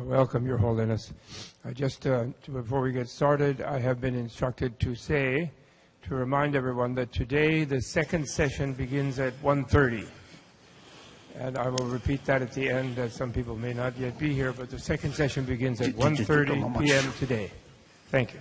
Welcome, Your Holiness. Before we get started, I have been instructed to remind everyone that today the second session begins at 1:30. And I will repeat that at the end, as some people may not yet be here, but the second session begins at 1:30 p.m. today. Thank you.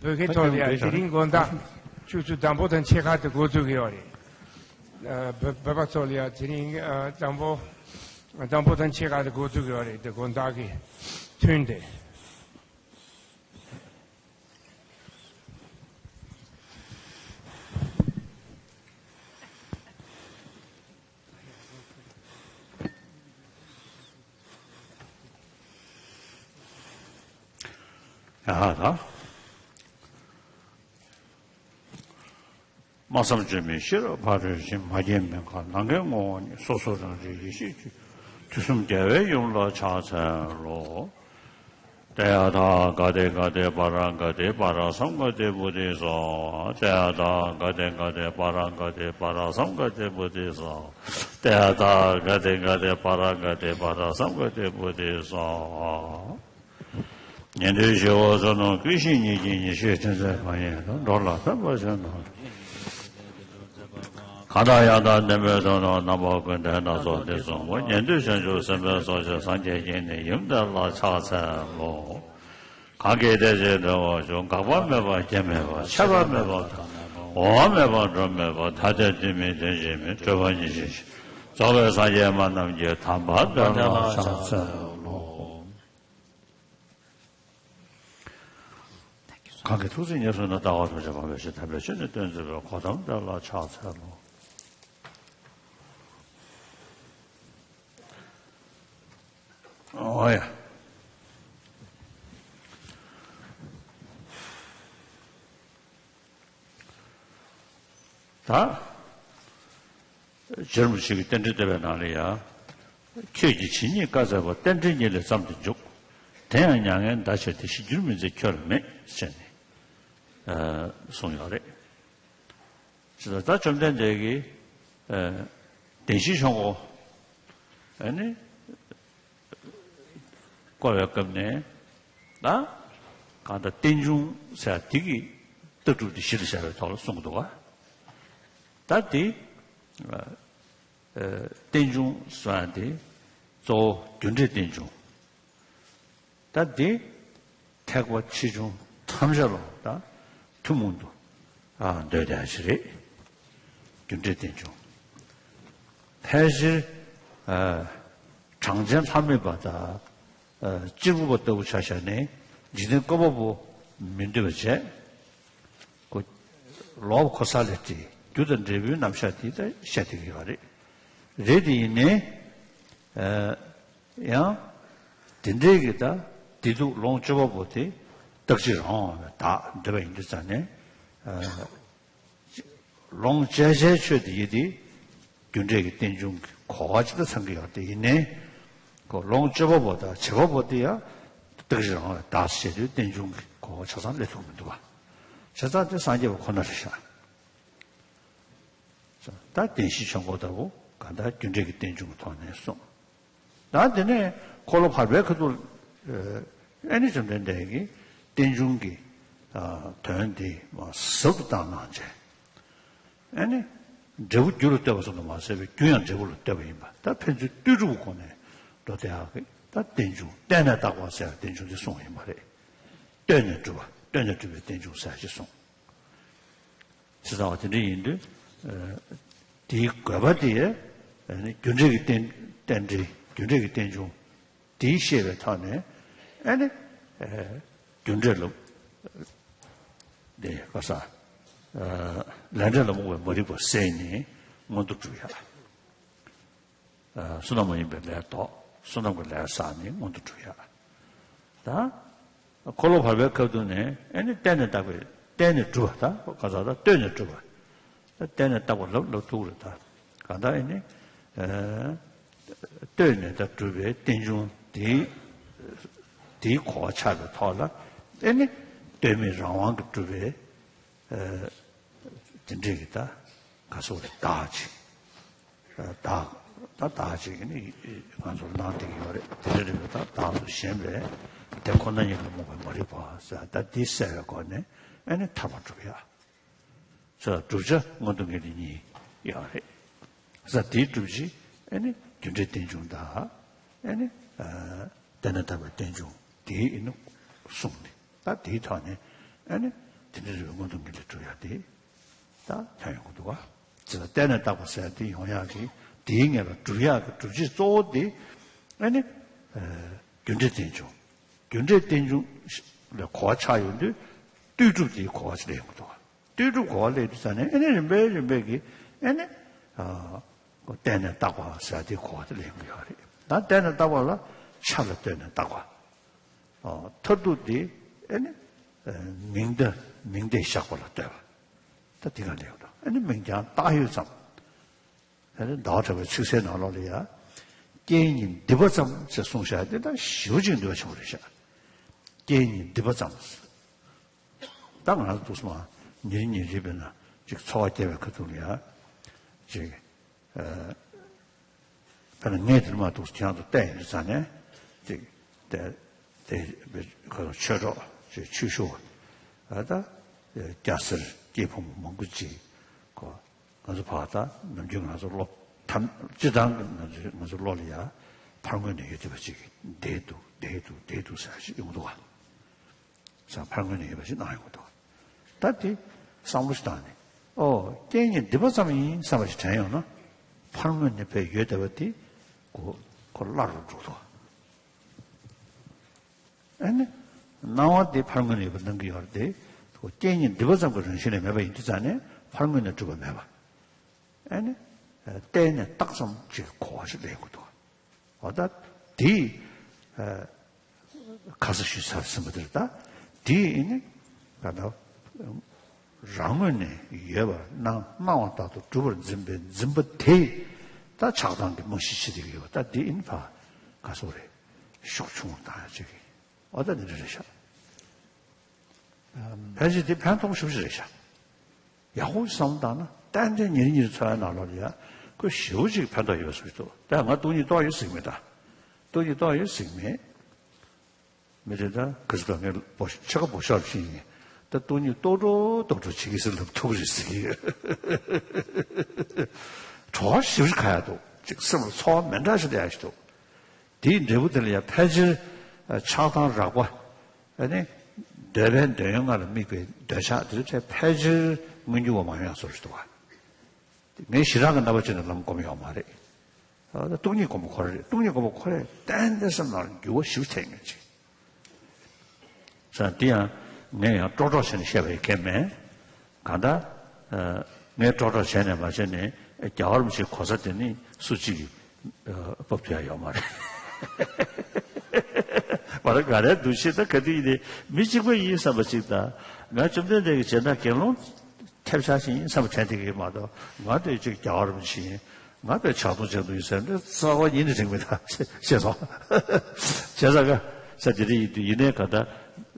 Bögetolya jiringonda chuchu dambodan chekhat gozugyori. Babatolya jiring dambodan chekhat gozugyori de gondagi tunde. Aha. Masam Jimishir, Parijim, Hayemka, Nangemo, Sosoran, Tusum Deve, Yumla Chasa, Lo, Deada, Gade, Baranga, de Barasanga de Buddhism, Deada, Gade, Baranga, de Barasanga de Buddhism, Deada, Gade, Baranga, de Barasanga de Buddhism. Yendu was on Christian, you should say, Dola, that was Kadayada never done number and also this one. When you do some social Sunday in the Yumda La Chasa law. Kage desert or Kawameva, Jemeva, Shabameva, Omeva, Drumeva, Tata Jimmy, Jimmy, so as I am on your Tamba, La Chasa law. Kage two seniors on the Tower of the tablet, it turns to Kodam, the La Chasa law. Oh, yeah. Da German she tended the Benalia. Kiji Chini Kazava, tending you something joke. Ten young and Dasha, she drew me the current Senny. Sonore. So the Dutch and then they Denshi any Koyakam da Kanda Tenjung sa Tigi to do the Shirisha Songdoa. That day Tenjung Swandi so Junde Tenjung. That day Tagwa Chijung Tamjalo da Tumundo. Dodashiri Junde Tenjung. Tashir Changjian Hamibada. 지구부터 우차샤네 지는 거보고 민들어제 그 로브 코살레티 두던 리뷰 남샤티다 샤티기 가리 레디네 야 딘데기다 디두 롱초보보티 덕지랑 다 되어 있는잖아요 롱제제슈디디 균제기 땡중 고아지도 상기가 있네 그 롱저보다 저거보다야 뜻이랑 다시를 된중 고 저산 내통도 봐. 저자들 산제 권하셔. 자, 다 대시 정보다고 간다 균제기 된중 통해서. 나한테는 콜로 발베크도 애니 좀 된다 얘기. 된중기 되는데 뭐 섭다나제. 아니 저우 줄을 때워서도 마세요. 균형 저울을 때워 임바. 다 편지 뚜르고 거네. 로데하게 다 된중 때나다고 하세요. 된중이 송이 말해. 때는 줘. 때는 주에 된중 사실 송. 지금 인데 디 과바디에 균제기 된지 균제기 된중 디시에 타네. 아니 균제로 네 가서 란절로 뭐 머리고 세니 모두 주야. 수나무인 별에도 수나무를 내사니 모두 주야. 다 콜로 발베커도네 애니 때는다고 때는 주다. 가서다 때는 줘. 때는 따고 로 두르다. 간다 애니 때는 다 주베 된중 디 과차를 타라 Any demi rawang to be Dindrigita, Castle Dachi. Dachi, any Castle Nanti, or Shembe, the Conan Moripa, that this Saragone, and a Tamatria. So, Druja, Mondongini, Yare. That did Druji, any Junjun da, any Denataba Denju, D in Sumni. That did on it, any Mondongili Tuyati, that Tangutua. So, the Denataba said, the Hoyaki, Ding and Druji saw the any Junjun. Junjun, the Quacha, do the cause name. Do call it, any very big, any Dana Dawa said the quarter name. Not Dana Dawala, Charlotte Dana Dawa. Todu di, any Mingde Shakola Deva. The Tiganeo. Any Mingjan, Dahusam. And the daughter of Susan Ololia, gaining Dibosam, Sassunshire, did a shooting to a Shorisha. Gaining Dibosams. Dang to small. Nini Ribena, Jig Toy Deva Catulia, Jig Penanator to stand the day, Sane, Jig the Churro, Chusho, Ada, Jasser, Gipum, Monguchi, Azapata, Nanjung as a lot, Jidang, as a lolia, Parmani, they do such, Yudua. Some Parmani was in Iowa. That is Samustani. Oh, Kenyan Dibasami, Savage Tayana, Parman pay Yudavati, go Laru. And now the Parmani of Nangi day, to Kenyan Dibasam was in never in Tizane, Parman to a member. And then a taxum course they could do. Or that the Kasashi have somebody that, the in it, Ramone, Yeva, now that to do Zimba that child on the Moshi, that the infa, Casore, Shochun, Tajiki, or the Nisha. Has it depend on Shusha? Yahoo sound done, then the Yin try an alodia, because Shuji Panda to. Then what do you do? You sing me that? Do you sing me? Medida, because the Bush, Chakabush of singing. The Tony Dodo, Dr. Chigis of Tourist. Tosh is Kado, some tall Mendash the Ashto. Dean Devudelia, Pagel, Chatan Rawa, and then Deven de Young and Mipe, Dasha, Pagel, when you were my answer to her. May she rang another general Comio. The Tony Comocore, then there's some you were shooting it. So, dear. 내가 도도선 쉐베 개매 가다 내 도도선에 맞으네 겨울무시 고사더니 수지 법돼요 말이야 말을 가래 두시다 그뒤에 미치고 이해서 버시다 나 좀더 되게 전화 결론 탭샷이 삼천되게 말도 나도 이제 겨울무시 나도 차도저도 있었는데 서와 인의 정보다谢谢 제가 사실이 이내 가다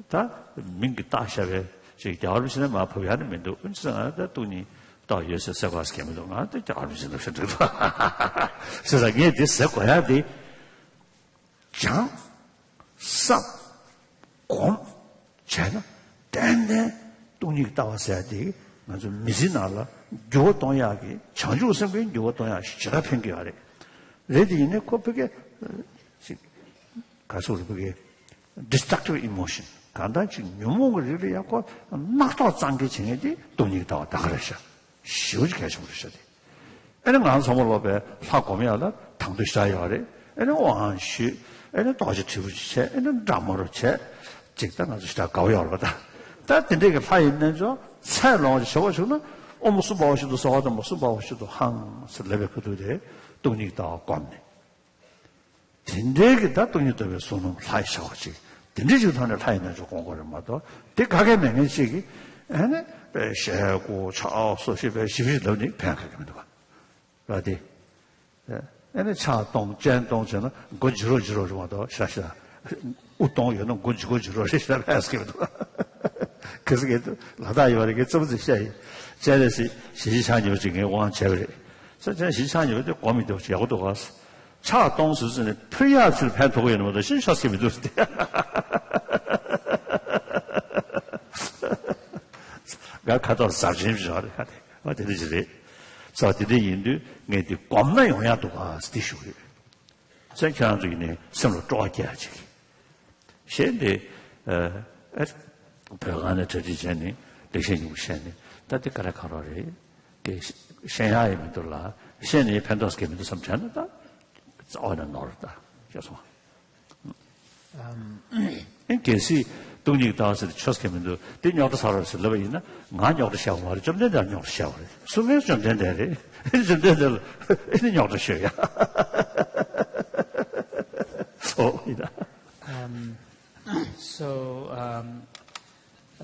다 민기 따샤베 제 겨울시는 마포하는 면도 은상하다 돈이 더 예서 세과스 개면도 나한테 겨울시는 없어도 세상에 됐어 거야 돼 장, 삽, 곰, 제가 땡네 돈이 따왔어야 돼 아주 미진하라 요 동야기 창조성의 요 동야 시작 편기하래 레디네 코프게 가서 그게 destructive emotion 간단히 묘목을 이렇게 하고 막도 짱게 정해지 돈이 더 그러셔 쉬우지 계속 그러셔야 돼 애는 안 소물로베 사고면은 당도 시작해야 돼 애는 완시 애는 도저히 지부체 애는 담으로체 직당 아주 시작 가요로다 다 근데게 파 있는 저 새로운 저거는 어무스 바오시도 서하다 무스 바오시도 한 레벨도 돼 돈이 더 관네 진짜게 다 돈이 더 손은 사이셔지 진짜지도 타이는 저 공고를 마도 대 가게 명식이 에네 배셔고 차 소시배 시비더니 평가하게 된다. 어디? 에네 차동 전동전은 고지로지로 좀도 사실 우동 요는 고지고지로 시작했습니다. 그래서 나다 요리게 좀 드셔야 제대로 시시상요 중에 왕제를 저 시시상요 고민도 없이 야고도 가서 차 동수는 프리아를 팬토고 있는 것도 신사스님이 들었대. 가 가도 사진을 하래. 어디든지 저한테 인도 내디 겁나 용야도 가 스티슈리. 생각하는 중에 서로 좋아해야지. 현대 배관의 저지전이 대신 우선이 다들 가라가라래. 그 신야에 들라 신이 팬더스케면도 섬잖다. 어는 놀다. 그래서 인게시 동이 다서 추스케면도 되냐도 살아서 러이나 나냐도 샤워를 좀 내다 냐도 샤워를 수면 좀 된다래. 좀 된다. 이냐도 샤야.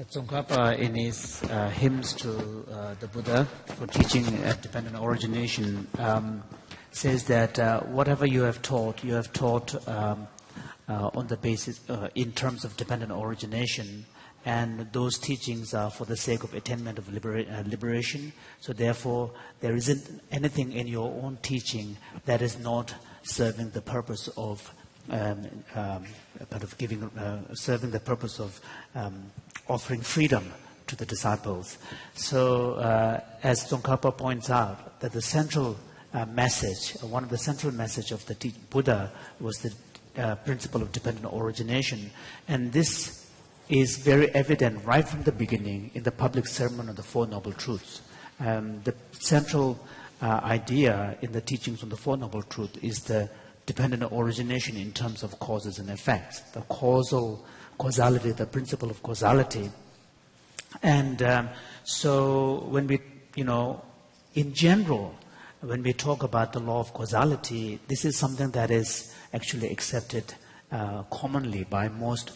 Tsongkhapa in his hymns to the Buddha for teaching dependent origination says that whatever you have taught on the basis in terms of dependent origination, and those teachings are for the sake of attainment of liberation. So therefore, there isn't anything in your own teaching that is not serving the purpose of serving the purpose of offering freedom to the disciples. So, as Tsongkhapa points out, that the central message, one of the central message of the Buddha was the principle of dependent origination, and this is very evident right from the beginning in the public sermon on the Four Noble Truths. The central idea in the teachings on the Four Noble Truths is the dependent origination in terms of causes and effects, the causality, the principle of causality. And so when we, in general, when we talk about the law of causality, this is something that is actually accepted commonly by most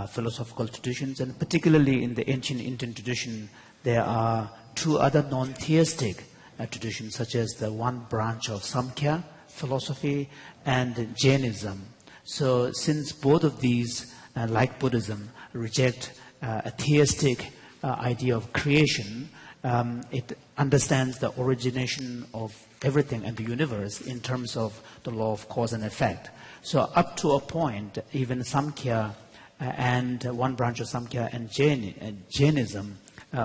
philosophical traditions, and particularly in the ancient Indian tradition, there are two other non-theistic traditions, such as the one branch of Samkhya philosophy and Jainism. So since both of these, like Buddhism, reject a theistic idea of creation, it understands the origination of everything in the universe in terms of the law of cause and effect. So up to a point, even Samkhya and one branch of Samkhya and Jainism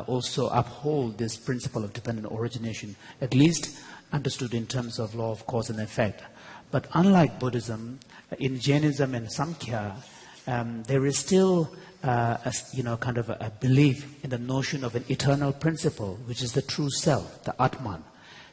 also uphold this principle of dependent origination, at least understood in terms of law of cause and effect. But unlike Buddhism, in Jainism and Samkhya, there is still kind of a belief in the notion of an eternal principle, which is the true self, the Atman.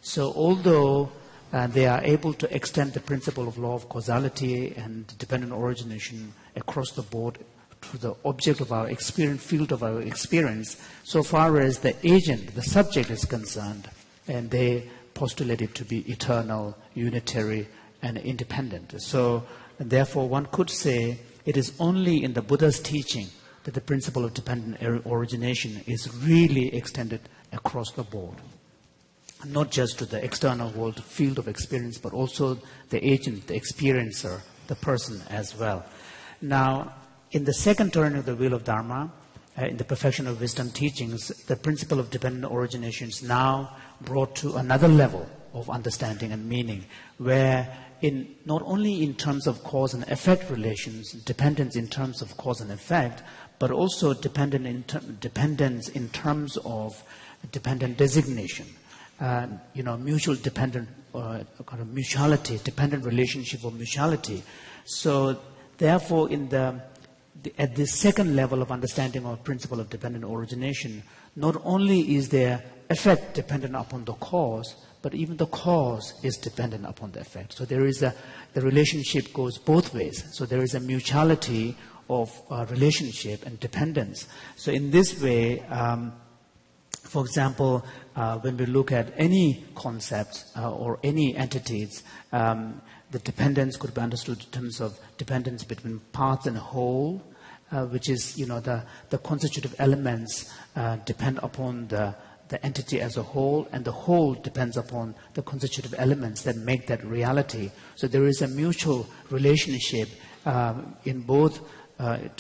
So although they are able to extend the principle of law of causality and dependent origination across the board to the object of our experience, field of our experience, so far as the agent, the subject is concerned, and they postulate it to be eternal, unitary, and independent. So therefore one could say it is only in the Buddha's teaching that the principle of dependent origination is really extended across the board. Not just to the external world, field of experience, but also the agent, the experiencer, the person as well. Now, in the second turn of the wheel of Dharma, in the perfection of wisdom teachings, the principle of dependent origination is now brought to another level of understanding and meaning, where not only in terms of cause and effect relations, dependence in terms of cause and effect, but also dependence in terms of dependent designation, mutual dependent, kind of mutuality, dependent relationship or mutuality. So therefore, at this second level of understanding of principle of dependent origination, not only is there effect dependent upon the cause, but even the cause is dependent upon the effect. So there is the relationship goes both ways. So there is a mutuality of relationship and dependence. So in this way, for example, when we look at any concepts or any entities, the dependence could be understood in terms of dependence between parts and whole, which is, the constitutive elements depend upon the entity as a whole, and the whole depends upon the constitutive elements that make that reality. So there is a mutual relationship in both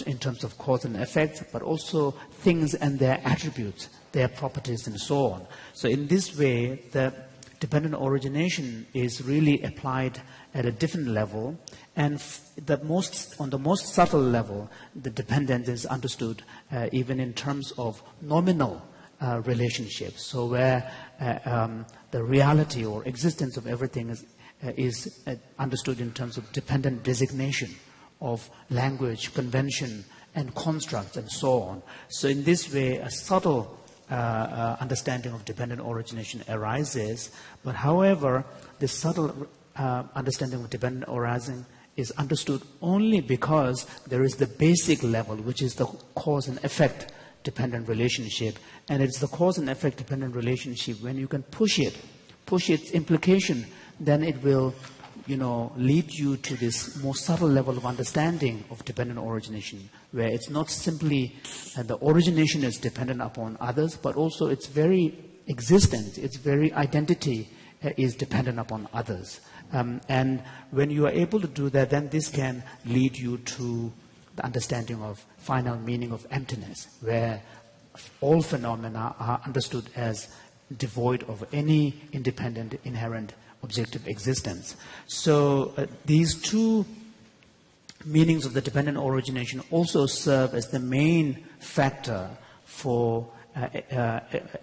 in terms of cause and effect, but also things and their attributes, their properties, and so on. So in this way, the dependent origination is really applied at a different level, and on the most subtle level, the dependence is understood even in terms of nominal relationships. So where the reality or existence of everything is understood in terms of dependent designation of language, convention, and constructs, and so on. So in this way, a subtle understanding of dependent origination arises, but however, this subtle understanding of dependent arising is understood only because there is the basic level, which is the cause and effect dependent relationship. And it's the cause and effect dependent relationship. When you can push its implication, then it will, lead you to this more subtle level of understanding of dependent origination, where it's not simply the origination is dependent upon others, but also its very existence, its very identity is dependent upon others. And when you are able to do that, then this can lead you to the understanding of final meaning of emptiness, where all phenomena are understood as devoid of any independent, inherent, objective existence. So these two meanings of the dependent origination also serve as the main factor for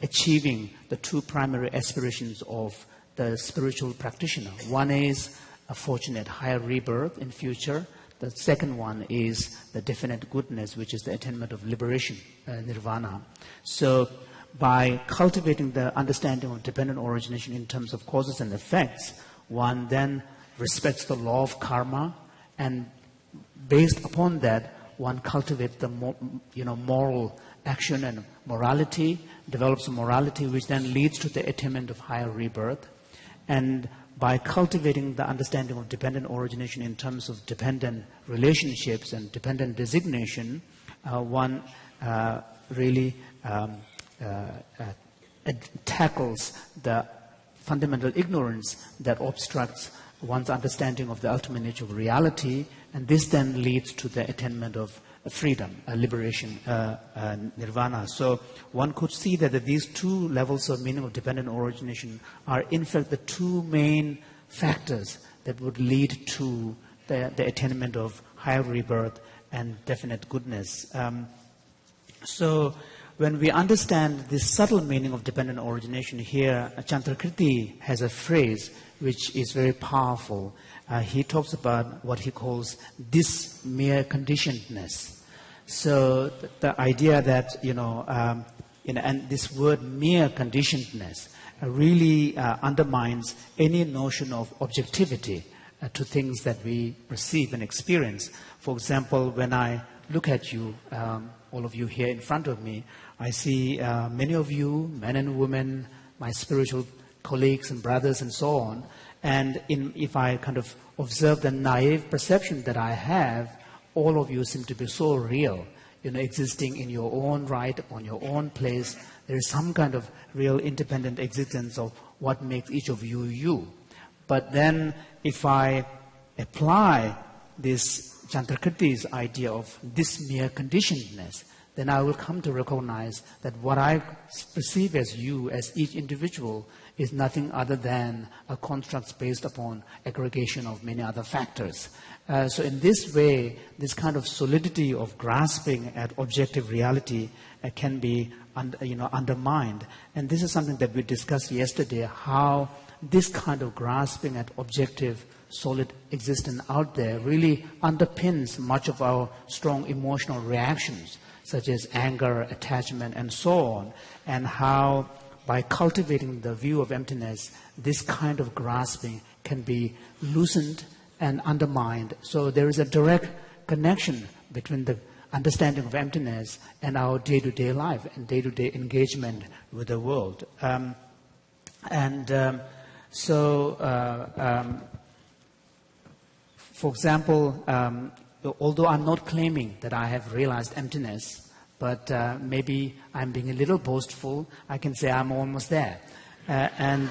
achieving the two primary aspirations of the spiritual practitioner. One is a fortunate higher rebirth in future. The second one is the definite goodness, which is the attainment of liberation, nirvana. So by cultivating the understanding of dependent origination in terms of causes and effects, one then respects the law of karma, and based upon that, one cultivates the moral action and morality, develops a morality which then leads to the attainment of higher rebirth. And by cultivating the understanding of dependent origination in terms of dependent relationships and dependent designation, one really tackles the fundamental ignorance that obstructs one's understanding of the ultimate nature of reality, and this then leads to the attainment of freedom, liberation, nirvana. So one could see that these two levels of meaning of dependent origination are in fact the two main factors that would lead to the attainment of higher rebirth and definite goodness. So when we understand this subtle meaning of dependent origination here, Chandrakriti has a phrase which is very powerful. He talks about what he calls this mere conditionedness. So the idea that, and this word mere conditionedness really undermines any notion of objectivity to things that we perceive and experience. For example, when I look at you, all of you here in front of me, I see many of you, men and women, my spiritual colleagues and brothers and so on. And if I kind of observe the naive perception that I have, all of you seem to be so real, existing in your own right, on your own place. There is some kind of real independent existence of what makes each of you you. But then if I apply this Chandrakriti's idea of this mere conditionedness, then I will come to recognize that what I perceive as you, as each individual, is nothing other than a construct based upon aggregation of many other factors. So in this way, this kind of solidity of grasping at objective reality can be undermined. And this is something that we discussed yesterday, how this kind of grasping at objective, solid existence out there really underpins much of our strong emotional reactions, such as anger, attachment, and so on, and how by cultivating the view of emptiness, this kind of grasping can be loosened and undermined. So there is a direct connection between the understanding of emptiness and our day-to-day life and day-to-day engagement with the world. For example, although I'm not claiming that I have realized emptiness, but maybe I'm being a little boastful, I can say I'm almost there. And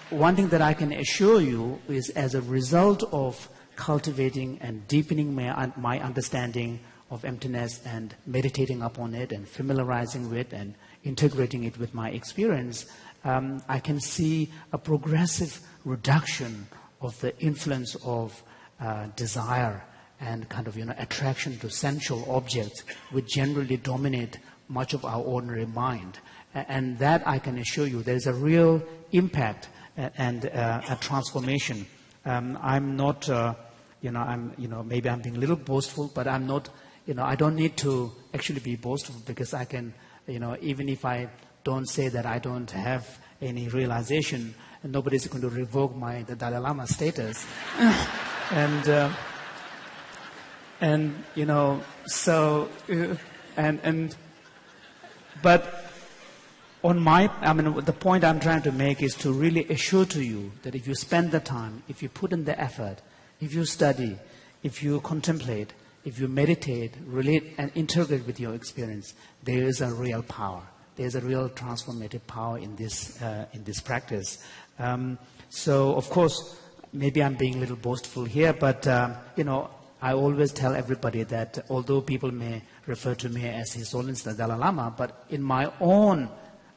one thing that I can assure you is, as a result of cultivating and deepening my understanding of emptiness and meditating upon it and familiarizing with and integrating it with my experience, I can see a progressive reduction of the influence of desire and kind of, attraction to sensual objects, which generally dominate much of our ordinary mind. And that, I can assure you, there is a real impact and a transformation. I'm not, maybe I'm being a little boastful, but I'm not, I don't need to actually be boastful, because I can, even if I don't say that I don't have any realization, and nobody's going to revoke the Dalai Lama status. But the point I'm trying to make is to really assure to you that if you spend the time, if you put in the effort, if you study, if you contemplate, if you meditate, relate and integrate with your experience, there is a real power. There's a real transformative power in this practice. So, of course, maybe I'm being a little boastful here, but, I always tell everybody that although people may refer to me as His Holiness the Dalai Lama, but in my own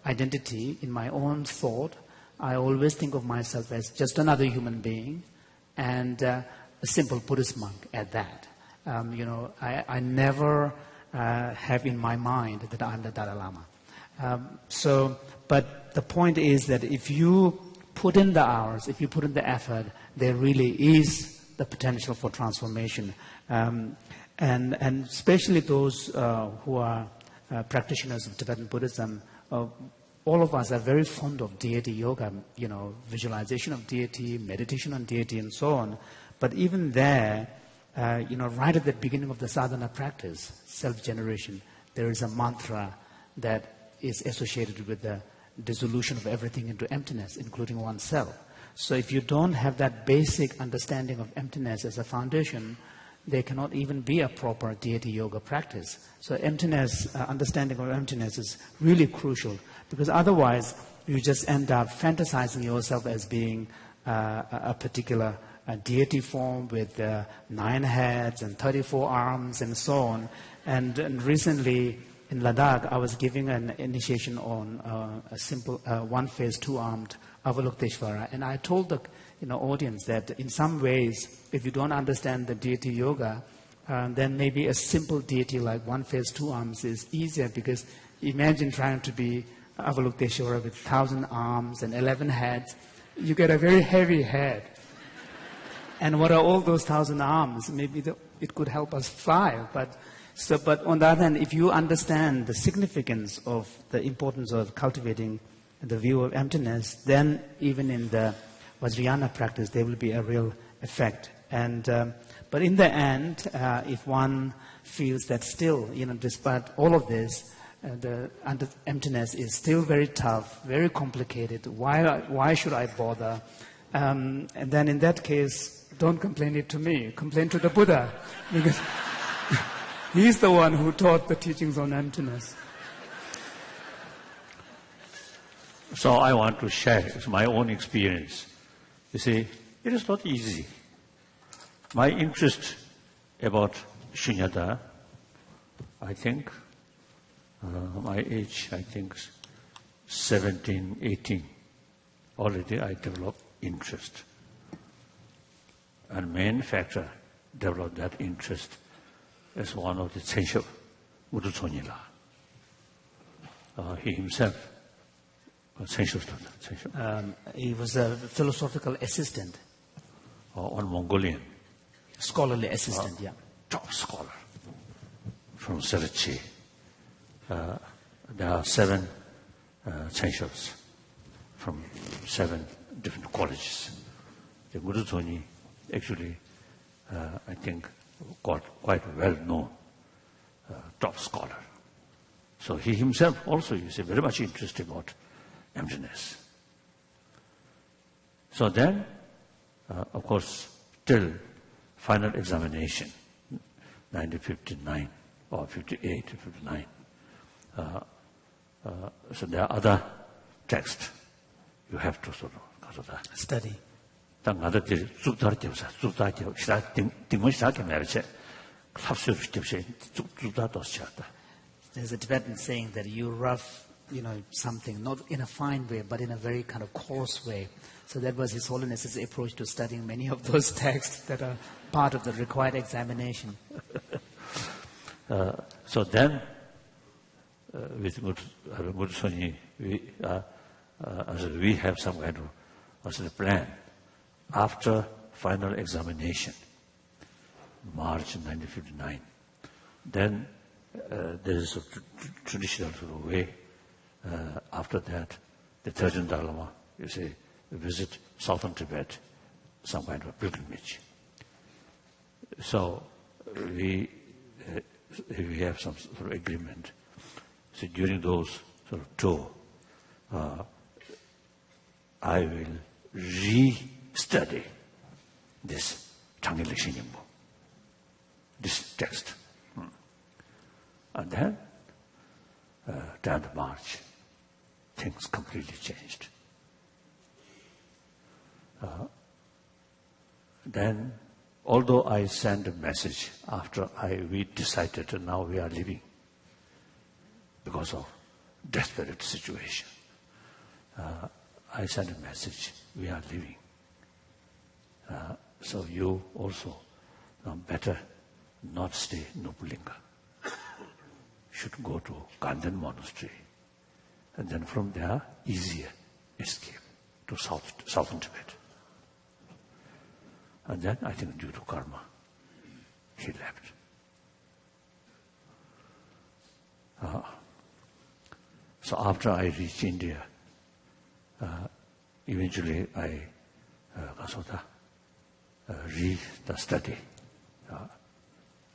identity, in my own thought, I always think of myself as just another human being and a simple Buddhist monk at that. I never have in my mind that I'm the Dalai Lama. But the point is that if you put in the hours, if you put in the effort, there really is the potential for transformation. And especially those who are practitioners of Tibetan Buddhism, all of us are very fond of deity yoga, visualization of deity, meditation on deity, and so on. But even there, right at the beginning of the sadhana practice, self-generation, there is a mantra that is associated with the dissolution of everything into emptiness, including oneself. So if you don't have that basic understanding of emptiness as a foundation, there cannot even be a proper deity yoga practice. So emptiness, understanding of emptiness is really crucial, because otherwise you just end up fantasizing yourself as being a particular deity form with 9 heads and 34 arms and so on. And recently in Ladakh, I was giving an initiation on a simple one-faced, two-armed Avalokiteshvara, and I told the audience that in some ways, if you don't understand the deity yoga, then maybe a simple deity like one face, two arms is easier, because imagine trying to be Avalokiteshvara with 1,000 arms and 11 heads. You get a very heavy head. And what are all those 1,000 arms? Maybe it could help us fly, but on the other hand, if you understand the significance of the importance of cultivating the view of emptiness, then even in the Vajrayana practice, there will be a real effect. But in the end, if one feels that still, despite all of this, the emptiness is still very tough, very complicated, why should I bother? And then in that case, don't complain it to me, complain to the Buddha, because he's the one who taught the teachings on emptiness. So I want to share my own experience. You see, it is not easy. My interest about shunyata, I think, my age, I think 17, 18, already I developed interest. And main factor developed that interest is one of the Censho, Udusonila. He himself, he was a philosophical assistant. On Mongolian. Scholarly assistant, yeah. Top scholar from Serachi. There are 7 Censhos from 7 different colleges. The Guru Tony actually, I think, got quite well known top scholar. So he himself also is very much interested about emptiness. So then, of course, till final examination, 1959 or 58, 59. So there are other texts you have to sort of study. 당가들 쭉다르게서 쭉다게 시작 등을 시작해 말이지. 합수를 시켜서 쭉다도 시작다. There's a Tibetan saying that you rough, something not in a fine way, but in a very kind of coarse way. So that was His Holiness's approach to studying many of those texts that are part of the required examination. So then, with good Soni, we have some kind of plan. After final examination, March 1959, then there is a traditional way. After that, the 13th Dalai Lama, visit southern Tibet, some kind of pilgrimage. So we have some sort of agreement. So during those sort of tour, I will re-study this Changyil Shinimbo, this text. And then, 10th March, things completely changed. Then, although I sent a message after we decided now we are leaving because of desperate situation, I sent a message, we are leaving. So you also better not stay Nupulinga. Should go to Ganden Monastery. And then from there, easier escape to southern Tibet. And then, I think due to karma, he left. So after I reached India, eventually I read the study,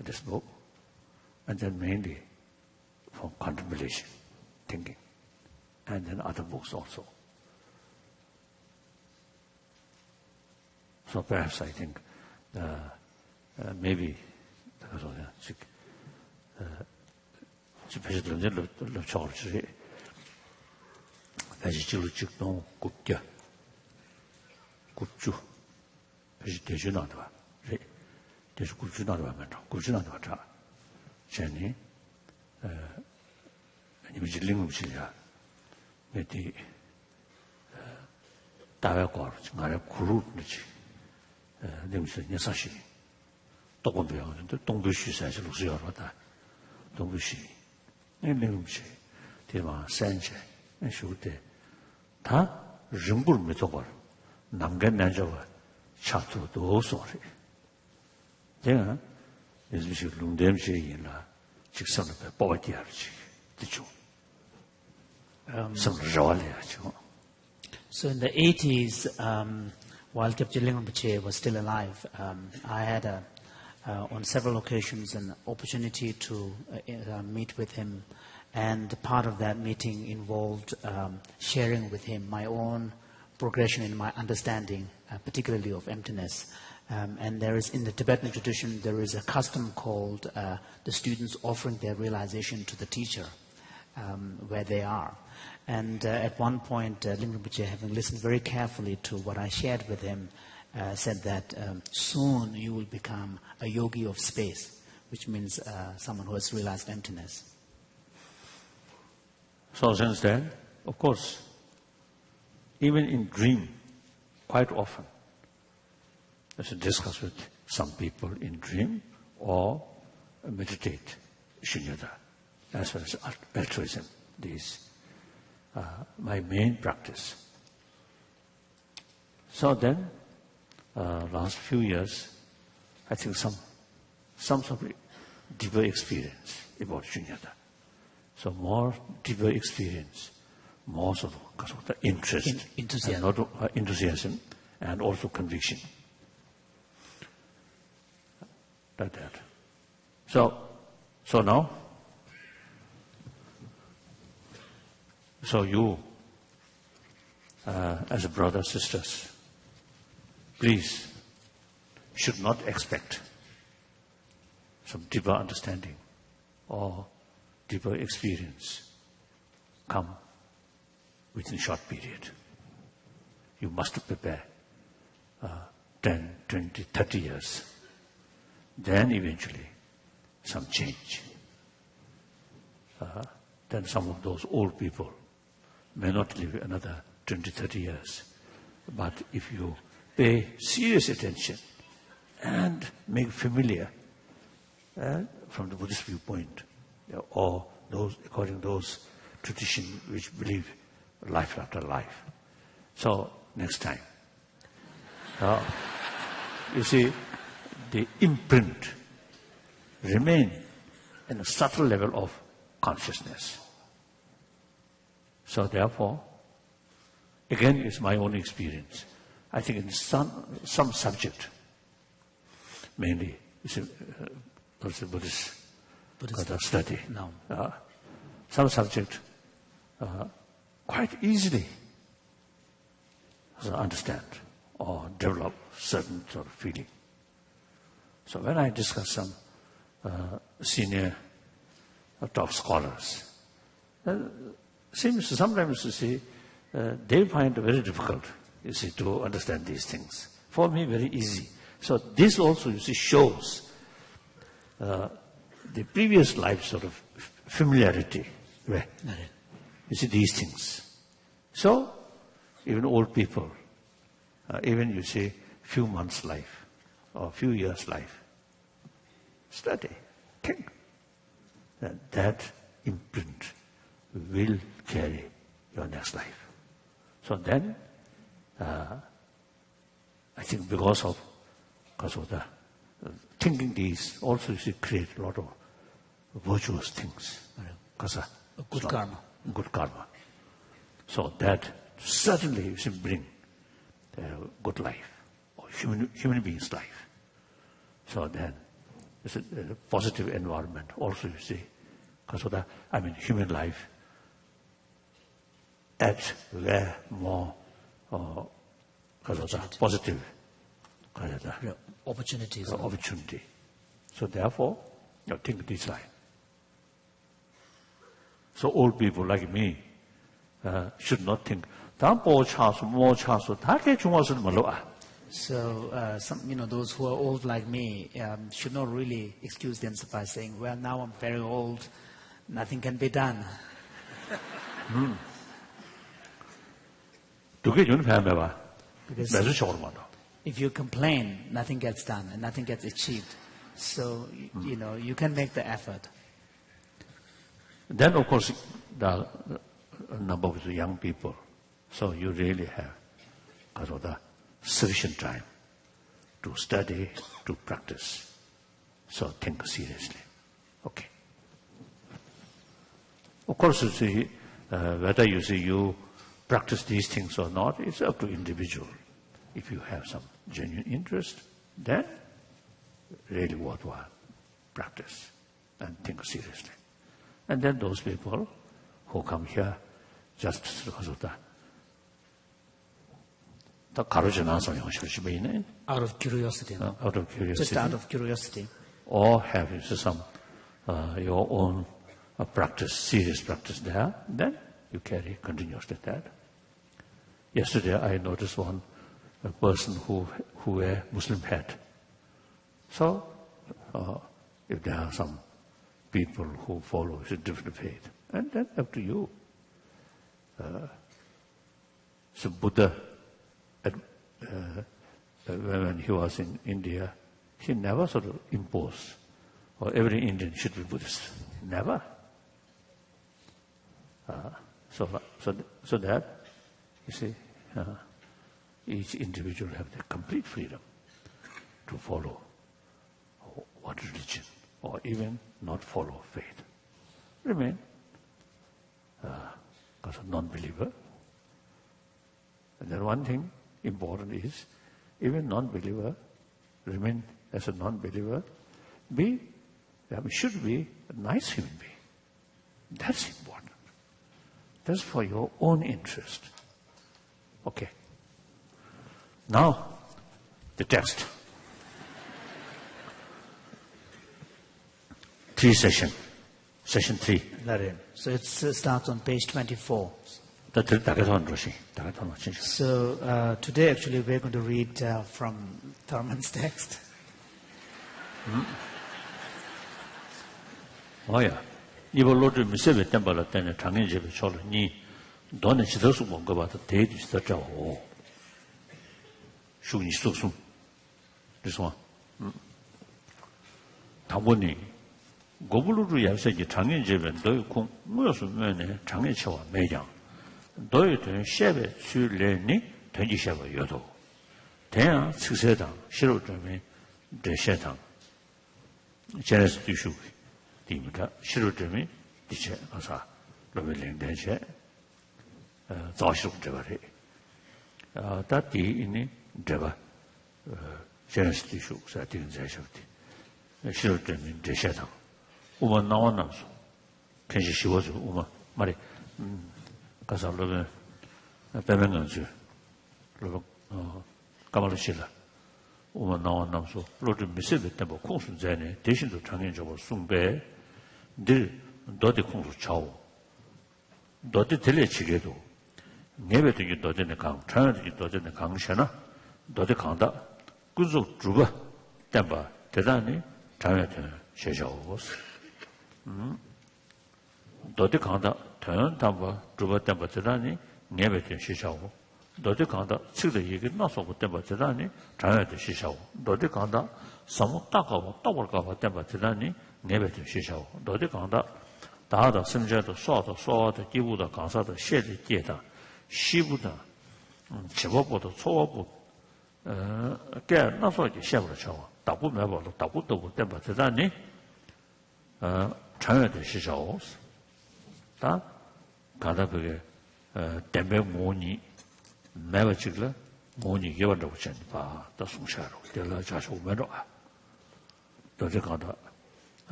this book, and then mainly from contemplation, thinking, and then other books also. So perhaps I think maybe So in the 80s, while Kyabje Rinpoche was still alive, I had on several occasions an opportunity to meet with him, and part of that meeting involved sharing with him my own progression in my understanding, particularly of emptiness. And there is, in the Tibetan tradition, there is a custom called the students offering their realization to the teacher where they are. And at one point, Rinpoche, having listened very carefully to what I shared with him, said that soon you will become a yogi of space, which means someone who has realized emptiness. So since then, of course, even in dream, quite often, I should discuss with some people in dream or meditate shunyata, as well as altruism. These my main practice. So then, last few years, I think some sort of deeper experience about shunyata. So more deeper experience, more sort of the interest, enthusiasm. And not, enthusiasm, and also conviction. Like that. So now, so you, as a brothers, sisters, please should not expect some deeper understanding or deeper experience come within a short period. You must prepare 10, 20, 30 years. Then eventually some change. Then some of those old people may not live another 20, 30 years. But if you pay serious attention and make familiar from the Buddhist viewpoint, or those according to those traditions which believe life after life. So next time, you see, the imprint remain in a subtle level of consciousness. So therefore, again, it's my own experience. I think in some subject, mainly it's a Buddhist study. No. Some subject quite easily understand or develop certain sort of feeling. So when I discuss some senior top scholars, seems sometimes to see they find it very difficult, you see, to understand these things. For me, very easy. So this also, you see, shows the previous life sort of familiarity. Where you see these things. So even old people, even you see few months life or few years life, study, think. That imprint will carry your next life. So then, I think because of the thinking these, also you see create a lot of virtuous things. Because good karma. Good karma. So that certainly you see bring good life, or human being's life. So then it's a positive environment also, you see. Because of human life at where more because of the positive opportunities. Opportunity. So therefore, you think this line. So old people like me should not think. So those who are old like me should not really excuse themselves by saying, well, now I'm very old, nothing can be done. Because if you complain, nothing gets done and nothing gets achieved. So, you can make the effort. Then, of course, the number of the young people. So you really have the sufficient time to study, to practice. So think seriously. Okay. Of course, you see, whether you practice these things or not, it's up to individual. If you have some genuine interest, then really worthwhile practice and think seriously. And then those people who come here just because of that. Out of curiosity. Out of curiosity. Just out of curiosity. Or have some your own practice, serious practice there, then you carry continuously that. Yesterday I noticed a person who wear Muslim hat. So if there are some people who follow a different faith, and then up to you. So Buddha, when he was in India, he never sort of imposed, or every Indian should be Buddhist. Never. So that, you see, each individual have the complete freedom to follow what religion, or even not follow faith. Remain as a non-believer. And then one thing important is, even non-believer, remain as a non-believer, should be a nice human being. That's important. That's for your own interest. Okay. Now, the text. 3 session. Session 3. So it starts on page 24. So today actually we're going to read from Thurman's text. 뭐야? 이걸로도 미세베 템벌 때문에 장인 집에 쳐르니 너는 지도수 뭔가 봐도 대도 있었죠. 슈니 속숨. 그래서 당분이 고불루로 야세기 장인 집에 너희 공 뭐였으면 장인 쳐와 매장 너희 된 셰베 수련이 된지 셰베 여도 대야 측세당 실로점에 대세당 제네스 뒤슈 디미가 실로점에 디체 가서 로벨링 대체 자식 저거래 다티 이니 저거 제네스 뒤슈 사티는 자식이 실로점에 대세당 우마 나와나서 괜히 쉬워서 우마 말이 가서 로벨 배면은지 로벨 까말로 실라 우마 나와나서 로벨 미세베 때뭐 공순자네 대신도 장년적으로 숭배 늘 너들 공수 차오 너들 들려치게도 내배되기 너들의 강 자연되기 너들의 강셔나 너들 강다 구속 주가 땜바 대단히 자연되는 셔셔오스 너들 강다 자연 담바 주가 땜바 대단히 내배되는 셔셔오 너들 강다 측의 얘기 나서고 땜바 대단히 자연되는 셔셔오 너들 강다 사무 따가고 떠볼까봐 땜바 대단히 내배되는 셔셔오 너들 강다 다다 심지어도 쏘아도 기부다 강사도 셰지 깨다 시부다 제법보다 초법보 깨 나서지 셰버로 쳐 다부 매버로 다부도 때문에 대단히 장애될 시죠 다 가다버게 땜배 모니 매버지글 모니 개발하고 전봐 더 송샤로 될라 자주 오면로 너들 가다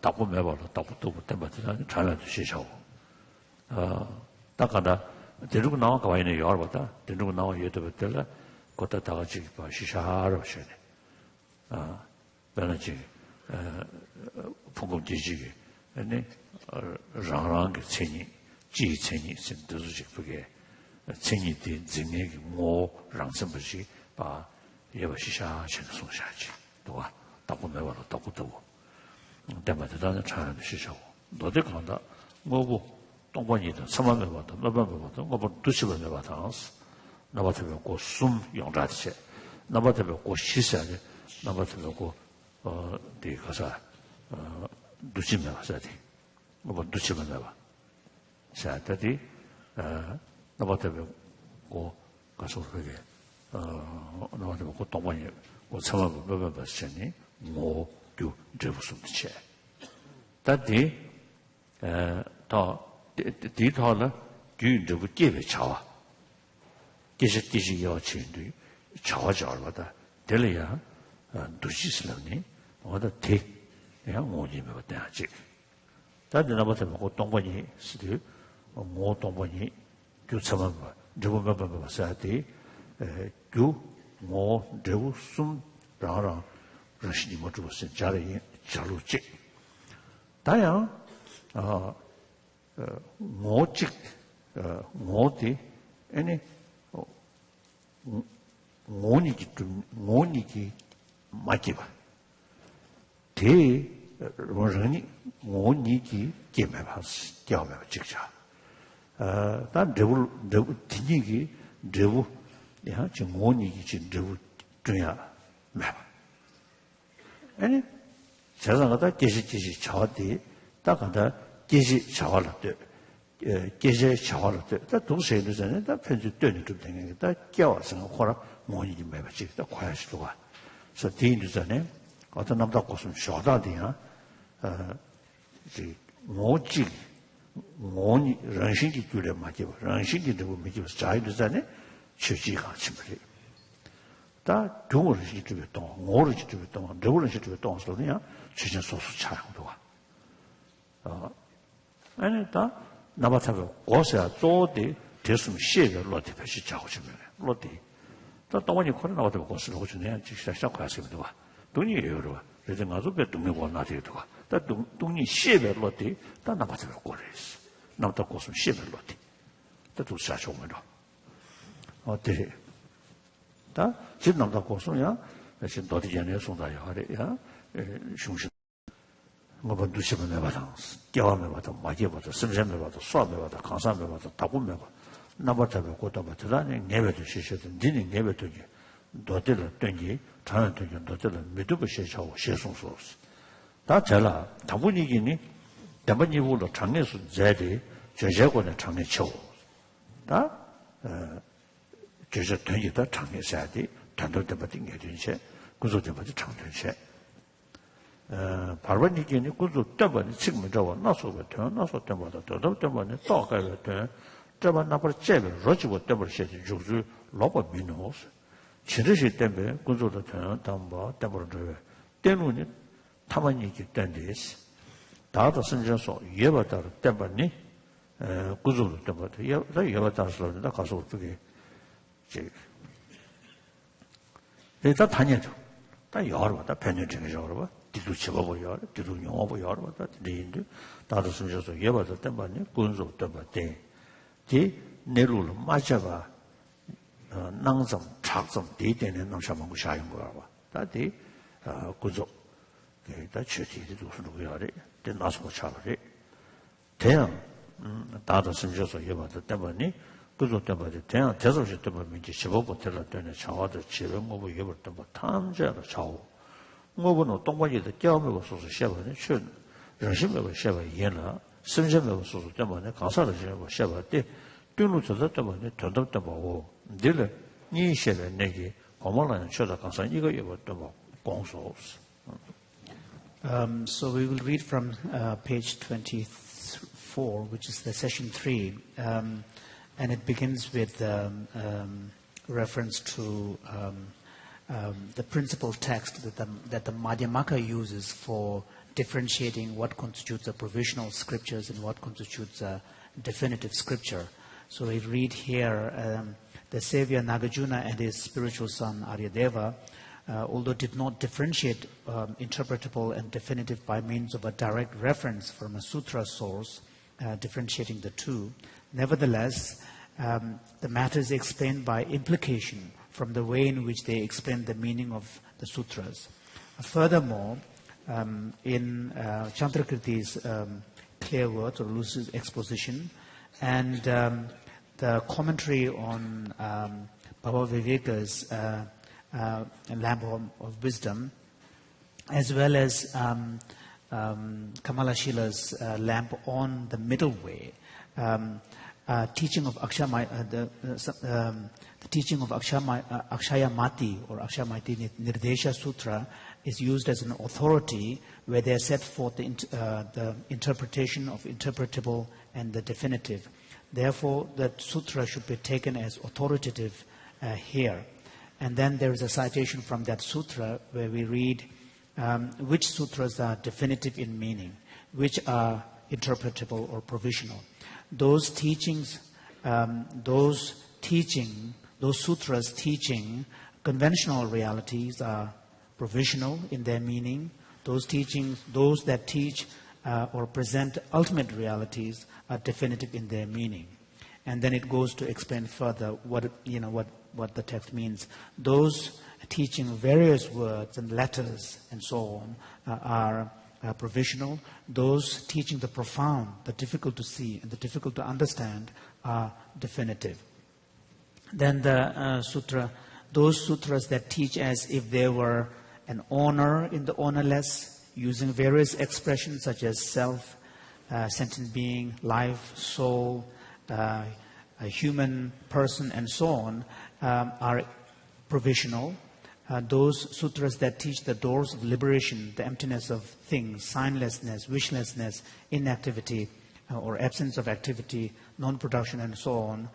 다부 매버로 다부도 때문에 대단히 장애될 시죠 딱가다 데리고 나와 가와이네 여러분다 데리고 나와 예도부터라 거다 다 같이 봐 시샤로 셔네 변하지 풍금 지지게 아니 라랑게 체니 지 체니 신도지 그게 체니 된 증액이 뭐 랑선버지 봐 예버 시샤 chen 송샤지 또와 다고 매버로 다고도 때마다 다는 차는 시샤고 너들 간다 뭐고 동반이든 삼만을 받아, 몇만을 받아, 뭐 두시만을 받아. 나바트에 고 숨 용자체, 나바트에 고 시세에, 나바트에 고 네 가서 두시만 가서 돼. 뭐 두시만을 봐. 자다디 나바트에 고 가서 그게 나바트에 고 동반이 고 삼만을 몇만 받으니 뭐도 저부스체. 다디 더 디토라 균저부 깨베 차와 계시 여친도 차와져라다 될이야 두시슬라니 어다 대 내가 뭐지면 어때야지 다들 나한테 먹고 동반이 스디 뭐 동반이 교차만 봐 저번에 봤어야지 교뭐 저우 숨 라라 러시니 뭐 주었어 자리 자루지 다야 모직 모디 아니 모니기 맞지봐 대 로전이 모니기 게메바스 겨메 직자 단 데불 디니기 데부 야 지금 모니기 지금 데부 중요하 매 아니 자상하다 계시 저디 딱하다 계시 자활때 계시 자활때 다 동시에도 전에 다 편집 되는 좀 되는 다 깨워서 호라 모니기 매버지 다 과야시도가 그래서 뒤에 전에 어떤 남자 고슴 쇼다디야 이 모지 모니 런신기 줄에 맞지 런신기 되고 맞지 자이도 전에 취지가 침벌이 다 동을 시키게 또 뭐를 시키게 또 저를 시키게 또 소리야 취진 소수 차용도가 아니 다 나바타가 고세야 쪼디 됐으면 시에가 로티 패시 자고 주면 로티 또 동원이 코로나 나바타 고스를 하고 주네 직사 시작할 수 있는 거 돈이 여러 그래서 가서 배 동네 원나 되도 다 돈이 시에가 로티 다 나바타가 고래스 나바타 고스 시에가 로티 다 또 샤쇼면로 어때 다 진남다 고소야 지금 너도 전에 송다야 하래야 슝슝 뭐 두시면 해봐라 깨워면 봐도 마게 봐도 심심해 봐도 수업해 봐도 강사해 봐도 다 보면 봐 나버터고 고도 버터라니 내외도 시셔도 니는 내외도 너들을 땡기 자는 땡기 너들을 믿고 시셔고 시송소 다 잘라 다분이기니 대번이부로 장례수 제리 제제권의 장례 쳐 다 제제 땡기다 장례사디 단도대받은 게 된체 구조대받은 장례체 발번이기니 구조 때문에 지금 저거 나서고 나서 때마다 더 때문에 또 가야 돼 저번 나버 제베 로지고 때문에 시지 죽주 로버 미노스 지르시 때문에 구조도 되는 담바 때문에 때문에 타만이기 때문에 다도 선전소 예바다로 때문에 구조도 때문에 예바다로 가서 어떻게 다 다녀죠. 다 여러분다 변형증이 여러분 뒤도 집어보여 뒤도 용어보여 여러분다 뒤인데 다도 선전소 예바다 때문에 군소 때문에 디 내루를 맞아봐 낭점 착점 대대는 남샤만고 샤인 거야 봐 다디 구조 다 최대도 누구야 돼 나서 차버리 대양 다도 선전소 예바다 때문에 구조 때문에 대양 대소시 때문에 이제 15부터라 되는 차와도 지금 뭐 예벌 때문에 탐자로 차오 뭐는 동반이도 껴매고 소소 셔버네 춘 열심히 셔버 얘나 심심하고 소소 때문에 가사를 지내고 셔버 때 뚜누 저도 때문에 저도 때문에 늘 니셔를 내기 어머나는 쳐다 가서 이거 또 공소 So we will read from page 24, which is the session 3, and it begins with reference to the principal text that the Madhyamaka uses for differentiating what constitutes a provisional scriptures and what constitutes a definitive scripture. So we read here, the savior Nagarjuna and his spiritual son Aryadeva, although did not differentiate interpretable and definitive by means of a direct reference from a sutra source, differentiating the two, nevertheless, the matter is explained by implication from the way in which they explain the meaning of the sutras. Furthermore, in Chandrakirti's clear words or lucid exposition and the commentary on Baba Viveka's Lamp of Wisdom, as well as Kamala Shila's Lamp on the Middle Way, teaching of the teaching of Akshaya Mati or Akshamati Nirdesha Sutra is used as an authority where they are set forth the interpretation of interpretable and the definitive. Therefore, that sutra should be taken as authoritative here. And then there is a citation from that sutra where we read which sutras are definitive in meaning, which are interpretable or provisional. Those teachings, those sutras teaching conventional realities are provisional in their meaning. Those teachings, those that teach or present ultimate realities are definitive in their meaning. And then it goes to explain further what the text means. Those teaching various words and letters and so on are provisional. Those teaching the profound, the difficult to see and the difficult to understand are definitive. Then the those sutras that teach as if there were an owner in the ownerless, using various expressions such as self, sentient being, life, soul, a human person, and so on, are provisional. Those sutras that teach the doors of liberation, the emptiness of things, signlessness, wishlessness, inactivity, or absence of activity, non-production, and so on,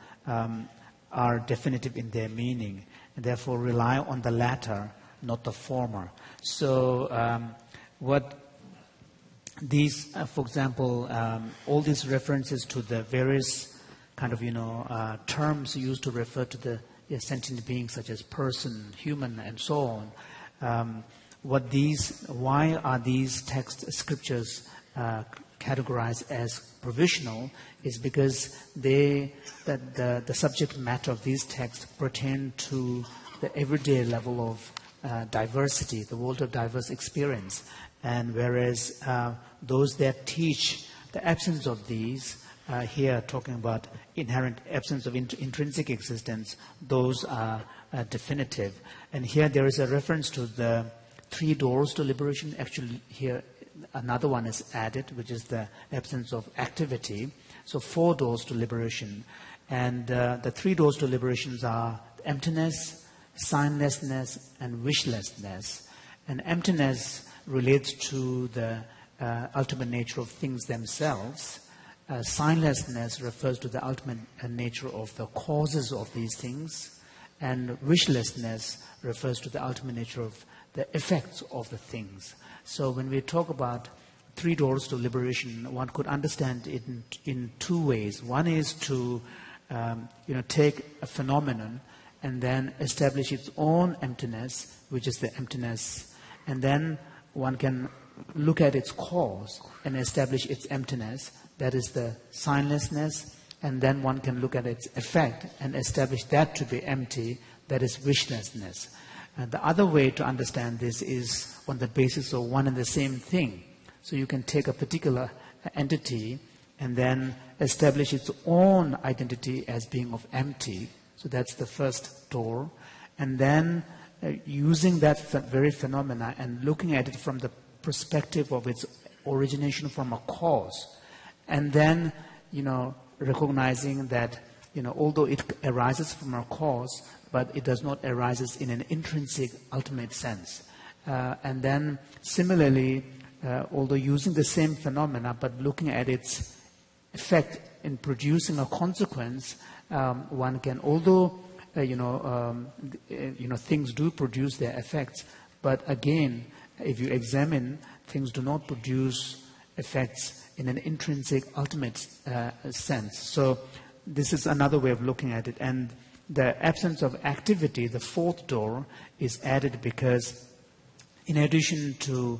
are definitive in their meaning, and therefore rely on the latter, not the former. So what these, for example, all these references to the various kind of, terms used to refer to the sentient beings such as person, human, and so on. Why are these text scriptures categorized as provisional is because the subject matter of these texts pertain to the everyday level of diversity, the world of diverse experience. And whereas those that teach the absence of these, here talking about inherent absence of intrinsic existence, those are definitive. And here there is a reference to the 3 doors to liberation. Actually, here another one is added, which is the absence of activity. So 4 doors to liberation. And the 3 doors to liberations are emptiness, signlessness, and wishlessness. And emptiness relates to the ultimate nature of things themselves. Signlessness refers to the ultimate nature of the causes of these things. And wishlessness refers to the ultimate nature of the effects of the things. So when we talk about 3 doors to liberation, one could understand it in 2 ways. One is to take a phenomenon and then establish its own emptiness, which is the emptiness. And then one can look at its cause and establish its emptiness, that is the signlessness. And then one can look at its effect and establish that to be empty, that is wishlessness. And the other way to understand this is on the basis of one and the same thing. So you can take a particular entity and then establish its own identity as being of empty. So that's the first door. And then using that very phenomena and looking at it from the perspective of its origination from a cause. And then, recognizing that, although it arises from a cause, but it does not arise in an intrinsic ultimate sense. And then similarly, although using the same phenomena, but looking at its effect in producing a consequence, one can, although, things do produce their effects, but again, if you examine, things do not produce effects in an intrinsic ultimate sense. So this is another way of looking at it. And the absence of activity, the 4th door, is added because in addition to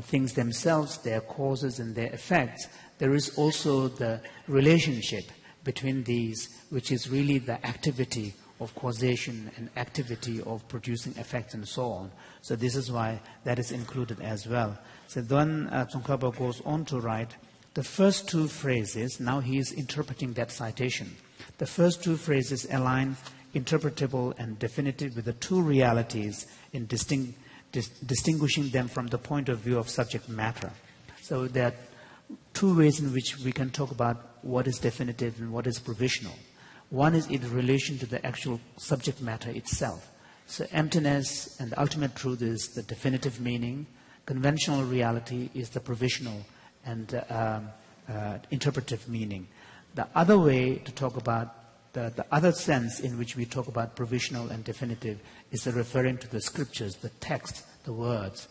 things themselves, their causes and their effects, there is also the relationship between these, which is really the activity of causation and activity of producing effects and so on. So this is why that is included as well. So then Tsongkhapa goes on to write, the first 2 phrases, now he is interpreting that citation. The first 2 phrases align interpretable and definitive with the 2 realities in distinguishing them from the point of view of subject matter. So there are 2 ways in which we can talk about what is definitive and what is provisional. One is in relation to the actual subject matter itself. So emptiness and the ultimate truth is the definitive meaning. Conventional reality is the provisional and interpretive meaning. The other way to talk about the other sense in which we talk about provisional and definitive is referring to the scriptures, the text, the words.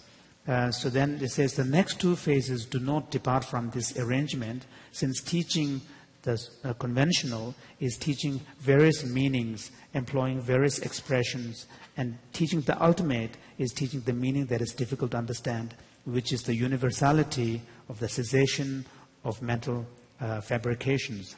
So then it says the next 2 phases do not depart from this arrangement, since teaching the conventional is teaching various meanings, employing various expressions, and teaching the ultimate is teaching the meaning that is difficult to understand, which is the universality of the cessation of mental fabrications.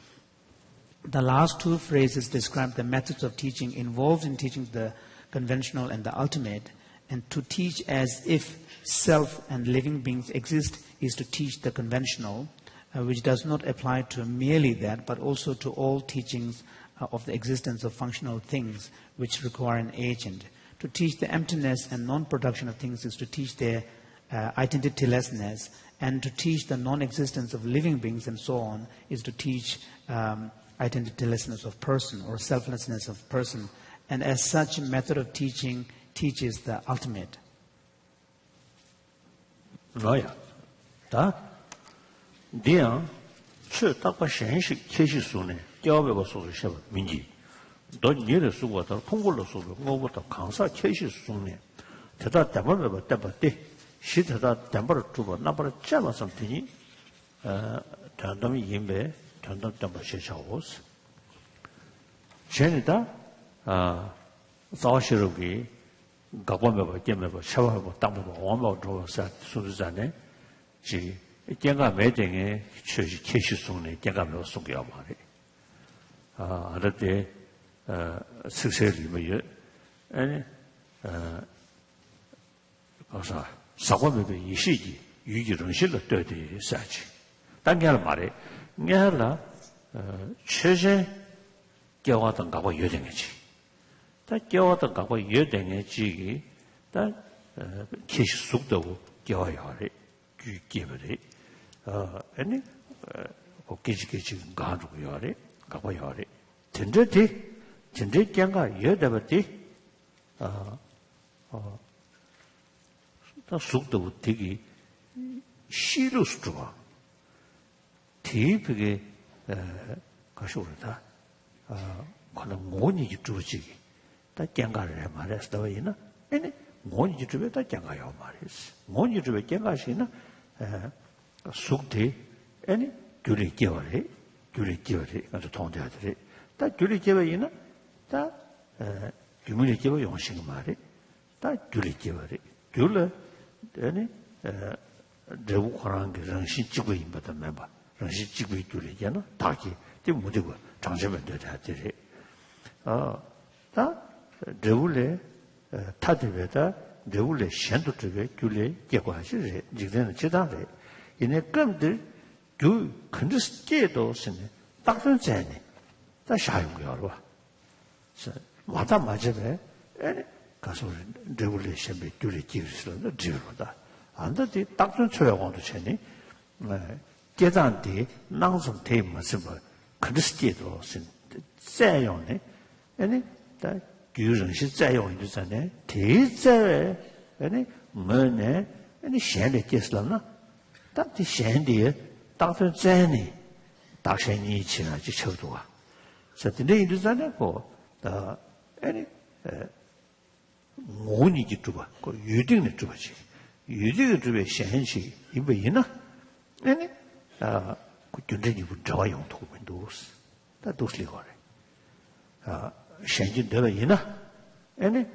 The last 2 phrases describe the methods of teaching involved in teaching the conventional and the ultimate. And to teach as if self and living beings exist is to teach the conventional, which does not apply to merely that, but also to all teachings of the existence of functional things which require an agent. To teach the emptiness and non-production of things is to teach their identitylessness, and to teach the non-existence of living beings and so on is to teach identitylessness of person or selflessness of person. And as such, a method of teaching teaches the ultimate. Right. That Dia Chu Takpa Shenshi Keshi Sune, Jawaba Suga Sheba Minji. Don't need a Sugata, Pungola Suga, over the Kansa Keshi Sune. Tata Tamaba Tabate, she Tata Tambar Tuba, number Java something, Tandam Yimbe, Tandam Tamba Sheshaos. Shenita, Zawashirugi, Gabamba, Gemaba, Shawaba, Tamba, Wamba, Suzanne, she 갱가 매등에 최시 계시송에 갱가 몇 송이야 말이. 알았대 스세리면 아니 가서 사고매도 이시기 유기론실로 떠대 사지. 단계를 말해. 내가 최제 겨왔던 가고 여정이지. 다 겨왔던 가고 여정이지. 다 계시 속도고 겨와야 해. 규기버리. 아니 고기지게 지금 가지고 요래. 가고 요래. 진짜 경가 여대버디 다 속도 되게 시로 수가 대비게 가시 오르다 그는 모니 주지기 다 경가를 해 말했어 왜이나 아니 모니 주에 다 경가요 말했어 모니 주에 경가시나 속대 아니 교리 기어래 아주 통대하더래 다 교리 기어이나 다 규문이 기어 용식 말이 다 교리 기어래 교를 아니 레고 관한 게 정신 지고 임받아 매봐 정신 지고 있줄이잖아 다기 때 못되고 장세면 돼야 돼. 다 레울에 타들베다 레울에 현도 쪽에 귤에 개과하시래 지금은 지단래 이내 끔들 그 근데 스케도 쓰네 딱선 재네 다 샤용이야 봐. 마다 맞으래 가서 레볼레이션에 귤에 기르스는 지르다. 안다디 딱선 초용도 체니 계단디 낭송 대문서 그리스티도 쓴 자용네 아니 다 규정시 자용이 되잖아요. 대자에 아니 뭐네 아니 현대 계슬나 딱디 현대에 딱선 자니 딱선이 지나지 쳐도와 저한테 이르잖아요. 아니 모니기 두바 그 유딩네 두바지 유딩의 두베 현시 이거이나 아니 그 준비이 부자용 도면도스 다 도스리거래 현진 되어이나 아니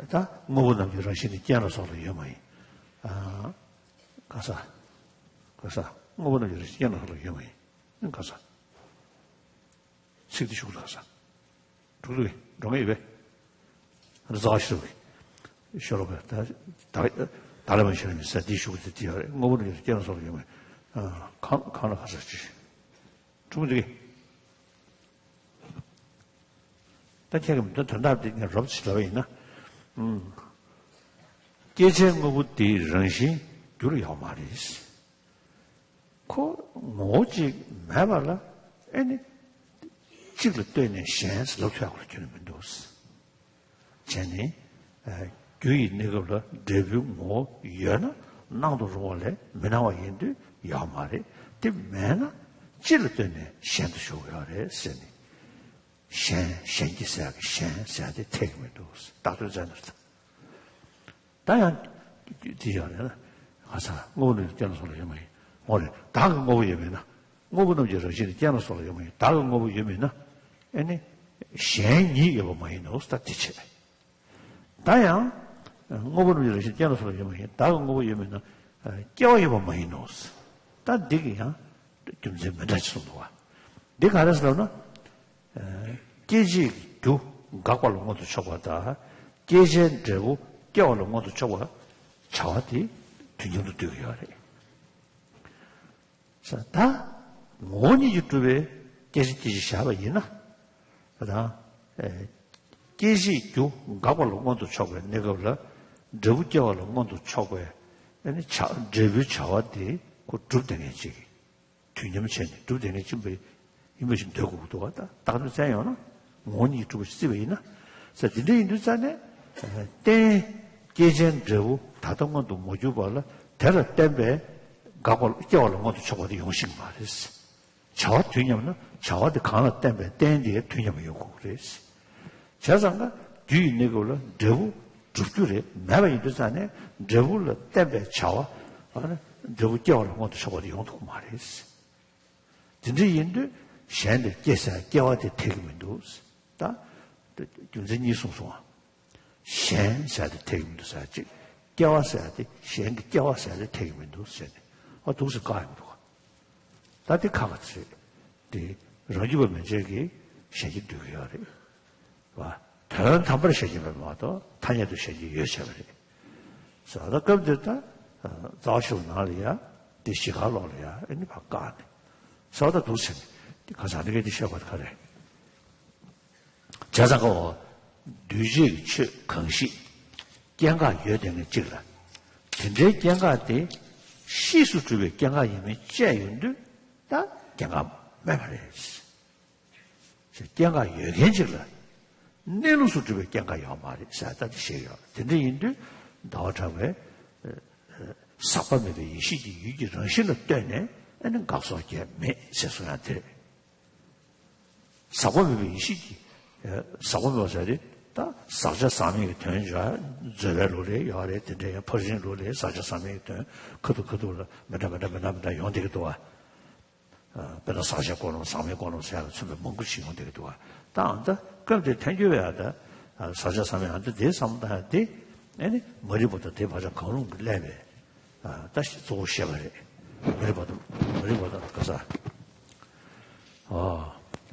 다 뭐보다 여러신이 깨어서로 요마이 가서 뭐보다 여러신이 깨어서로 요마이 가서 식디 죽을 가서 두루이 동에 왜 자시로 쇼로가 다른 시험이 사디슈도 뒤에 뭐를 이렇게 소리면 칸 가서 지 주문이 다치면 더 단답되는 rob스로 있나 계정 뭐부터 정신 주로 요 말이지 그 뭐지 매발라 아니 지금 때는 신스 놓쳐고 주는 분도스 전에 교이 내가로 데뷔 뭐 연나 나도 좋아래 매나와 인도 야마래 때매나 찔렀더니 신도 쇼야래 쓰니 신기사가 신사데 태그도 따르잖아 다양 디잖아 가서 뭐를 전화 소리 좀 해. 오늘 다른 거 예매나 뭐보다 저러 지 전화 소리 좀 해. 다른 거 예매나 아니 신이 여보 많이 넣었다 티체 다양 뭐보다 저러 전화 소리 좀 해. 다른 거 예매나 껴여보 많이 넣었어 다 되게야 좀 재밌어 놓아 내가 알아서는 계지 두 각과로 모두 쳐봤다 계제 되고 껴로 모두 쳐봐 저한테 균형도 되어야 해. 자, 다 뭐니 유튜브에 계지 샤바이나 그다 계지 두 각과로 모두 쳐봐 내가 올라 저부껴로 모두 쳐봐 아니 저 저한테 그 두대내지 균형 체니 두대내지 뭐 이거 좀 되고 또 왔다 다른 사연은 뭐니 유튜브 쓰이나 자 근데 인도산에 때 계전 저 다른 것도 모두 벌라 대라 때문에 가고 껴올 것도 저거도 용식 말했어 저 뒤냐면 저한테 가나 때문에 땡디에 뒤냐면 요구 그랬어 자상가 뒤 있는 걸로 저 주주래 내가 인도산에 저불로 때문에 저와 저 껴올 것도 저거도 용도 말했어 진짜 인도 현대 계사 깨와대 태금도 다 준전이 송송아 현사의 태금도 사지 教我啥的，先教我啥的，听闻都是的，我都是干的。但得看个子的，人家们这个学习对个的，是吧？他不是学习嘛的，他也都学习有些的，是吧？那根本的，早修哪里呀？得西哈老了呀，你把干的，少的都是的，你看啥那个的效果看来，加上个我旅游去肯西，讲个有点的劲了，现在讲个的系数主义讲个因为借用的，那讲个没法来是，是讲个有点劲了。内容数主义讲个要嘛的，是咱的需要。真正印度到成为18枚的仪式的预计人性的锻炼，还能告诉我讲没是这样的。18枚的仪式的，18枚说的，但30上面的团员热来落来，要来真正要破人落来，30上面的团，可多了，没用这个多啊。把它30过龙、上面过龙下来，出来蒙古使用这个多啊。当然，根据天主教的30上面的这上面的，머리부터 대파자 거는 레벨 다시 조시야 그래. 머리보다 그래서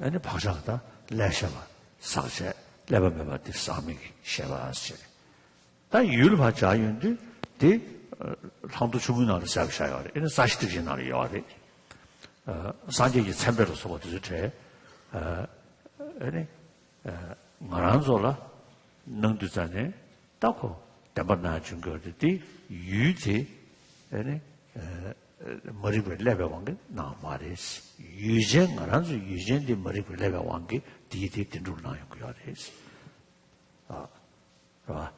아니 파자다 레셔가 사세 레벨메바디 사미기 셰바시. 다 유를 받자 윤데 데 상도 주문하는 사샤야. 이는 사시득이 나리 요아데. 산제기 참배로 소거도 제 아니 말한소라 능두자네 따고 대반나 준 거들이 유지 아니 머리를 레벨 왕게 나 말이지 유전 알아서 유전의 머리를 레벨 왕게 디디 된줄 나요 그야지 봐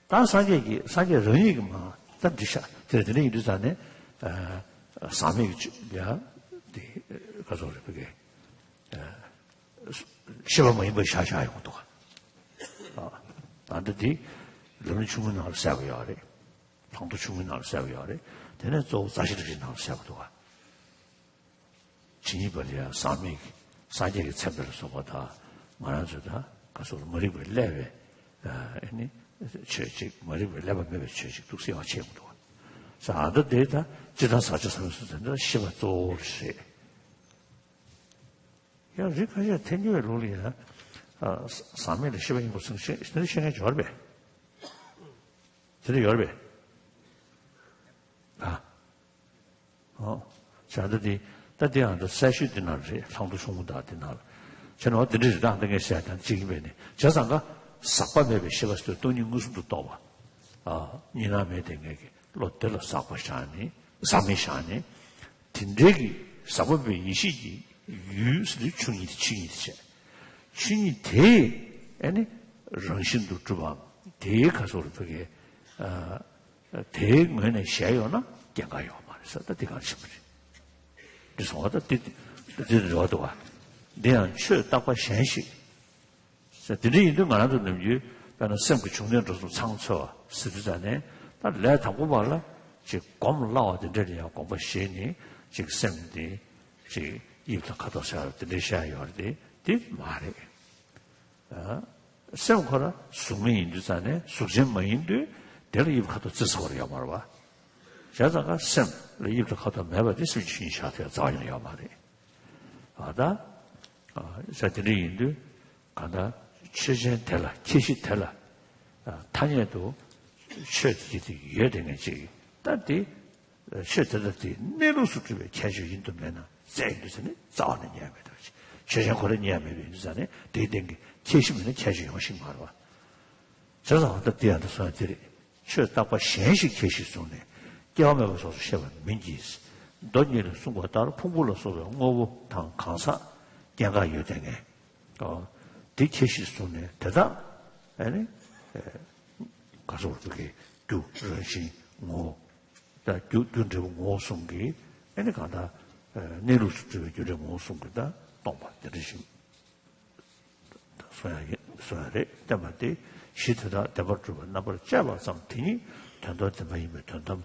다 사제기 사제人이가 뭐 답디샤 저들이 이르잖아요 사미야 가서 그게 시험을 뭐 샤샤하고 또 나한테 너는 주문을 세워야 돼. 방도 주문을 세워야 돼. 되는 또 사실을 나올 세워도 와. 진입을이야 사미 사제의 참별로서 보다 말아주다 가서 머리를 내외 아니 최직 머리를 내외 최직 독세와 체험도 와. 자, 아들 데이터 지단 사제 선수들은 시험 조시. 야, 이렇게天주의 룰이야. 사면의 시험인 것은 시행해 줘야 돼. 저리 열배. 자들이 따디한테 세시 되나지 상도 총무다 되나. 저는 어디를 안 되게 해야 돼. 지금에네. 저상가 삭바매배 시험을 돈이 무슨 또 봐. 니나매 된게 롯데로 삭바샤니 사미샤니 딘데기 삭바매 이시기 유스리 충이지. 충이 대 아니 정신도 주방 대 가서 그게 대면에 셔요나 깨가요 말해서 대가 싶으지. 그래서 어디 저도 와. 내가 최다과 현실. 저들이 있는 거라도 넘지. 나는 생그 중년으로서 상처 스드잖아요. 나 내가 타고 말라. 지 검을 나와도 저리야 검을 시니 지 생디 지 입도 가도서 들으셔야 돼. 네 말해. 생거라 수명인도잖아요. 수전명인도 내가 입 가도 지서버려 말봐. 자자가 생 입도 가도 매번 수신 샤트야 자연이야 말해. 아다 자들이인도 가다 최전 될라 키시 될라 타녀도 최지도 이해되는지但디 최저들이 내로수집에 캐주인도 매나 제일도서는 자는 예매도 최전 거는 예매도 있잖아요. 대den게 캐시면은 캐주 형식 말아. 저서 어떻게한테 소한들이 최다과 현실 캐시 속에 깨어면서 시험은 민지스 돈을 숨고 따로 풍부로 쏘고 뭐고 당 강사 내가 요정에 디캐시 속에 대다 아니 가서 어떻게 두 정신 뭐 다 두둔저 뭐 송기 아니 가다 내루스 주제 뭐 송기다 동바 되듯이 소야게 때마다 시트다 대버주가 나버 잡아 상태니 단도 때문에 단도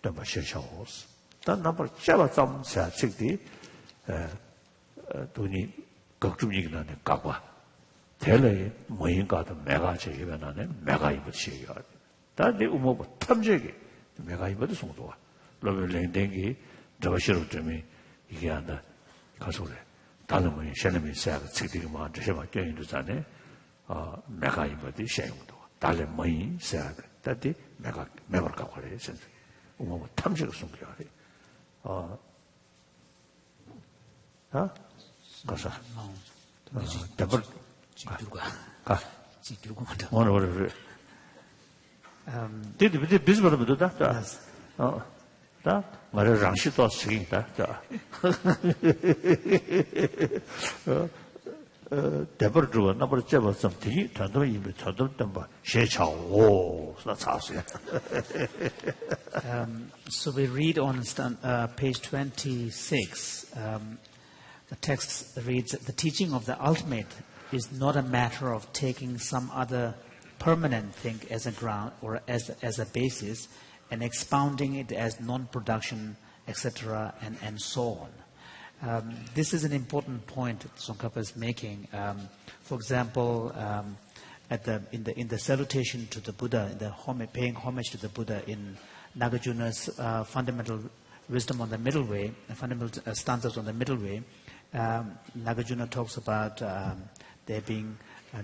때문에 셔셔스 단 나버 잡아 잠사 책디 돈이 걱정이긴 하네 까봐 텔레 모인가도 메가 제기변하네 메가 이부터 얘기가 다들 우모 탐제기 메가 이부터 송도와 로벨랭댕기 저시로점이 이게 한다 가소래 다른 뭐 샤네미 사가 지디가 저셔 밖에 있는 자네 메가 이부터 샤용도 달래 모인 사가 다들 메가 갖고래 선생 우모 탐제가 송도야 가서 더블 가 오늘 디디 비즈버도 다 다 말을 랑시도 쓰긴다 자 더블 주고 나버 잡아 좀 되게 단도 이미 저도 좀 셰차오 사사스 So we read on page 26. The text reads, the teaching of the ultimate is not a matter of taking some other permanent thing as a ground or as a basis and expounding it as non-production, etc., and so on. This is an important point that Tsongkhapa is making. For example, in the salutation to the Buddha, paying homage to the Buddha in Nagarjuna's fundamental wisdom on the middle way, fundamental stanzas on the middle way, Nagarjuna talks about there being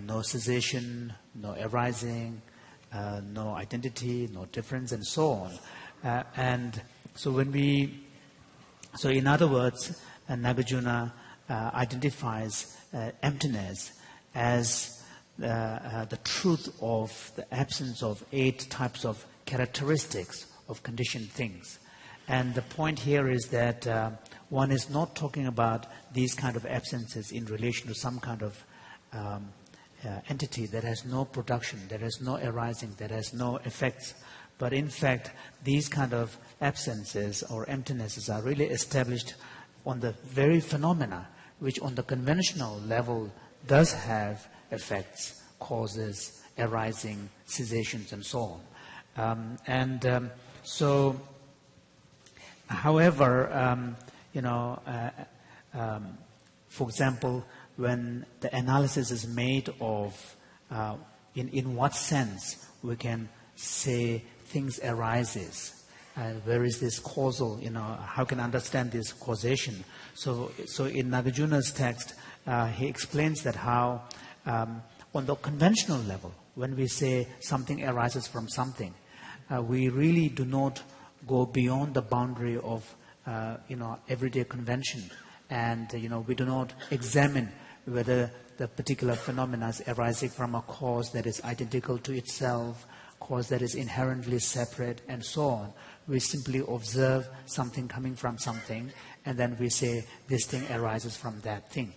no cessation, no arising, no identity, no difference, and so on. And so in other words, Nagarjuna identifies emptiness as the truth of the absence of 8 types of characteristics of conditioned things. And the point here is that one is not talking about these kind of absences in relation to some kind of entity that has no production, that has no arising, that has no effects. But in fact, these kind of absences or emptinesses are really established on the very phenomena which on the conventional level does have effects, causes, arising, cessations, and so on. So, however, for example, when the analysis is made of in what sense we can say things arises, where is this causal, how can I understand this causation? So in Nagarjuna's text, he explains that how on the conventional level, when we say something arises from something, we really do not go beyond the boundary of everyday convention, and we do not examine whether the particular phenomena is arising from a cause that is identical to itself, cause that is inherently separate, and so on. We simply observe something coming from something, and then we say this thing arises from that thing.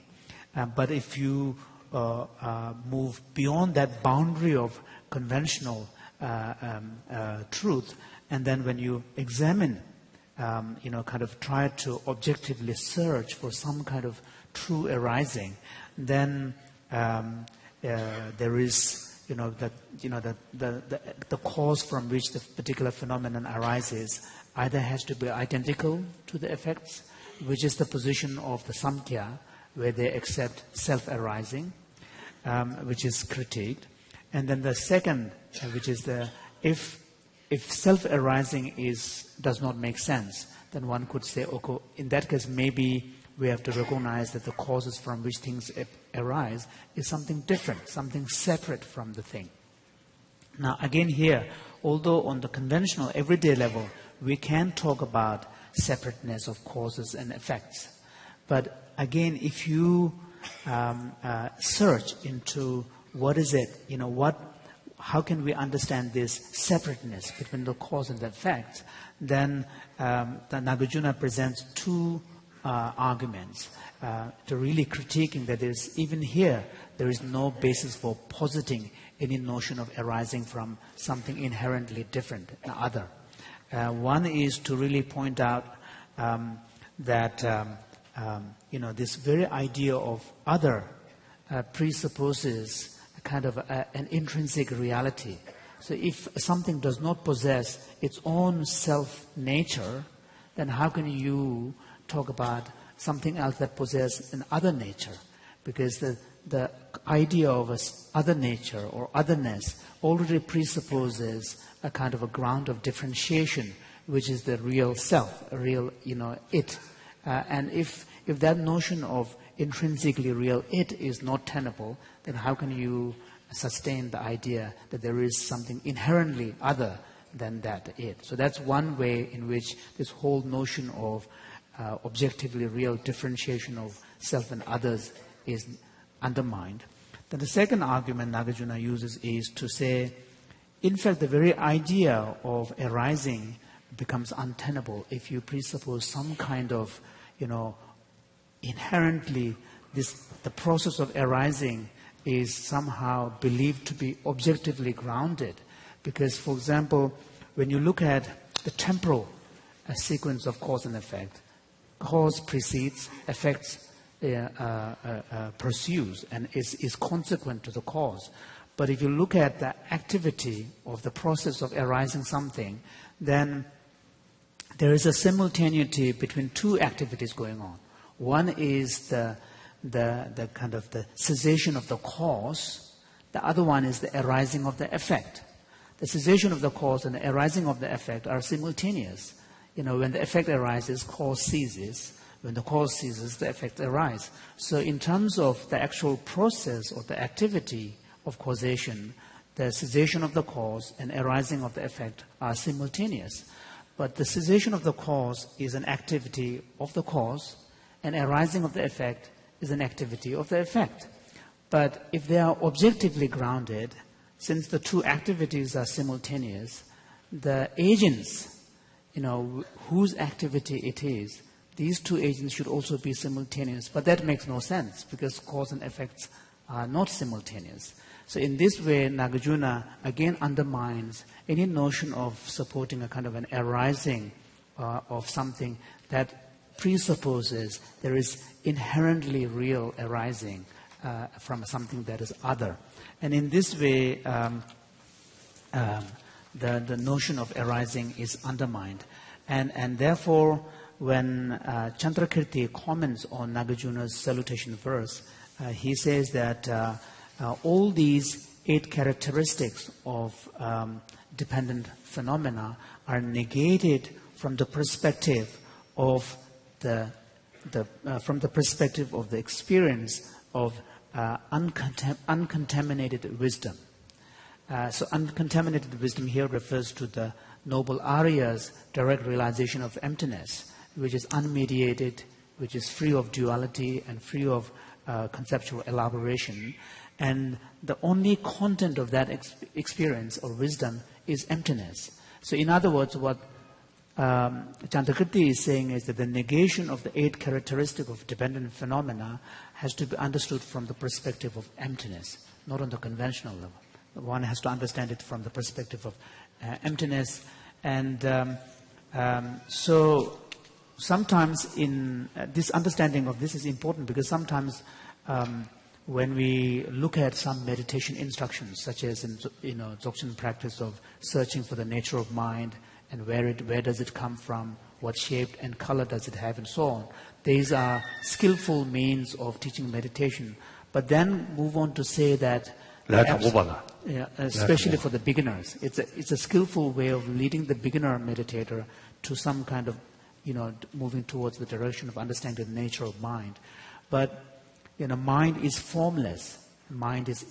But if you move beyond that boundary of conventional truth, and then when you examine, kind of try to objectively search for some kind of true arising, then there is, the cause from which the particular phenomenon arises either has to be identical to the effects, which is the position of the Samkhya, where they accept self-arising, which is critiqued. And then the second, which is if self-arising does not make sense, then one could say, okay, in that case, maybe we have to recognize that the causes from which things arise is something different, something separate from the thing. Now, again here, although on the conventional, everyday level, we can talk about separateness of causes and effects. But again, if you search into what is it, how can we understand this separateness between the cause and the effect, then the Nagarjuna presents 2 arguments to really critiquing that even here, there is no basis for positing any notion of arising from something inherently different than other. One is to really point out that this very idea of other presupposes a kind of an intrinsic reality. So if something does not possess its own self-nature, then how can you talk about something else that possesses an other nature? Because the idea of other nature or otherness already presupposes a kind of a ground of differentiation, which is the real self, a real, it. And if that notion of intrinsically real it is not tenable, then how can you sustain the idea that there is something inherently other than that it? So that's one way in which this whole notion of objectively real differentiation of self and others is undermined. Then the second argument Nagarjuna uses is to say, in fact, the very idea of arising becomes untenable if you presuppose some kind of, inherently the process of arising is somehow believed to be objectively grounded. Because, for example, when you look at the temporal sequence of cause and effect, cause precedes, effects pursues, and is consequent to the cause. But if you look at the activity of the process of arising something, then there is a simultaneity between two activities going on. One is the kind of the cessation of the cause. The other one is the arising of the effect. The cessation of the cause and the arising of the effect are simultaneous. When the effect arises, cause ceases. When the cause ceases, the effect arises. So in terms of the actual process or the activity of causation, the cessation of the cause and arising of the effect are simultaneous. But the cessation of the cause is an activity of the cause, and arising of the effect is an activity of the effect. But if they are objectively grounded, since the two activities are simultaneous, the agents, whose activity it is, these two agents should also be simultaneous. But that makes no sense, because cause and effects are not simultaneous. So in this way, Nagarjuna again undermines any notion of supporting a kind of an arising of something that presupposes there is inherently real arising from something that is other. And in this way, the notion of arising is undermined. And therefore, when Chandrakirti comments on Nagarjuna's salutation verse, he says that all these 8 characteristics of dependent phenomena are negated from the perspective of the experience of uncontaminated wisdom. So uncontaminated wisdom here refers to the Noble Arya's direct realization of emptiness, which is unmediated, which is free of duality and free of conceptual elaboration. And the only content of that experience or wisdom is emptiness. So in other words, what Chandrakirti is saying is that the negation of the 8 characteristics of dependent phenomena has to be understood from the perspective of emptiness, not on the conventional level. One has to understand it from the perspective of emptiness. And so sometimes in this understanding of this is important, because sometimes when we look at some meditation instructions, such as in Dzogchen practice of searching for the nature of mind and where does it come from, what shape and color does it have, and so on. These are skillful means of teaching meditation. But then move on to say that, especially for the beginners, it's a skillful way of leading the beginner meditator to some kind of, moving towards the direction of understanding the nature of mind. But mind is formless. Mind is,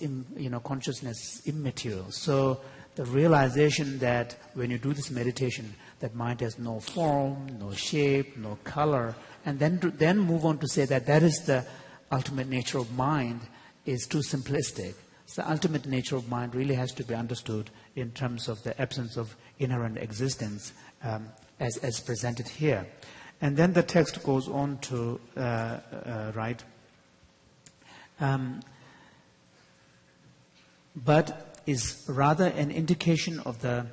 consciousness is immaterial. So the realization that when you do this meditation, that mind has no form, no shape, no color, and then move on to say that is the ultimate nature of mind is too simplistic. So the ultimate nature of mind really has to be understood in terms of the absence of inherent existence as presented here. And then the text goes on to write, but is rather an indication of the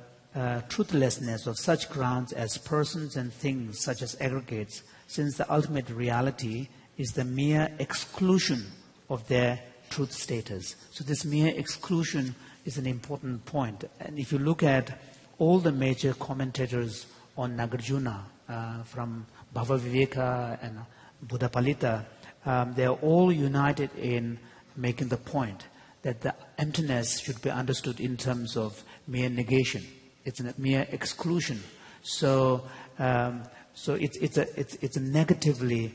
truthlessness of such grounds as persons and things, such as aggregates, since the ultimate reality is the mere exclusion of their truth status. So this mere exclusion is an important point. And if you look at all the major commentators on Nagarjuna, from Bhava Viveka and Buddha Palita, they are all united in making the point that the emptiness should be understood in terms of mere negation. It's a mere exclusion. So it's a negatively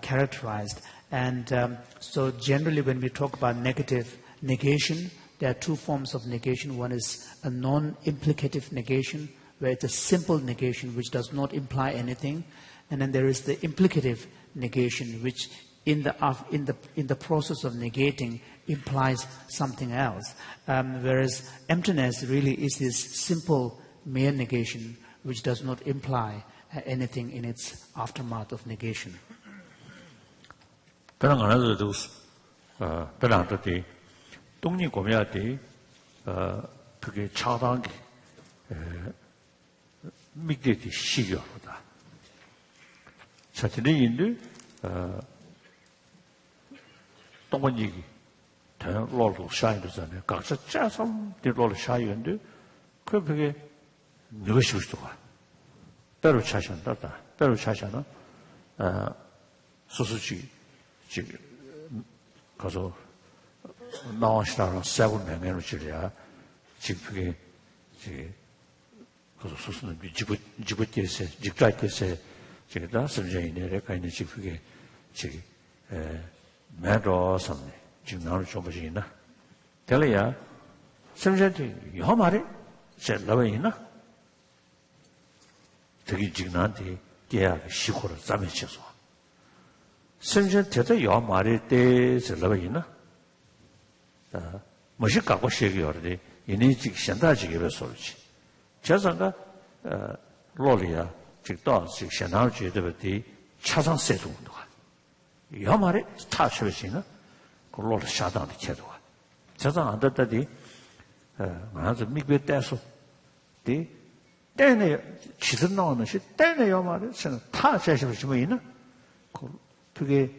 characterized. And so generally when we talk about negative negation, there are two forms of negation. One is a non-implicative negation, where it's a simple negation which does not imply anything. And then there is the implicative negation, which in the process of negating implies something else. Whereas emptiness really is this simple mere negation which does not imply anything in its aftermath of negation. 그게 차단기 미개티 시겨로다. 사실은 인도 동원이기 대로로 샤이르잖아요. 각자 짜서 대로로 샤이는데 그게 누가 싶어도 따로 차선다다. 따로 차선은 소수지 지금 가서 나와시라는 세븐 명예로 지려야 지금 그게 그래서 소수는 지부티에서 직자티에서 지금 다 선생님들의 가는 지금 지금 매도선네 지금 나를 좀 보시나 될래야 선생님들 요 말이 제 라베이나 되게 지금 나한테 계약 시고를 잠에쳐서 선생님들 요 말이 때제 라베이나 뭐시 갖고 시기어데 이니 지금 현다지기로 소리지 저상가 로리아 직도 지금 현나를 주의되듯이 차상 세종도 이 말에 타셔시나 그 로리 샤다는 제도가 저상 안 됐다디 아주 미국에 대해서 디 때네 지선 나오는 시 때네 요 말에 저는 타셔시 뭐 있나 그게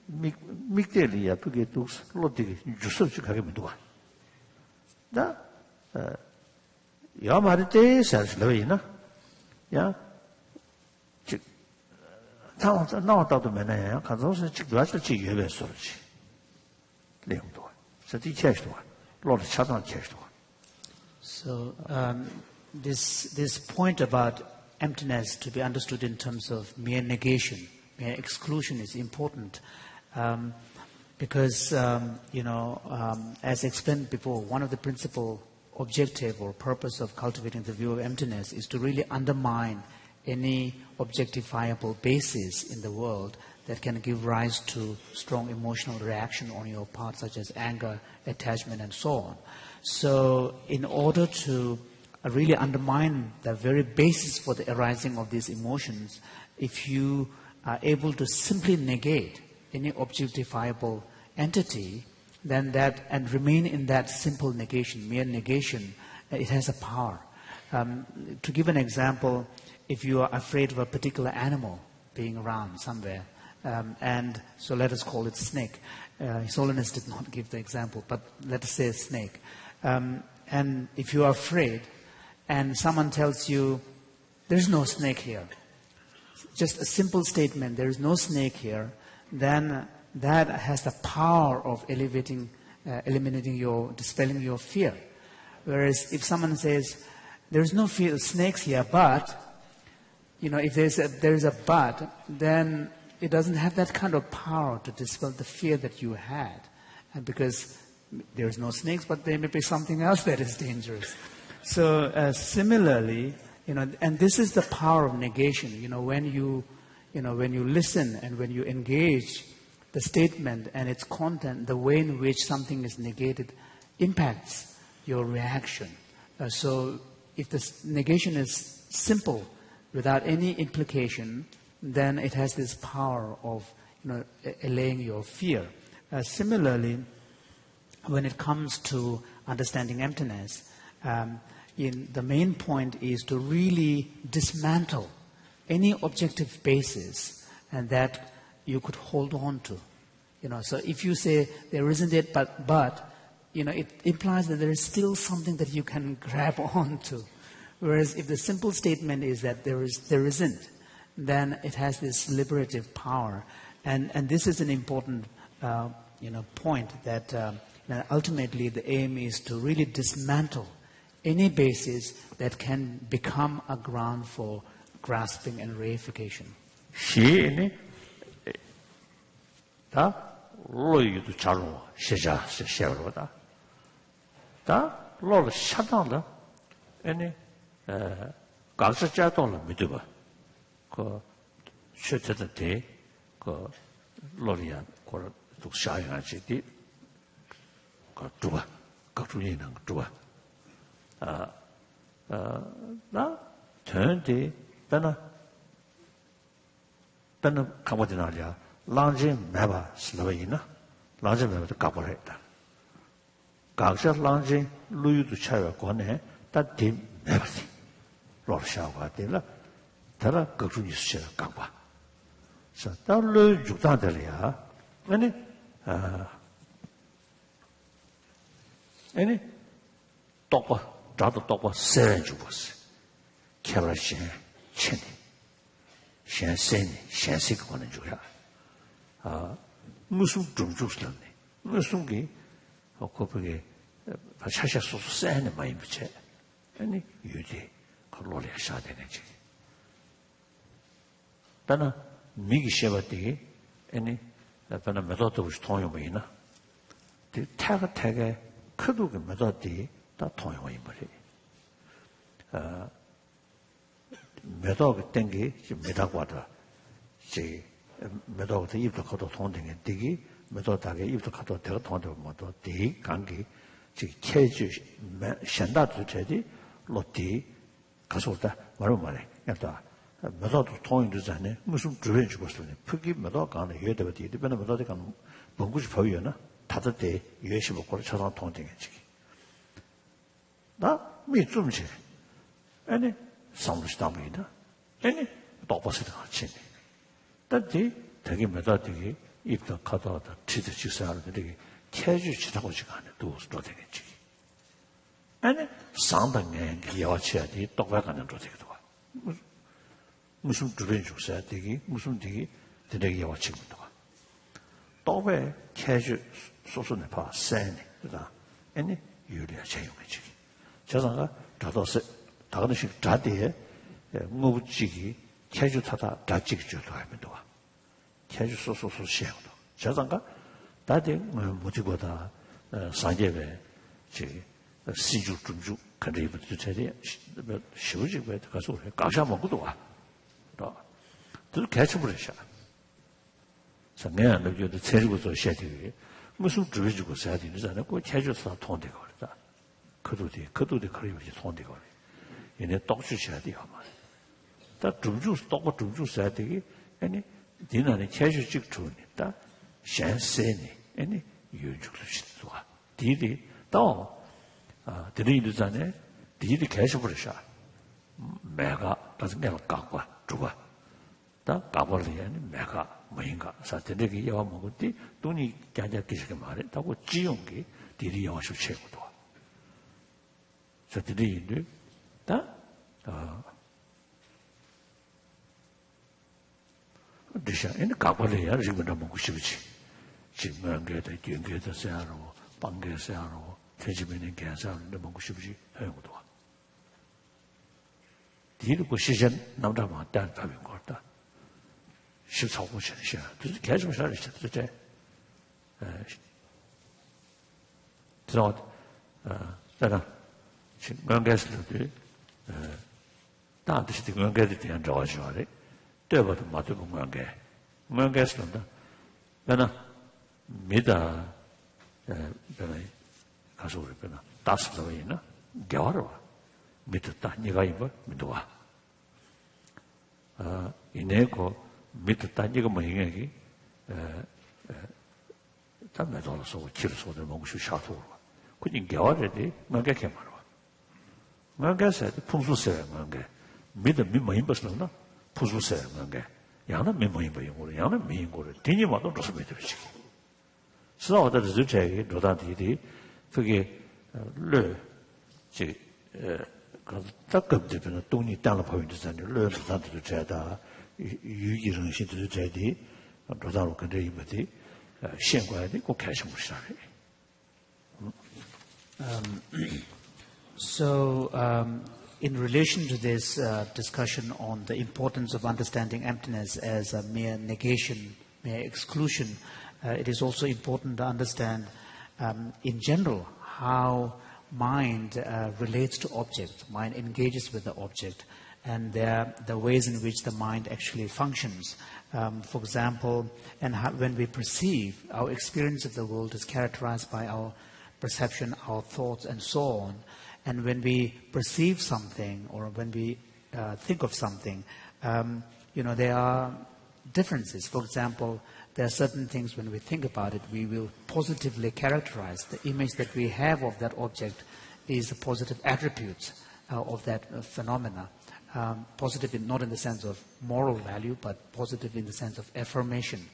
미국대리야 그게 또 로디 주소지 가게 문도가 자 야 말이 대해서 있나? 야, 즉, 나왔다도 면에, 가서서 즉, 와서 지 예배소리지. 내용도. 저기 체시도. 로드 차단 체시도. So, this point about emptiness to be understood in terms of mere negation, mere exclusion is important. Because, as explained before, one of the principal objective or purpose of cultivating the view of emptiness is to really undermine any objectifiable basis in the world that can give rise to strong emotional reaction on your part, such as anger, attachment, and so on. So in order to really undermine the very basis for the arising of these emotions, if you are able to simply negate any objectifiable entity, then that, and remain in that simple negation, mere negation, it has a power. To give an example, if you are afraid of a particular animal being around somewhere, and so let us call it snake. His Holiness did not give the example, but let us say a snake. And if you are afraid, and someone tells you, there is no snake here, just a simple statement, there is no snake here, then that has the power of dispelling your fear. Whereas if someone says, there is no fear of snakes here, but, if there is a but, then it doesn't have that kind of power to dispel the fear that you had. And because there is no snakes, but there may be something else that is dangerous. So similarly, and this is the power of negation. When you listen and when you engage the statement and its content, the way in which something is negated impacts your reaction. So if the negation is simple, without any implication, then it has this power of allaying your fear. Similarly, when it comes to understanding emptiness, the main point is to really dismantle any objective basis and that you could hold on to. So if you say there isn't it, but it implies that there is still something that you can grab onto. Whereas if the simple statement is that there isn't, then it has this liberative power. And this is an important point that ultimately the aim is to really dismantle any basis that can become a ground for grasping and reification. 시인이 다 로이도 자로 시자시시로다 다 로를 샤다라 아니 각자자도는 믿어봐 그 셔터데 그 로리안 그 독샤야지디 그 두바 각주인은 두바 나 전데 배나 가보지나냐 랑진 매바 슬로이나 랑진 매바도 가보랬다 각자 랑진 루유도 차여 권해 다디 매바지 로샤가 되라 다라 각주니 수셔 가봐 자 달로 죽다들이야 아니 아니 똑바 자도 똑바 세는 주었어 캐러신 친이 현생이 현세가 거는 줄이야. 무슨 좀 주스는데 무슨 게 거기에 사샤소소 세는 많이 붙여. 아니 유지 그걸로 해야 되는지. 나는 미기 쉐바티 아니 나는 메도도 통용 보이나. 그 타게 크도게 메도디 다 통용이 버리. 메도가 땡기 메다과다 지 메도가 입도 가도 통되게 되기 메도다게 입도 가도 되고 통되고 뭐도 대 관계 지 체주 현다도 되지 로티 가서다 말해 야다 메도도 통인도잖아 무슨 주변 주고서네 푸기 메도가 가는 예대가 되게 되면 메도가 가는 뭔지 보여나 다들 때 예시 먹고 저랑 통되게 지 나 미좀지 아니 상부시다입니다. 아니 똑바스다 같이. 근데 되게 메다되게 입도 가다다 지도 지사를 되게 캐주치라고 지가 도스도 되겠지. 아니 상당히 기여치야지 똑바가는 도 되기도 와. 무슨 주변 주사 되게 무슨 되게 되게 기여치기도 와. 또왜 캐주 소소네 봐 세네 그다. 아니 유리야 제용이지. 저자가 다도스 다른 식 자대에 무지기 체주타다 자직이 줘도 합니다. 체주 소소소 시행도. 저장가 다들 무지보다 상계에 지 시주 중주 그리부터 체리 쉬우지고 가서 가셔 먹고도 와. 또 개츠부르셔. 상내는 저도 체주고서 시행이 무슨 주의주고 해야 되잖아요. 그 체주사 통되고 그러다. 그도대 그리부터 통되고 얘네 똑주셔야 돼요. 다 중주 똑고 중주 써야 되기 아니 디나네 체주 직주니다. 현세니 아니 유주를 시도와 디디 또 드리도 전에 디디 개셔버리셔. 매가 다시 내가 갖고 주가 다 가버리니 매가 뭐인가 사태들이 여와 먹었디 돈이 가져기시게 말했다고 지용기 디디 영화쇼 최고도 사태들이 다 디샤 인 가버려야 지금 먹고 싶지 지금 게다 경계도 세하고 방계 세하고 대지면에 계산도 먹고 싶지 해고도 디르고 시전 남자 맞다 답인 거 같다 14고 시야 그래서 계속 살았어 그때 들어 내가 지금 관계에서도 다한테 지금 관계에 대한 저거죠. 때부터 맞고 관계에서도 내가 미다 가서 우리 배나 다스도 있나 겨워라 믿었다 네가 이거 믿어와 이내고 믿었다 네가 뭐 얘기 다 매달아서 길어서도 먹고 싶어서 그냥 겨워야지 뭔가 개말아 뭔가서 풍수세 뭔가 믿음이 뭐인 것은 풍수세 뭔가 양은 뭐인 거요 양은 뭐인 거를 되니 와도 무슨 믿을지 그래서 저기 노다디디 그게 딱급되면 돈이 땅을 보이는데 르르다도 제다 유기정신도 제디 노다로 근데 이거지 시행과에 꼭 개심무시라. So, in relation to this discussion on the importance of understanding emptiness as a mere negation, mere exclusion, it is also important to understand in general how mind relates to object, mind engages with the object, and the ways in which the mind actually functions. For example, when we perceive, our experience of the world is characterized by our perception, our thoughts, and so on. And when we perceive something, or when we think of something, there are differences. For example, there are certain things when we think about it, we will positively characterize. The image that we have of that object is the positive attributes of that phenomena. Positive not in the sense of moral value, but positive in the sense of affirmation.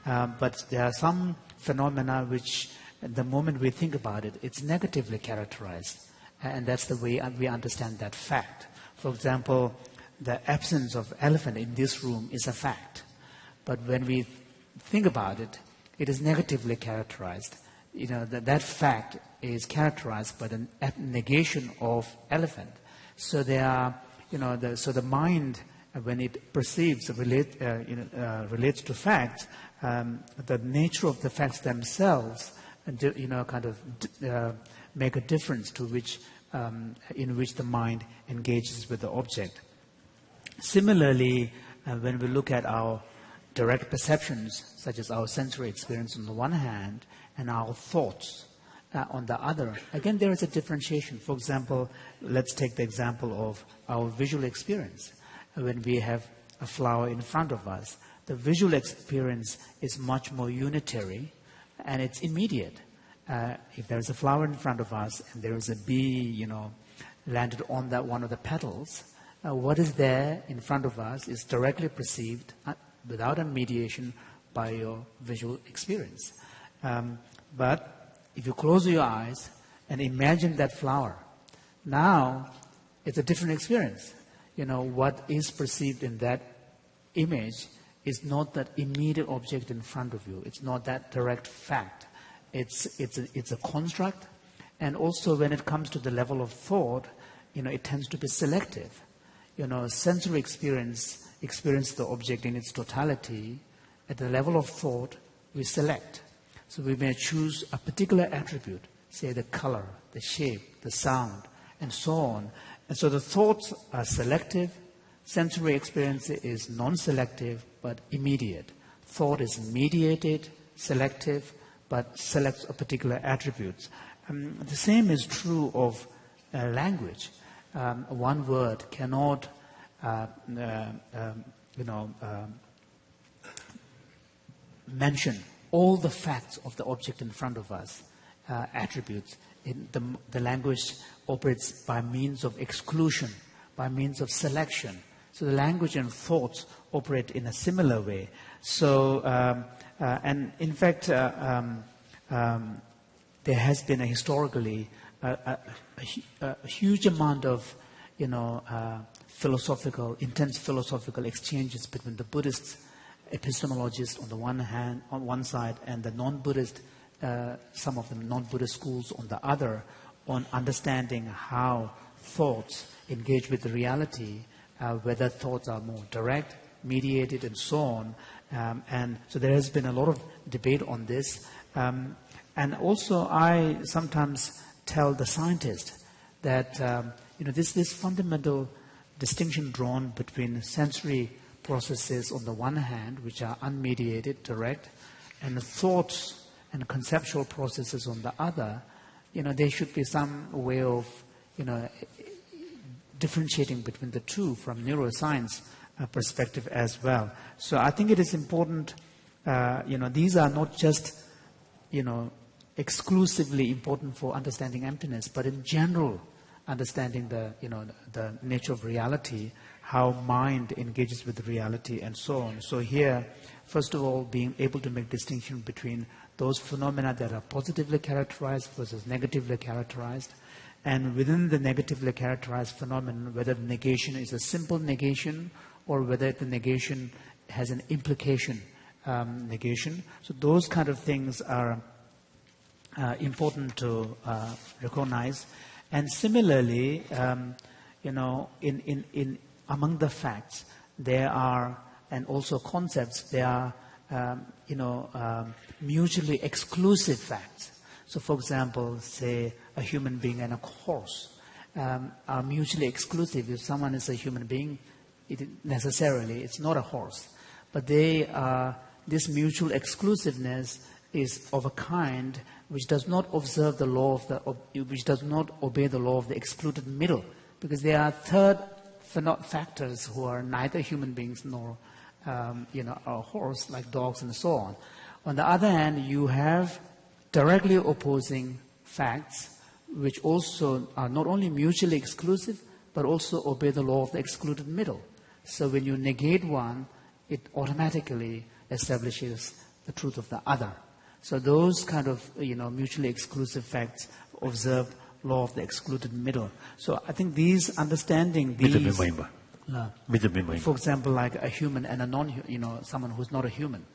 But there are some phenomena which, the moment we think about it, it's negatively characterized. And that's the way we understand that fact. For example, the absence of elephant in this room is a fact. But when we think about it, it is negatively characterized. That fact is characterized by the negation of elephant. So there are, so the mind, when it perceives, relates to facts, the nature of the facts themselves, make a difference to in which the mind engages with the object. Similarly, when we look at our direct perceptions, such as our sensory experience on the one hand, and our thoughts on the other, again, there is a differentiation. For example, let's take the example of our visual experience. When we have a flower in front of us, the visual experience is much more unitary, and it's immediate. If there is a flower in front of us and there is a bee, landed on that one of the petals, what is there in front of us is directly perceived without a mediation by your visual experience. But if you close your eyes and imagine that flower, now it's a different experience. What is perceived in that image is not that immediate object in front of you. It's not that direct fact. It's a construct, and also when it comes to the level of thought, it tends to be selective. Sensory experience the object in its totality. At the level of thought, we select. So we may choose a particular attribute, say the color, the shape, the sound, and so on. And so the thoughts are selective. Sensory experience is non-selective, but immediate. Thought is mediated, selective, but selects a particular attributes. The same is true of language. One word cannot, mention all the facts of the object in front of us, attributes. The language operates by means of exclusion, by means of selection. So the language and thoughts operate in a similar way. So, and in fact, there has been historically a huge amount of, intense philosophical exchanges between the Buddhist epistemologists on the one side, and the non-Buddhist, some of the non-Buddhist schools on the other, on understanding how thoughts engage with the reality, whether thoughts are more direct, mediated, and so on. And so there has been a lot of debate on this. And also I sometimes tell the scientist that, this fundamental distinction drawn between sensory processes on the one hand, which are unmediated, direct, and the thoughts and conceptual processes on the other, there should be some way of, differentiating between the two from neuroscience perspective as well. So I think it is important, these are not just, exclusively important for understanding emptiness, but in general, understanding the nature of reality, how mind engages with reality, and so on. So here, first of all, being able to make distinction between those phenomena that are positively characterized versus negatively characterized, and within the negatively characterized phenomenon, whether the negation is a simple negation or whether the negation has an implication negation. So those kind of things are important to recognize. And similarly, in among the facts, there are, and also concepts, there are, mutually exclusive facts. So, for example, say a human being and a horse are mutually exclusive. If someone is a human being, it's not a horse. But this mutual exclusiveness is of a kind which does not observe the law which does not obey the law of the excluded middle, because there are third factors who are neither human beings nor a horse, like dogs and so on. On the other hand, you have directly opposing facts which also are not only mutually exclusive but also obey the law of the excluded middle. So when you negate one, it automatically establishes the truth of the other. So those kind of mutually exclusive facts observe law of the excluded middle. So I think understanding these, for example, like a human and a someone who's not a human.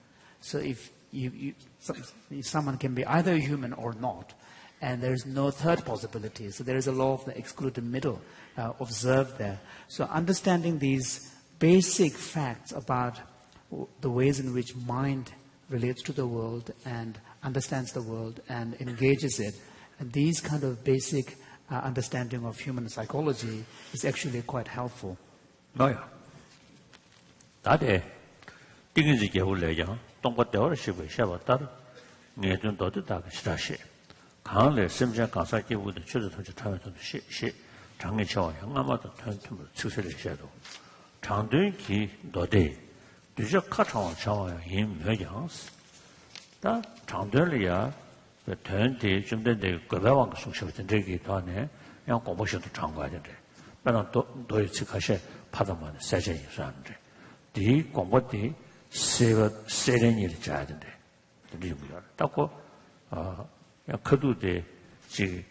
So if someone can be either a human or not, and there is no third possibility. So there is a law of the excluded middle observed there. So understanding these basic facts about the ways in which mind relates to the world and understands the world and engages it, and these kind of basic understanding of human psychology is actually quite helpful. No, that is things you get later. Don't go there. She will share what that. You don't do that. She can't simply concentrate with the children to try to she. 장에 쳐 영아마도 튼튼을 추세를 해도 장도기 너대 뒤져 카창 차와야 임묘양스 다 장도리야 그 된대 좀 된대 그배왕 속셔던 저기 더네 양 공부셔도 장과야 된대 나는 또 너희 가셔 파도만 세전이 소한데 이 공부디 세련이 자야 된대 리고요 딱고 야 그도대 지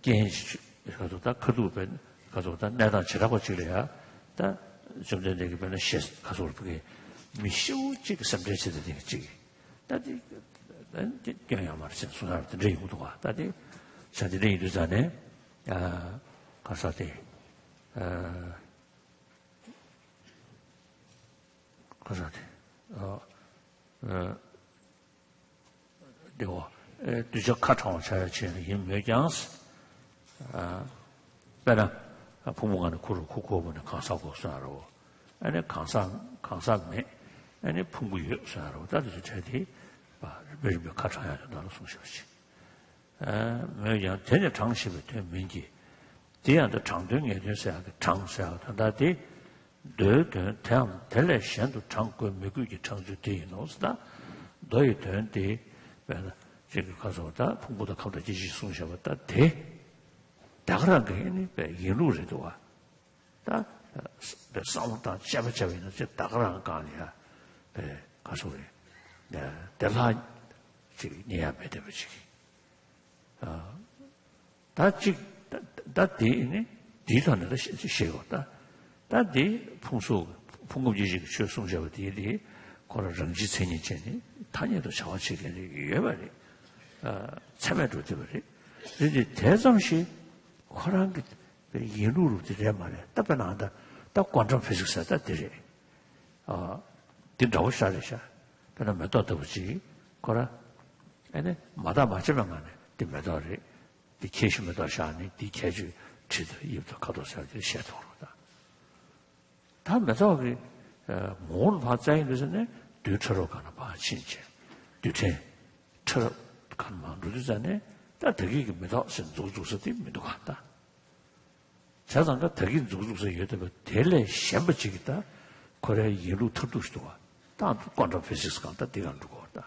gen시 그래서 다 그도ben 가서 다 내가 지라고 지려야 다 좀 전에 그변에 시 가서 그게 미쇼지 그 선배들이 되겠지 다디 난 그냥 말씀 수사한테 레이고도가 다디 자들이 이르잖아요 가서대 가서대 되고 뒤져 카창을 쳐야 지는 임매장스 배나 부모가는 구를 구고분에 강사고 수하러 아니 강사매 아니 풍부유 수하러 다들 저기 매일 가져야 된다는 소식이지 매년 전에 장식이 된 민기 대한의 장등에 대해서 장사하고 다들 더 대한 텔레션도 장고 미국이 장주되어 놓았다 너희 된데 배나 지금 가서다 풍부도 가서 지시 송셔봤다 대 다그런 게 아니고 이루어져도 와. 다 싸움다 잡아잡이는 저 다그런 거 아니야. 가서 그래. 달라이 지금 내야 되듯이. 다뒤네 뒤선을 시시고다. 다뒤 풍금지식 최송자의 뒤에 그런 정지천이 전에 단위도 자원치게 예발이 참여도 되버리. 이제 대성시 그런 게 이루로 되려 말이야. 답변한다. 딱 관점 피식사다 되래. 된다고 살이셔. 그러나 몇도 없지. 그러나 아니 마다 맞으면 안에 되면더리. 디케시면더 샤니 디케주 치도 이부터 가도 살지 셔도로다. 다 몇도기 뭘 받자인 데서네 뒤처로 가나 봐 진짜. 뒤체 처럼 간만 루즈잖아요. 다 되게 몇도 신조조서도 몇도 갔다. 자산가 되게 조조서 얘도 델레 셴버지기다. 그래 이루 터두시도 와. 다 관점 피식스 간다 대간 두고 왔다.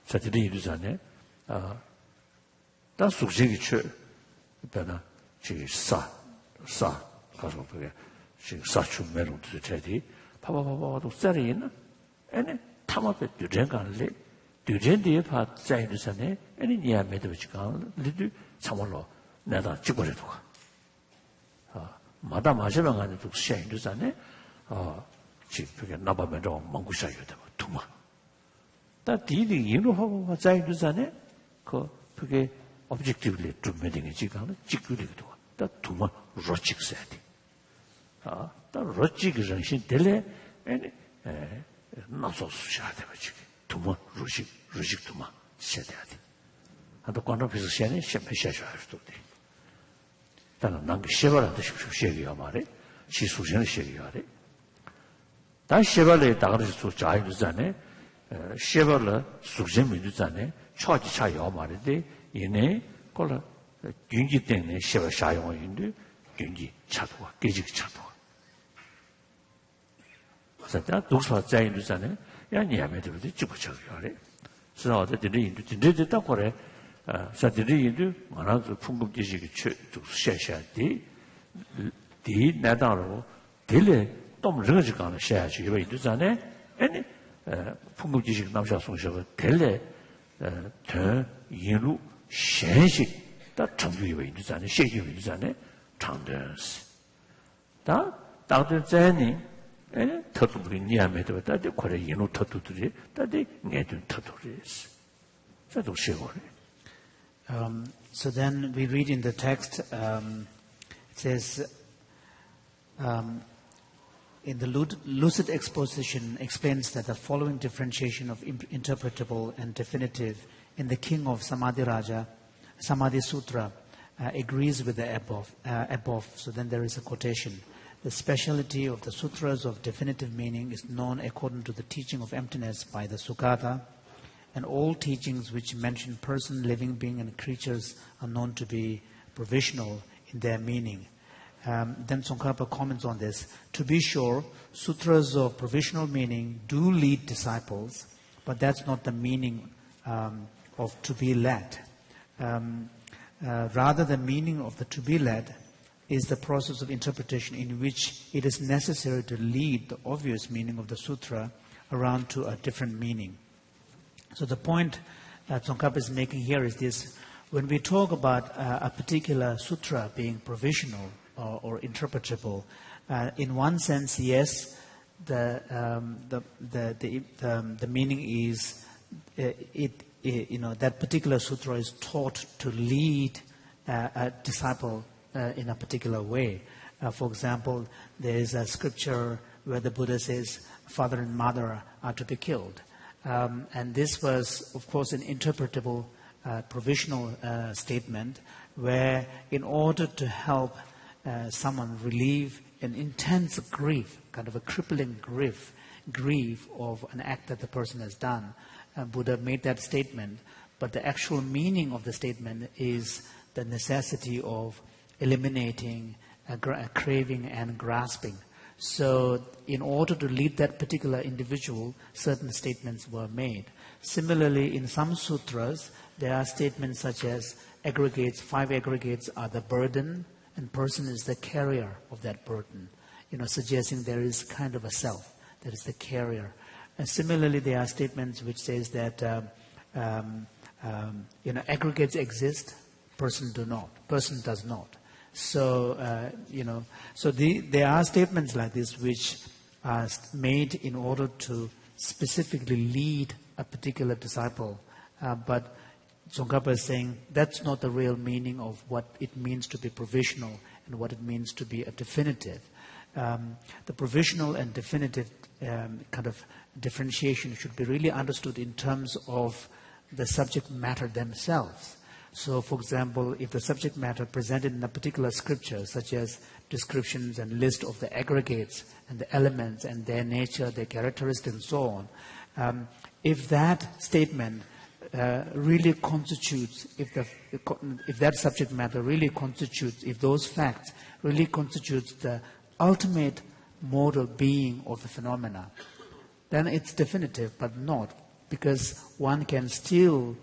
자들이 이르잖아요. 다 숙제기 처 배나 지 사 가서 그게 지 사추 메론도 제디 파파파파도 쌀이 있나? 아니 타마베 düzen간래 düzen디에 봐 자이르잖아요. 아니 니야 메도지가 리드 참말로 내가 찍어래도 가. 마다 마시면 안에 또 시행되잖아요. 그게 나바면도 망구샤요 되고 두마. 다 디디 이노하고 자이도 전에 그게 objectively 드메딩이 지가는 직구리도 다 두마 로직 세디. 다 로직 정신 될래 아니 나서 수셔야 되고 지금 두마 로직 두마 세대야 돼. 한도 관람해서 시간에 셔셔야 돼. 다는 난그 쉐발한테 쉐기야 말해. 시수전에 쉐기야 돼. 다 쉐발에 다가서 자이도 전에 쉐발을 수전 민주 전에 차지 차요 말인데 얘네 걸 균기 때문에 쉐발 사용인데 균기 차도와 깨지기 차도와 그래서 독서 자이도 전에 야 니야메도 집어쳐요 그래. 그래서 어제들이 인도 딱 그래. 사들이도 많아서 풍급 지식이 쉐셔디 디 나다로 딜레 좀 르지가는 쉐야지 왜 이도 전에 아니 풍급 지식 남자 송셔가 딜레 더 인루 셴식 다 정규 왜 이도 전에 쉐기 왜 이도 전에 장德스 다 다들 전에 아니 터두리 니야메도 다들 거래 인루 터두들이 다들 내준 터두리스 저도 쉬어래. So then we read in the text, it says, in the lucid exposition explains that the following differentiation of interpretable and definitive in the King of Samadhi Raja, Samadhi Sutra, agrees with the above. So then there is a quotation. The speciality of the sutras of definitive meaning is known according to the teaching of emptiness by the Sukata, and all teachings which mention person, living being, and creatures are known to be provisional in their meaning. Then Tsongkhapa comments on this. To be sure, sutras of provisional meaning do lead disciples, but that's not the meaning of to be led. Rather, the meaning of the to be led is the process of interpretation in which it is necessary to lead the obvious meaning of the sutra around to a different meaning. So the point that Tsongkhapa is making here is this. When we talk about a particular sutra being provisional or interpretable, in one sense, yes, the meaning is that particular sutra is taught to lead a disciple in a particular way. For example, there is a scripture where the Buddha says, father and mother are to be killed. And this was, of course, an interpretable, provisional statement where in order to help someone relieve an intense grief, kind of a crippling grief of an act that the person has done, Buddha made that statement. But the actual meaning of the statement is the necessity of eliminating a craving and grasping. So in order to lead that particular individual, certain statements were made. Similarly, in some sutras, there are statements such as aggregates, 5 aggregates are the burden, and person is the carrier of that burden, suggesting there is kind of a self that is the carrier. And similarly, there are statements which says that aggregates exist, person does not. So, there are statements like this which are made in order to specifically lead a particular disciple. But Tsongkhapa is saying that's not the real meaning of what it means to be provisional and what it means to be a definitive. The provisional and definitive kind of differentiation should be really understood in terms of the subject matter themselves. So, for example, if the subject matter presented in a particular scripture, such as descriptions and list of the aggregates and the elements and their nature, their characteristics, and so on, if that statement really constitutes, if that subject matter really constitutes, if those facts really constitutes the ultimate mode of being of the phenomena, then it's definitive, but not, because one can still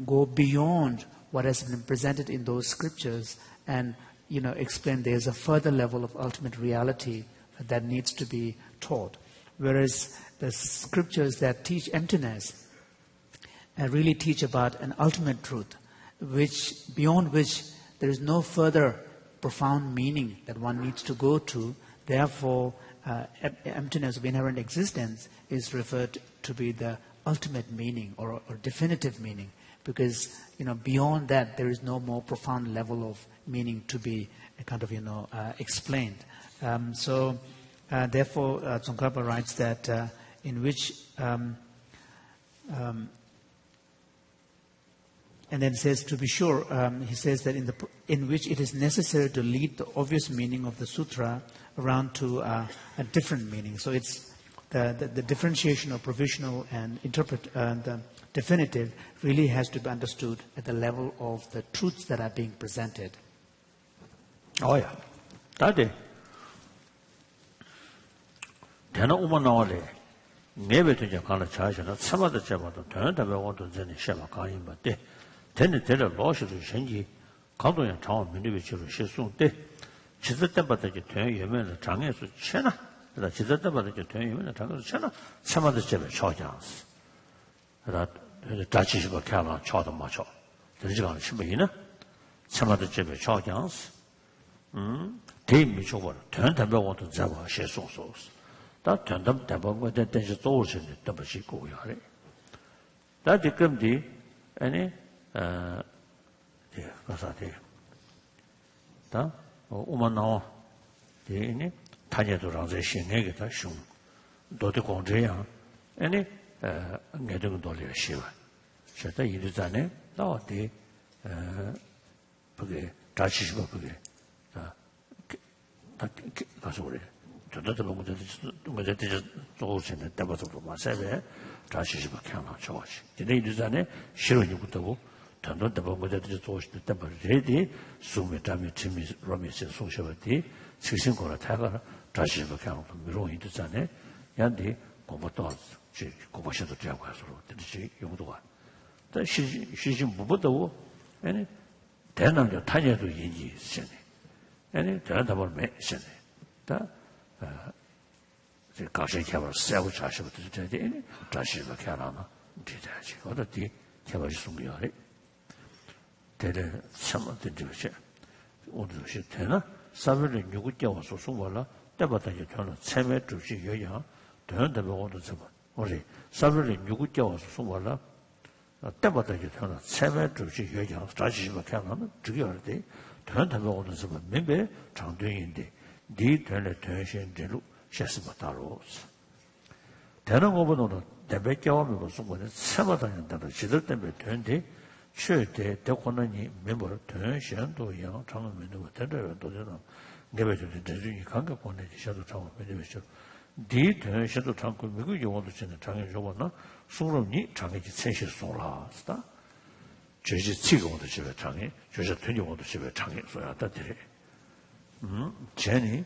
go beyond what has been presented in those scriptures and explain there's a further level of ultimate reality that needs to be taught. Whereas the scriptures that teach emptiness really teach about an ultimate truth, beyond which there is no further profound meaning that one needs to go to. Therefore, emptiness of inherent existence is referred to be the ultimate meaning or definitive meaning, because beyond that there is no more profound level of meaning to be kind of explained. Therefore, Tsongkhapa writes that in which and then says, to be sure, he says that in which it is necessary to lead the obvious meaning of the sutra around to a different meaning. So it's the differentiation of provisional and the definitive really has to be understood at the level of the truths that are being presented. Oh yeah, that is. Then umanawale, nebe to jakala charge na samada chabato turn the way to zeni shema kaim but de. Then the teller lost to Shenji, Kado and Town, Minivichu, Shesun de Chizataba turn Yemen and Changas to China, the Chizataba turn Yemen and Changas to China, some of the Chevy Chojans. That the Dutchish of Kala, Chota Macho, the Jigan Shibina, some of the Chevy Chojans. Team which over turned them over to Zava, Shesun sauce. That turned them double with the danger doors in the Tabashiko Yari. That became the any. 가사데 다 오만나와 데니 타제도랑제 신내게다 슝 도대 공제야 아니 내등 돌려 쉬어 저다 이르자네 나와데 그게 다치시고 그게 다 가서 그래 저도 뭔가 되게 좋으시네 대바도 마세베 다치시고 켜나 좋아시 근데 이르자네 싫어니부터 단도다 뭔가들이 좋으시는 때 버리디 수메타미 팀이 로미스 소셔버디 지신거라 타가 다시 이렇게 하고 미로이 되잖아요. 양디 공부도 지 공부셔도 되고 해서 되지 용도가. 또 시신 무보다고 아니 대남자 타녀도 인지 있으네. 아니 대한다 보면 있으네. 다 제 가시 개발 세고 자시부터 되지 다시 이렇게 하나 되지. 어디 개발이 숨겨야 대래 참았던 것이 오늘도 되나 사회를 누구께 와서 숨어라 때마다에 저는 체매 주시 여야 되는데 오늘 좀 우리 사회를 누구께 와서 숨어라 때마다에 저는 체매 주시 여야 다시 좀 하면 저기 어디 되는데 오늘 좀 멤버 장도인데 네 되는 대신대로 셰스바다로 되는 거보다는 대백에 오면 숨어는 체마다에 따라 지들 때문에 되는데 최대 대권원이 멤버를 전시한도 양 장을 만들고 대대로도 되는 내배들이 대중이 감각 보내지 셔도 장을 만들죠. 네 전시도 장고 미국 영어도 쓰는 장에 저거나 수로니 장에지 세시 소라스다. 제지 지금도 집에 장에 저저 되려고도 집에 장에 소야 다들이. 제니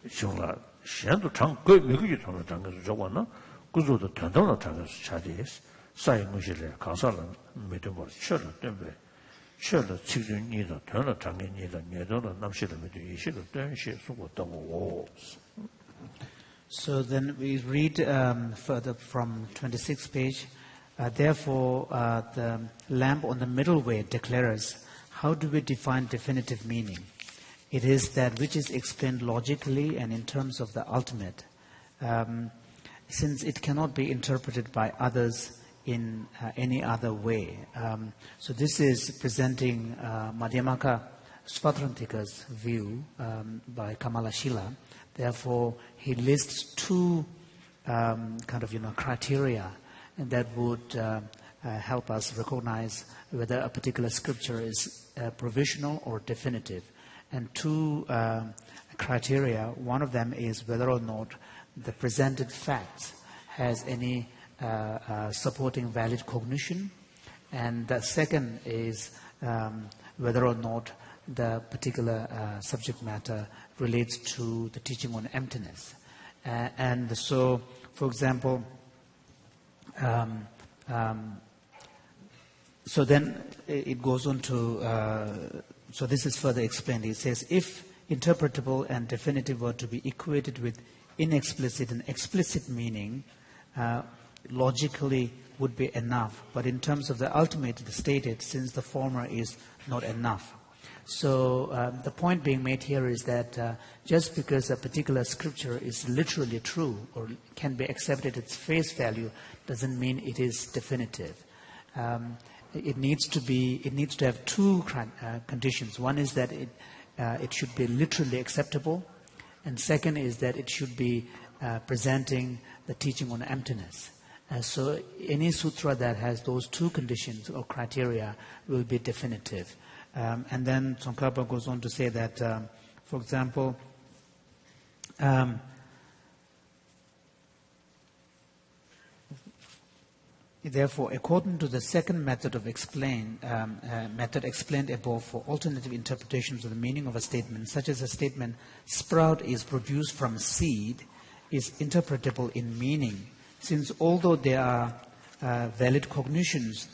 쇼라 시한도 장고 미국이 저는 장에서 저거나 그저도 된다는 장에서 차지했어. 사이무실에 가서는 메드버 쳐를 때문에 쳐를 지준이도 되는 장애니도 내도는 남실을 메드 이실을 된시 수고다고. So then we read further from 26th page. Therefore, the lamp on the middle way declares, how do we define definitive meaning? It is that which is explained logically and in terms of the ultimate, since it cannot be interpreted by others in any other way. So this is presenting Madhyamaka Svatrantika's view by Kamalashila. Therefore, he lists two criteria that would help us recognize whether a particular scripture is provisional or definitive. And two criteria, one of them is whether or not the presented facts has any supporting valid cognition, and the second is whether or not the particular subject matter relates to the teaching on emptiness. And so, for example, so then it goes on to, so this is further explained. It says, if interpretable and definitive were to be equated with inexplicit and explicit meaning, logically would be enough. But in terms of the ultimate, stated, since the former is not enough So the point being made here is that just because a particular scripture is literally true or can be accepted at its face value doesn't mean it is definitive. It needs to have two conditions. One is that it should be literally acceptable, and second is that it should be presenting the teaching on emptiness. So any sutra that has those two conditions or criteria will be definitive. And then Tsongkhapa goes on to say that, for example, therefore, according to the second method of explained above for alternative interpretations of the meaning of a statement, such as a statement, sprout is produced from seed, is interpretable in meaning, since although there are valid cognitions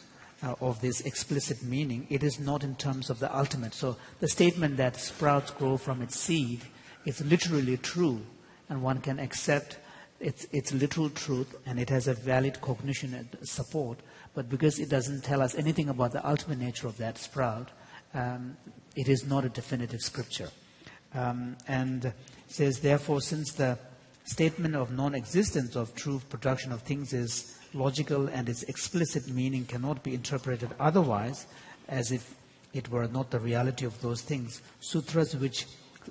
of this explicit meaning, it is not in terms of the ultimate. So the statement that sprouts grow from its seed is literally true, and one can accept its literal truth, and it has a valid cognition and support. But because it doesn't tell us anything about the ultimate nature of that sprout, it is not a definitive scripture. And it says, therefore, since the statement of non-existence of true production of things is logical and its explicit meaning cannot be interpreted otherwise, as if it were not the reality of those things, sutras which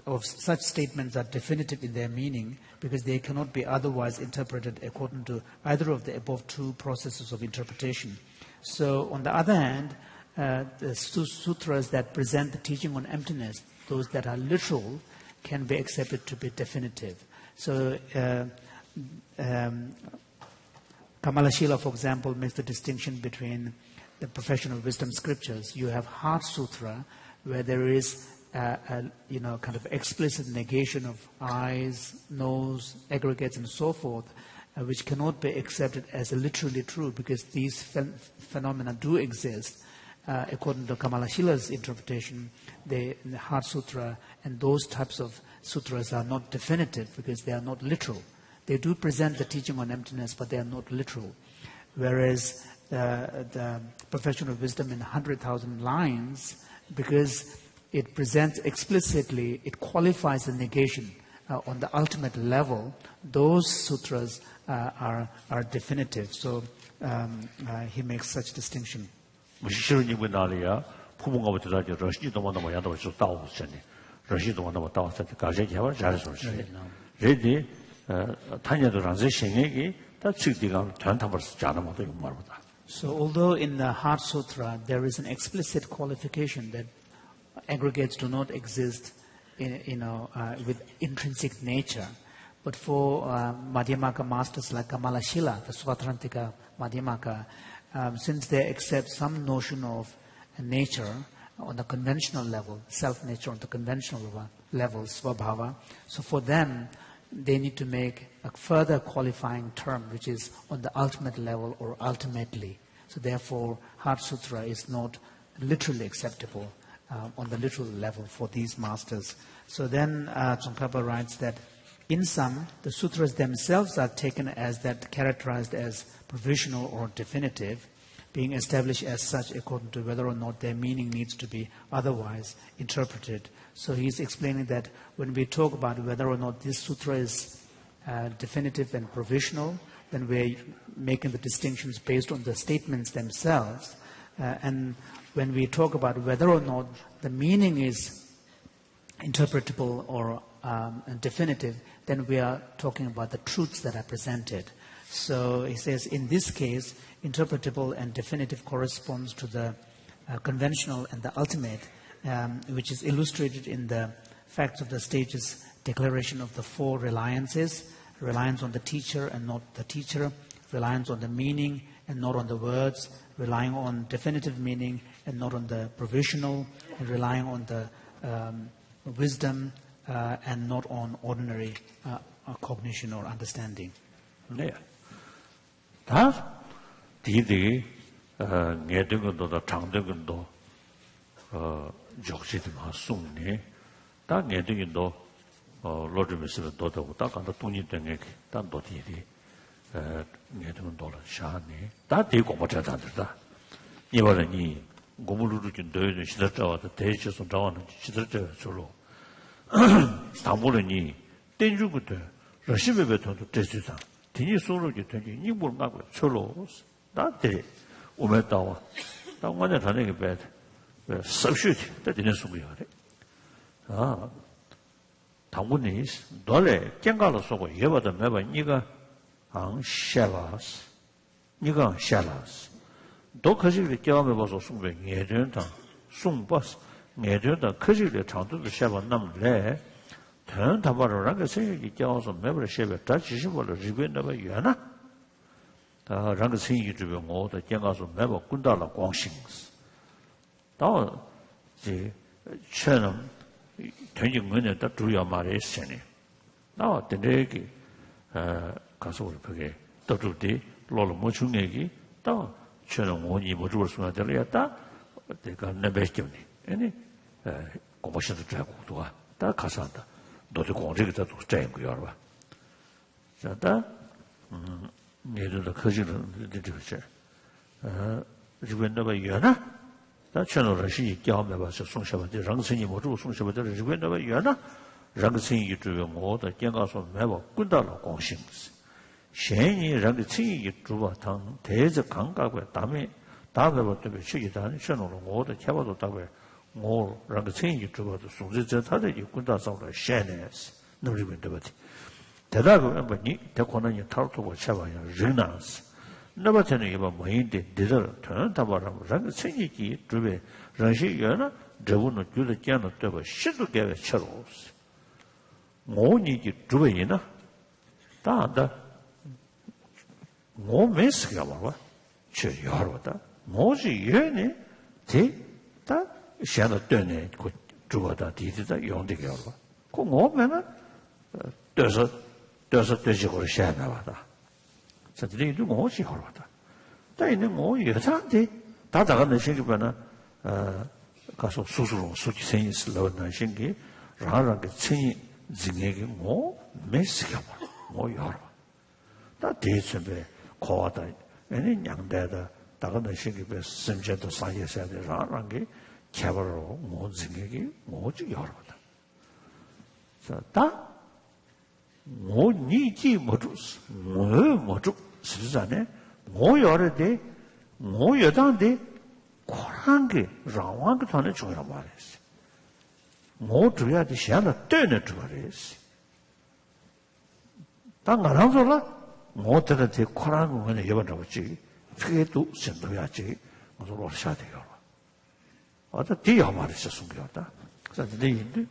of such statements are definitive in their meaning because they cannot be otherwise interpreted according to either of the above two processes of interpretation. So on the other hand, the sutras that present the teaching on emptiness, those that are literal, can be accepted to be definitive. So Kamalashila, for example, makes the distinction between the profession of wisdom scriptures. You have Heart Sutra, where there is kind of explicit negation of eyes, nose, aggregates, and so forth, which cannot be accepted as literally true because these phenomena do exist. According to Kamalashila's interpretation, the Heart Sutra and those types of sutras are not definitive because they are not literal. They do present the teaching on emptiness, but they are not literal. Whereas the profession of wisdom in 100,000 lines, because it presents explicitly, it qualifies the negation on the ultimate level, those sutras are definitive. So he makes such distinction. So although in the Heart Sutra there is an explicit qualification that aggregates do not exist with intrinsic nature, but for Madhyamaka masters like Kamalashila, the Swatrantika Madhyamaka, since they accept some notion of nature on the conventional level, self-nature on the conventional level, Svabhava, so for them they need to make a further qualifying term, which is on the ultimate level or ultimately. So therefore, Heart Sutra is not literally acceptable on the literal level for these masters. So then Tsongkhapa writes that in sum, the sutras themselves are taken as that characterized as provisional or definitive, being established as such according to whether or not their meaning needs to be otherwise interpreted. So he's explaining that when we talk about whether or not this sutra is definitive and provisional, then we're making the distinctions based on the statements themselves. And when we talk about whether or not the meaning is interpretable or definitive, then we are talking about the truths that are presented. So he says, in this case, interpretable and definitive corresponds to the conventional and the ultimate, which is illustrated in the facts of the stage's declaration of the four reliances: reliance on the teacher and not the teacher, reliance on the meaning and not on the words, relying on definitive meaning and not on the provisional, and relying on the wisdom and not on ordinary cognition or understanding. 네. 다 디디 뇌등도 장등도 적시드마 숨네 다 뇌등도 로드미스를 도다고 다 간다 돈이 되게 단도 디디 뇌등도 샤네 다 대고 못 찾아들다 이번에 이 고물루르긴 너희는 시달자와도 대해쳐서 나와는 시달자가 절로 당보르니 땡주부터 러시베베토도 대주상 디니 소로기 되니 이물 가고 절로 나한테 오메다와 당만에 다니게 배 섭슈티 되는 소리야 아 당분이 너래 깽가로 쏘고 예바다 매번 니가 안 샤라스 니가 샤라스 또 거지를 깨워매 봐서 숨배 예전다 숨버스 예전다 거지를 장도도 샤바 남래 단 다바로라가 생각이 깨워서 매번 샤베 다 지시벌을 리벤다가 유나 다 랑가 생각이 주변 모두 깽가서 매번 군다라 광싱스 또 이제 처럼 전쟁문에 다 주요 말에 있으니 나 되게 가서 우리 그게 또들이 로로 뭐 중에기 또 저는 원이 뭐 주을 수가 되려다 내가 내배경이 아니 고모셔도 되고 도와 다 가서 한다 너도 공직에다 또 짜인 거 여러 봐 자다 얘들도 거지는 되죠 주변에가 이어나 다 채널을 시 경험해 봐서 송샤바데 랑선이 모두 송샤바데 주변에가 이어나 랑선이 유튜브 모두 경가서 매번 군다로 공식 셴이 랑선이 유튜브 당 대저 강가고 다음에 부터 시기다는 채널로 모두 개발도 다고 뭐 랑선이 유튜브도 송제저 다들 군다서로 셴네스 노리면더버디 대다고 한번이 대권은 타로토고 쳐봐요 르나스 너버전에 이거 뭐인데 되더라 다바라고 랑 생기기 주변 랑시여나 저분은 주도 잖아 되고 시도 개가 쳐로 뭐니기 주변이나 다다 뭐 메스가 봐 저 여러다 뭐지 얘네 대다 샤도 되네 그 주어다 디디다 용되게 알아 그 뭐면은 떠서 되지고 샤나 봐다 자들이 좀 뭐지 하러다. 다이는 뭐 여자한테 다 나가는 생기면은 가서 수수로 수지 생이스 넣는 생기 라라게 생이 증액이 뭐 메시가 뭐 여러. 다 대체배 고하다. 아니 양대다 나가는 생기에 심지어도 사이에서 라라게 개발로 뭐 증액이 뭐지 여러다. 자 뭐 니지 뭐주스 뭐주 스즈자네 뭐 여러데 뭐 여단데 코랑게 라왕게 전에 줘야 말했어 뭐 줘야지 시야나 뜨네 줘야지 당가랑 zor라 뭐 때한테 코랑고 그냥 여봐라고지 그게도 sendo야지 무슨 로샤 돼요 어다 뒤야 말했어 숨겨다 그래서 내인데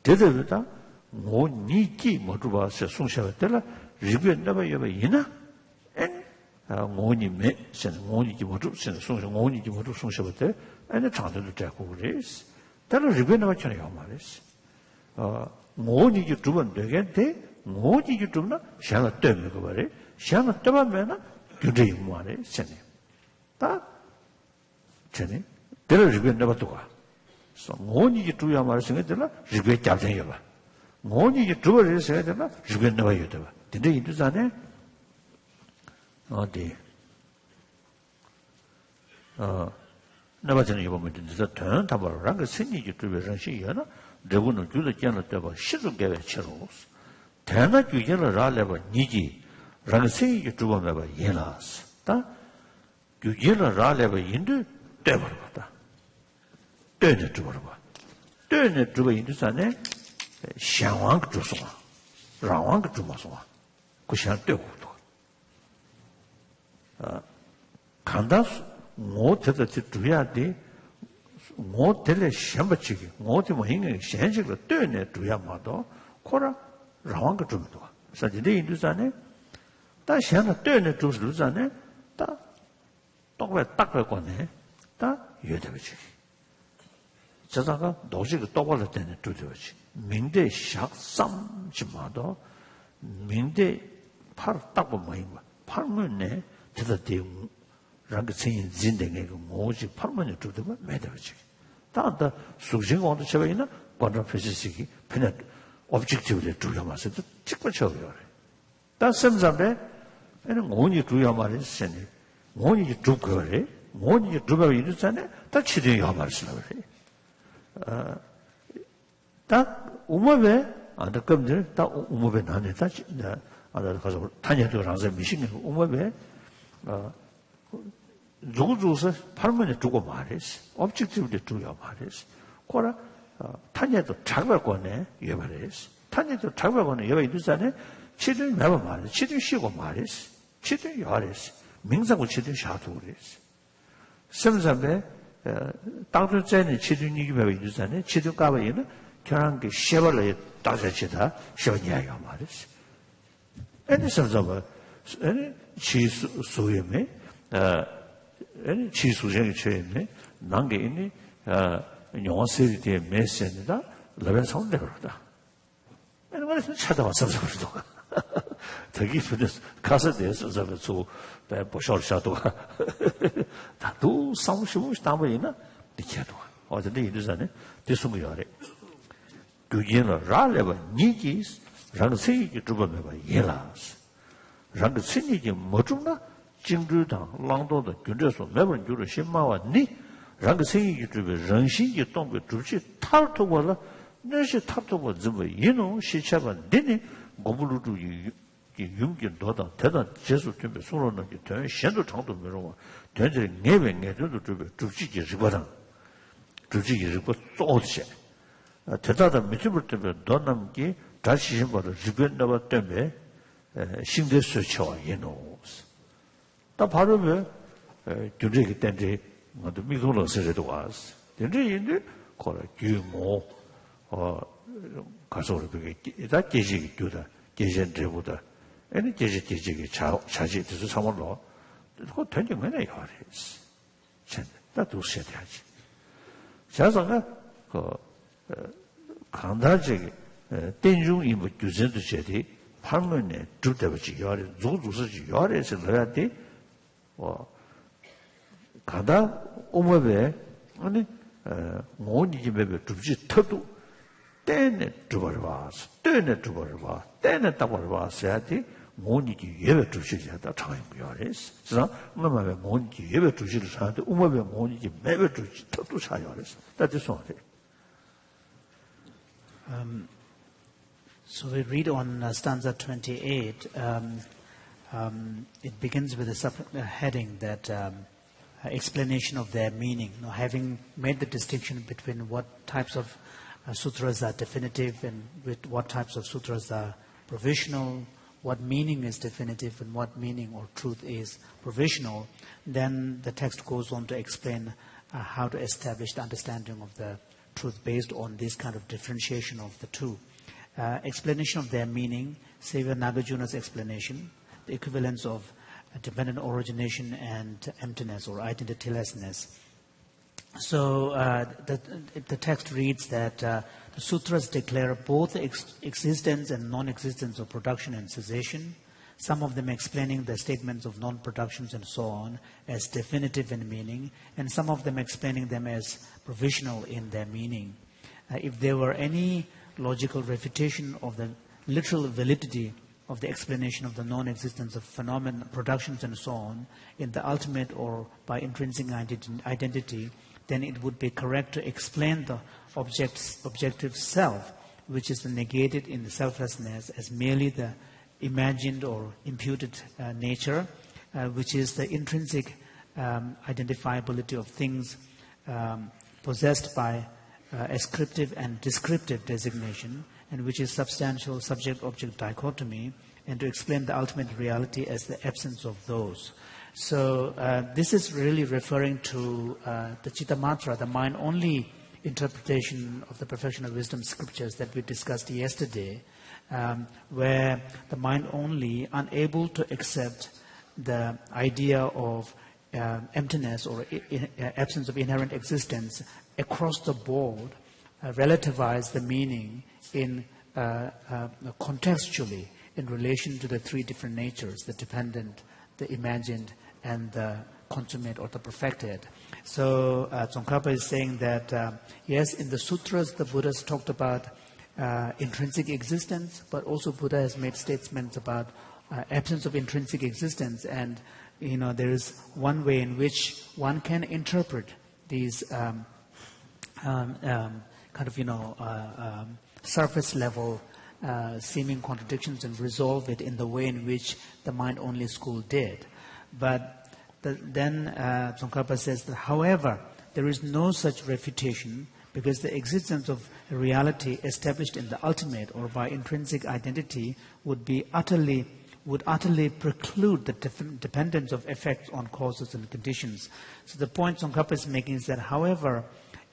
대대로다 뭐 니지 뭐도 봐서 송샤가 때라 리뷰했나봐 여봐 이나 뭐니메 sen 뭐니지 뭐도 sen 송샤 뭐니지 뭐도 송샤가 때 아니 장도도 되고 그랬어 때라 리뷰했나봐 전에 말했어 뭐니지 두번 되겠대 뭐니지 두나 샤가 때문에 그 말에 샤가 때문에나 규제이 말해 전에 다 전에 때라 리뷰했나봐 또가 뭐니지 두야 말했으니까 때라 리뷰에 잡생겨 봐 뭐니 이제 두번 해야 되나? 주변 나와야 돼. 근데 인도산에 어디 나바전에 이거 보면 진짜 더 답을 그 생기지 주변에서 시여나 내고는 주도 잖아 때고 시도 개에 쳐로 대나 규제를 라려봐 니지 랑 생기지 주변에 봐 예나스 다 규제를 라려봐 인도 때버렸다 때네 주버려 때네 주버 인도산에 샹왕 주소가 라왕 주마소가 그시한 때고도 간다스 못해도 줘야 돼 못될 샴바치기 못이 뭐 행위 현실로 때네 줘야 마도 코라 라왕 주면도 사진에 인도산에 다 시한나 때네 주스루산에 다 똑왜 딱 걸거네 다 여대버치 저자가 도시가 똑바로 때네 주되지 민대 샥삼 지마도 민대 팔 딱 보면 팔문에 대대 랑게 생인 진댕에 그 뭐지 팔문에 주되면 매다지 다다 수징원도 쳐이나 관람 표시식이 그냥 오브젝티브를 주려 맞서 찍고 쳐요 다 섬잠에 에는 뭐니 주야 말했으니 뭐니 주 거래 뭐니 두바 이르잖아. 다 치대 요 말씀을 그래. 딱 우마베 안다 검들 다 우마베 나네 다 아다 가서 타녀도 라서 미신 우마베 누구주서 팔문에 두고 말했어. objectively 두고 말했어. 거라 타녀도 작별권에 예발했어. 타녀도 작별권에 예발 이르잖아. 치든 매번 말했어. 치든 쉬고 말했어. 치든 요하랬어. 명상고 치든 샤도 그랬어. 섬섬에 땅도 전에 치든 이기 매번 이르잖아. 치든 까봐이는 결한게 쉐벌에 따져치다 셔니야가 말했어. 애니 섬섬에 애니 치수예매 애니 치수쟁이 쳐있네. 난게 있니 영어세리티의 메시지다 레벨 성대로다. 애니 말해서 찾아와 섬섬으로도 되게 부드러워. 가서 대해서 저거 보셔도 다도 상시고 담보이나 니켜도 어제도 이르잖아요. 대수무요래. 그게는 라레바 니기스 랑세기 두번메바 예라스. 랑세니기 뭐좀나 징주당 랑도도 근데서 매번 주로 신마와 니 랑세기 두베 런신기 동베 두치 탈토고라 너시 탈토고 좀 이노 시차반 되니 고불루도 윤기 너다 대단 제수 준비 소로는 된 신도 장도 메로와 된지 내외내도 준비 주지기 리거든 주지기 리거 쏘시 대다다 미치불 때문에 너남기 다시 힘으로 리변 나와 때문에 신대수 쳐와 예노스 다 바로 왜 주지기 때문에 나도 미국으로서도 왔어 된지 거라 규모 가서 그게 다 계시기 교다 계신들보다 애는 계시기 자지 뜻을 삼을로 그거 된게 뭐냐 이거랬어. 전 나도 세대하지. 자서가 강다지 땡중이 뭐 규제도 제대 판문에 두대버지 요래 조조서지 요래서 넣어야 돼. 가다 오모베 아니 뭐니 집에 두지 터도 때네 두버려봐서 때네 두버려봐 때네 따버려봐서 해야지 뭐니지 예배 두시지 하다 참이야 그랬어. 그래서 엄마가 뭐니지 예배 두시를 사는데 엄마가 뭐니지 매배 두시 터도 사요 그랬어. that's all. So we read on stanza 28. It begins with a heading that explanation of their meaning. Now, having made the distinction between what types of sutras are definitive and with what types of sutras are provisional, what meaning is definitive and what meaning or truth is provisional, then the text goes on to explain how to establish the understanding of the truth based on this kind of differentiation of the two. Explanation of their meaning, Savior Nagarjuna's explanation, the equivalence of dependent origination and emptiness or identitylessness. So the text reads that the sutras declare both existence and non-existence of production and cessation, some of them explaining the statements of non-productions and so on as definitive in meaning, and some of them explaining them as provisional in their meaning. If there were any logical refutation of the literal validity of the explanation of the non-existence of phenomena, productions and so on, in the ultimate or by intrinsic identity, then it would be correct to explain the objective self, which is negated in the selflessness, as merely the imagined or imputed nature, which is the intrinsic identifiability of things possessed by ascriptive and descriptive designation, and which is substantial subject-object dichotomy, and to explain the ultimate reality as the absence of those. So this is really referring to the Chittamatra, the mind-only interpretation of the Perfection of Wisdom scriptures that we discussed yesterday, where the mind-only, unable to accept the idea of emptiness or absence of inherent existence across the board, relativize the meaning in contextually in relation to the three different natures, the dependent, the imagined, and the consummate or the perfected. So Tsongkhapa is saying that, yes, in the sutras, the Buddhas talked about intrinsic existence, but also Buddha has made statements about absence of intrinsic existence, and there is one way in which one can interpret these surface level seeming contradictions and resolve it in the way in which the mind-only school did. But then Tsongkhapa says that, however, there is no such refutation, because the existence of a reality established in the ultimate or by intrinsic identity would utterly preclude the dependence of effects on causes and conditions. So the point Tsongkhapa is making is that, however,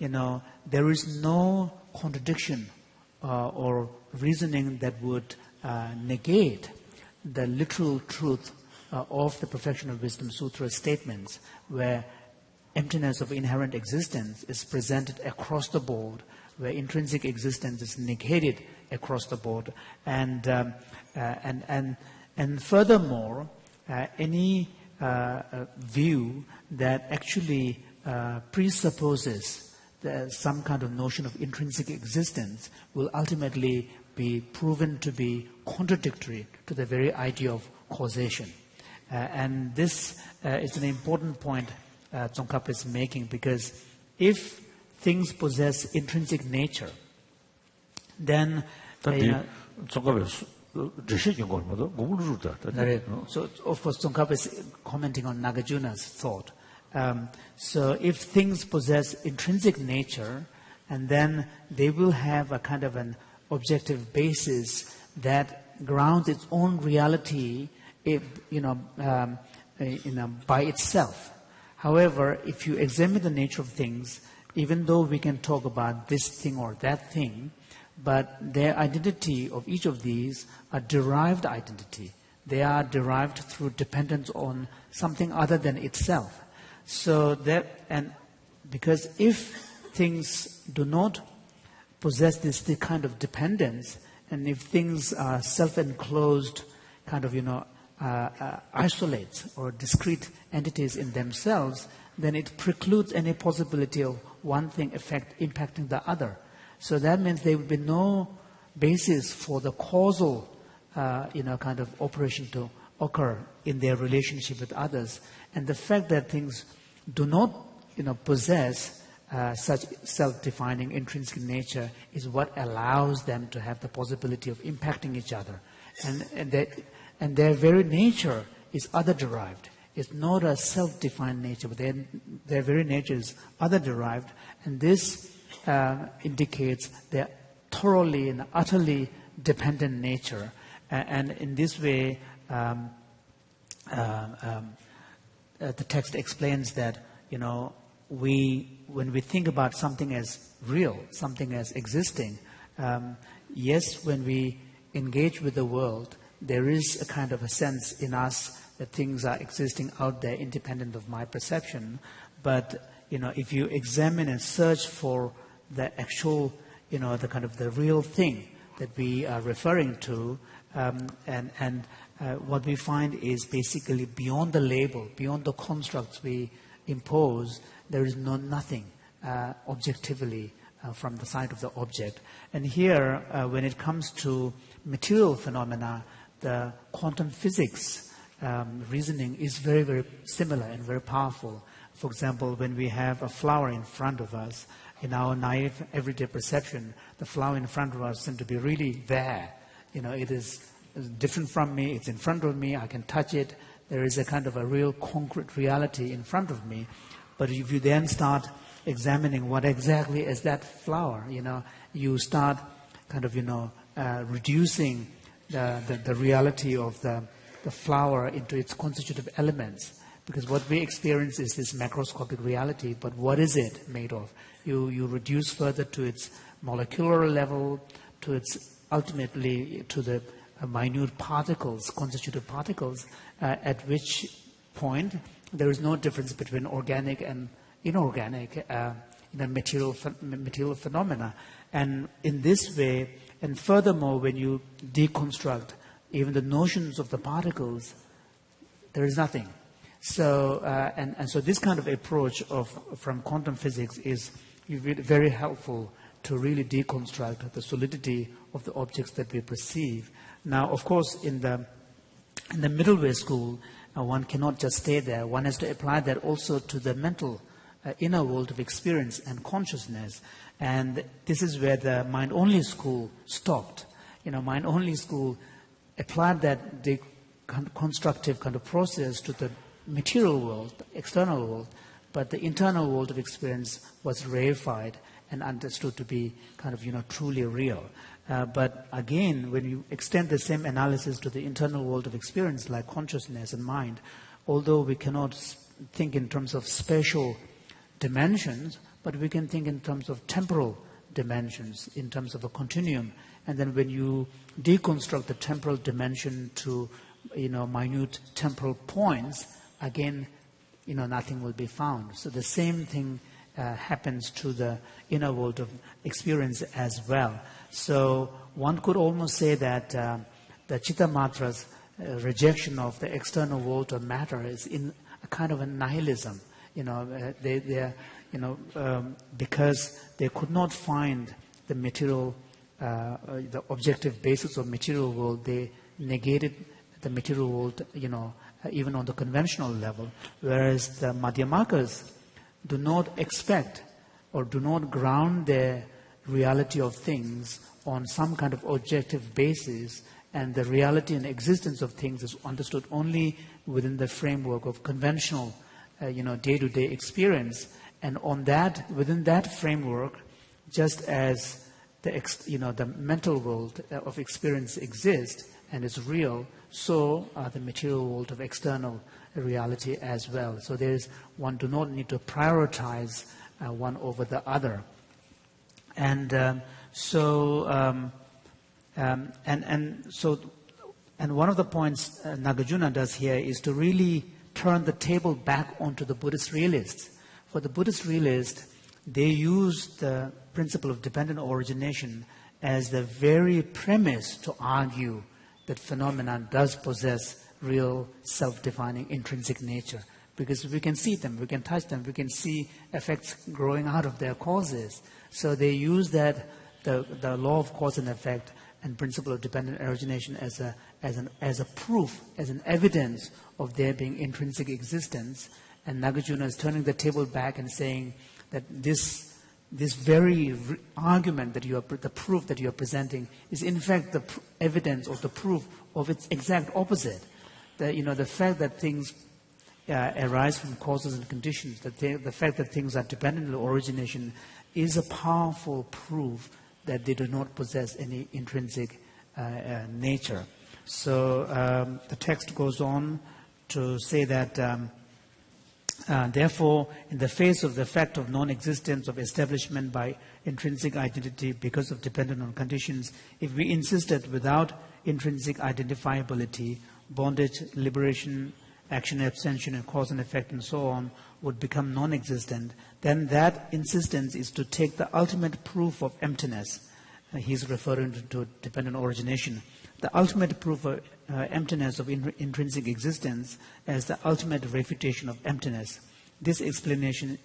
there is no contradiction or reasoning that would negate the literal truth of the Perfection of Wisdom Sutra statements, where emptiness of inherent existence is presented across the board, where intrinsic existence is negated across the board, and furthermore, any view that actually presupposes some kind of notion of intrinsic existence will ultimately be proven to be contradictory to the very idea of causation. And this is an important point Tsongkhapa is making, because if things possess intrinsic nature, then so of course Tsongkhapa is commenting on Nagarjuna's thought. So if things possess intrinsic nature, and then they will have a kind of an objective basis that grounds its own reality, by itself. However, if you examine the nature of things, even though we can talk about this thing or that thing, but their identity of each of these are derived identity. They are derived through dependence on something other than itself. So that, and because if things do not possess this kind of dependence, and if things are self-enclosed, kind of, isolates or discrete entities in themselves, then it precludes any possibility of one thing impacting the other. So that means there will be no basis for the causal, kind of operation to occur in their relationship with others. And the fact that things do not, possess such self-defining intrinsic nature is what allows them to have the possibility of impacting each other. And their very nature is other-derived. It's not a self-defined nature, but their very nature is other-derived. And this indicates their thoroughly and utterly dependent nature. And in this way, the text explains that, when we think about something as real, something as existing, yes, when we engage with the world, there is a kind of a sense in us that things are existing out there independent of my perception. But, if you examine and search for the actual, the kind of the real thing that we are referring to, what we find is basically beyond the label, beyond the constructs we impose, there is nothing objectively from the side of the object. And here, when it comes to material phenomena, the quantum physics reasoning is very, very similar and very powerful. For example, when we have a flower in front of us, in our naive everyday perception, the flower in front of us seems to be really there. It is different from me, it's in front of me, I can touch it. There is a kind of a real concrete reality in front of me. But if you then start examining what exactly is that flower, you start kind of, reducing the reality of the flower into its constitutive elements. Because what we experience is this macroscopic reality, but what is it made of? You reduce further to its molecular level, to its ultimately to the minute particles, constitutive particles, at which point there is no difference between organic and inorganic material phenomena. And in this way, and furthermore, when you deconstruct even the notions of the particles, there is nothing. So, and so this kind of approach from quantum physics is very helpful to really deconstruct the solidity of the objects that we perceive. Now, of course, in the middle way school, one cannot just stay there. One has to apply that also to the mental inner world of experience and consciousness. And this is where the mind-only school stopped. Mind-only school applied that the constructive kind of process to the material world, the external world, but the internal world of experience was reified and understood to be kind of, truly real. But again, when you extend the same analysis to the internal world of experience, like consciousness and mind, although we cannot think in terms of spatial dimensions, but we can think in terms of temporal dimensions, in terms of a continuum. And then when you deconstruct the temporal dimension to, minute temporal points, again, nothing will be found. So the same thing happens to the inner world of experience as well. So one could almost say that the Chittamatra's rejection of the external world of matter is in a kind of a nihilism. Because they could not find the material, the objective basis of material world, they negated the material world, even on the conventional level. Whereas the Madhyamakas do not expect or do not ground their reality of things on some kind of objective basis, and the reality and existence of things is understood only within the framework of conventional, day-to-day experience. And on that, within that framework, just as the mental world of experience exists and is real, so the material world of external reality as well. So one do not need to prioritize one over the other. And one of the points Nagarjuna does here is to really turn the table back onto the Buddhist realists. For the Buddhist realists, they use the principle of dependent origination as the very premise to argue that phenomena does possess real self-defining intrinsic nature. Because we can see them, we can touch them, we can see effects growing out of their causes. So they use that, the law of cause and effect and principle of dependent origination as a proof, as an evidence of there being intrinsic existence. And Nagarjuna is turning the table back and saying that this very argument that the proof that you are presenting is in fact the evidence or the proof of its exact opposite. The fact that things arise from causes and conditions, the fact that things are dependent on origination is a powerful proof that they do not possess any intrinsic nature. So the text goes on to say that therefore, in the face of the fact of non-existence of establishment by intrinsic identity because of dependent on conditions, if we insisted without intrinsic identifiability, bondage, liberation, action, abstention, and cause and effect, and so on, would become non-existent, then that insistence is to take the ultimate proof of emptiness. He's referring to dependent origination. The ultimate proof of emptiness of intrinsic existence as the ultimate refutation of emptiness. This explanation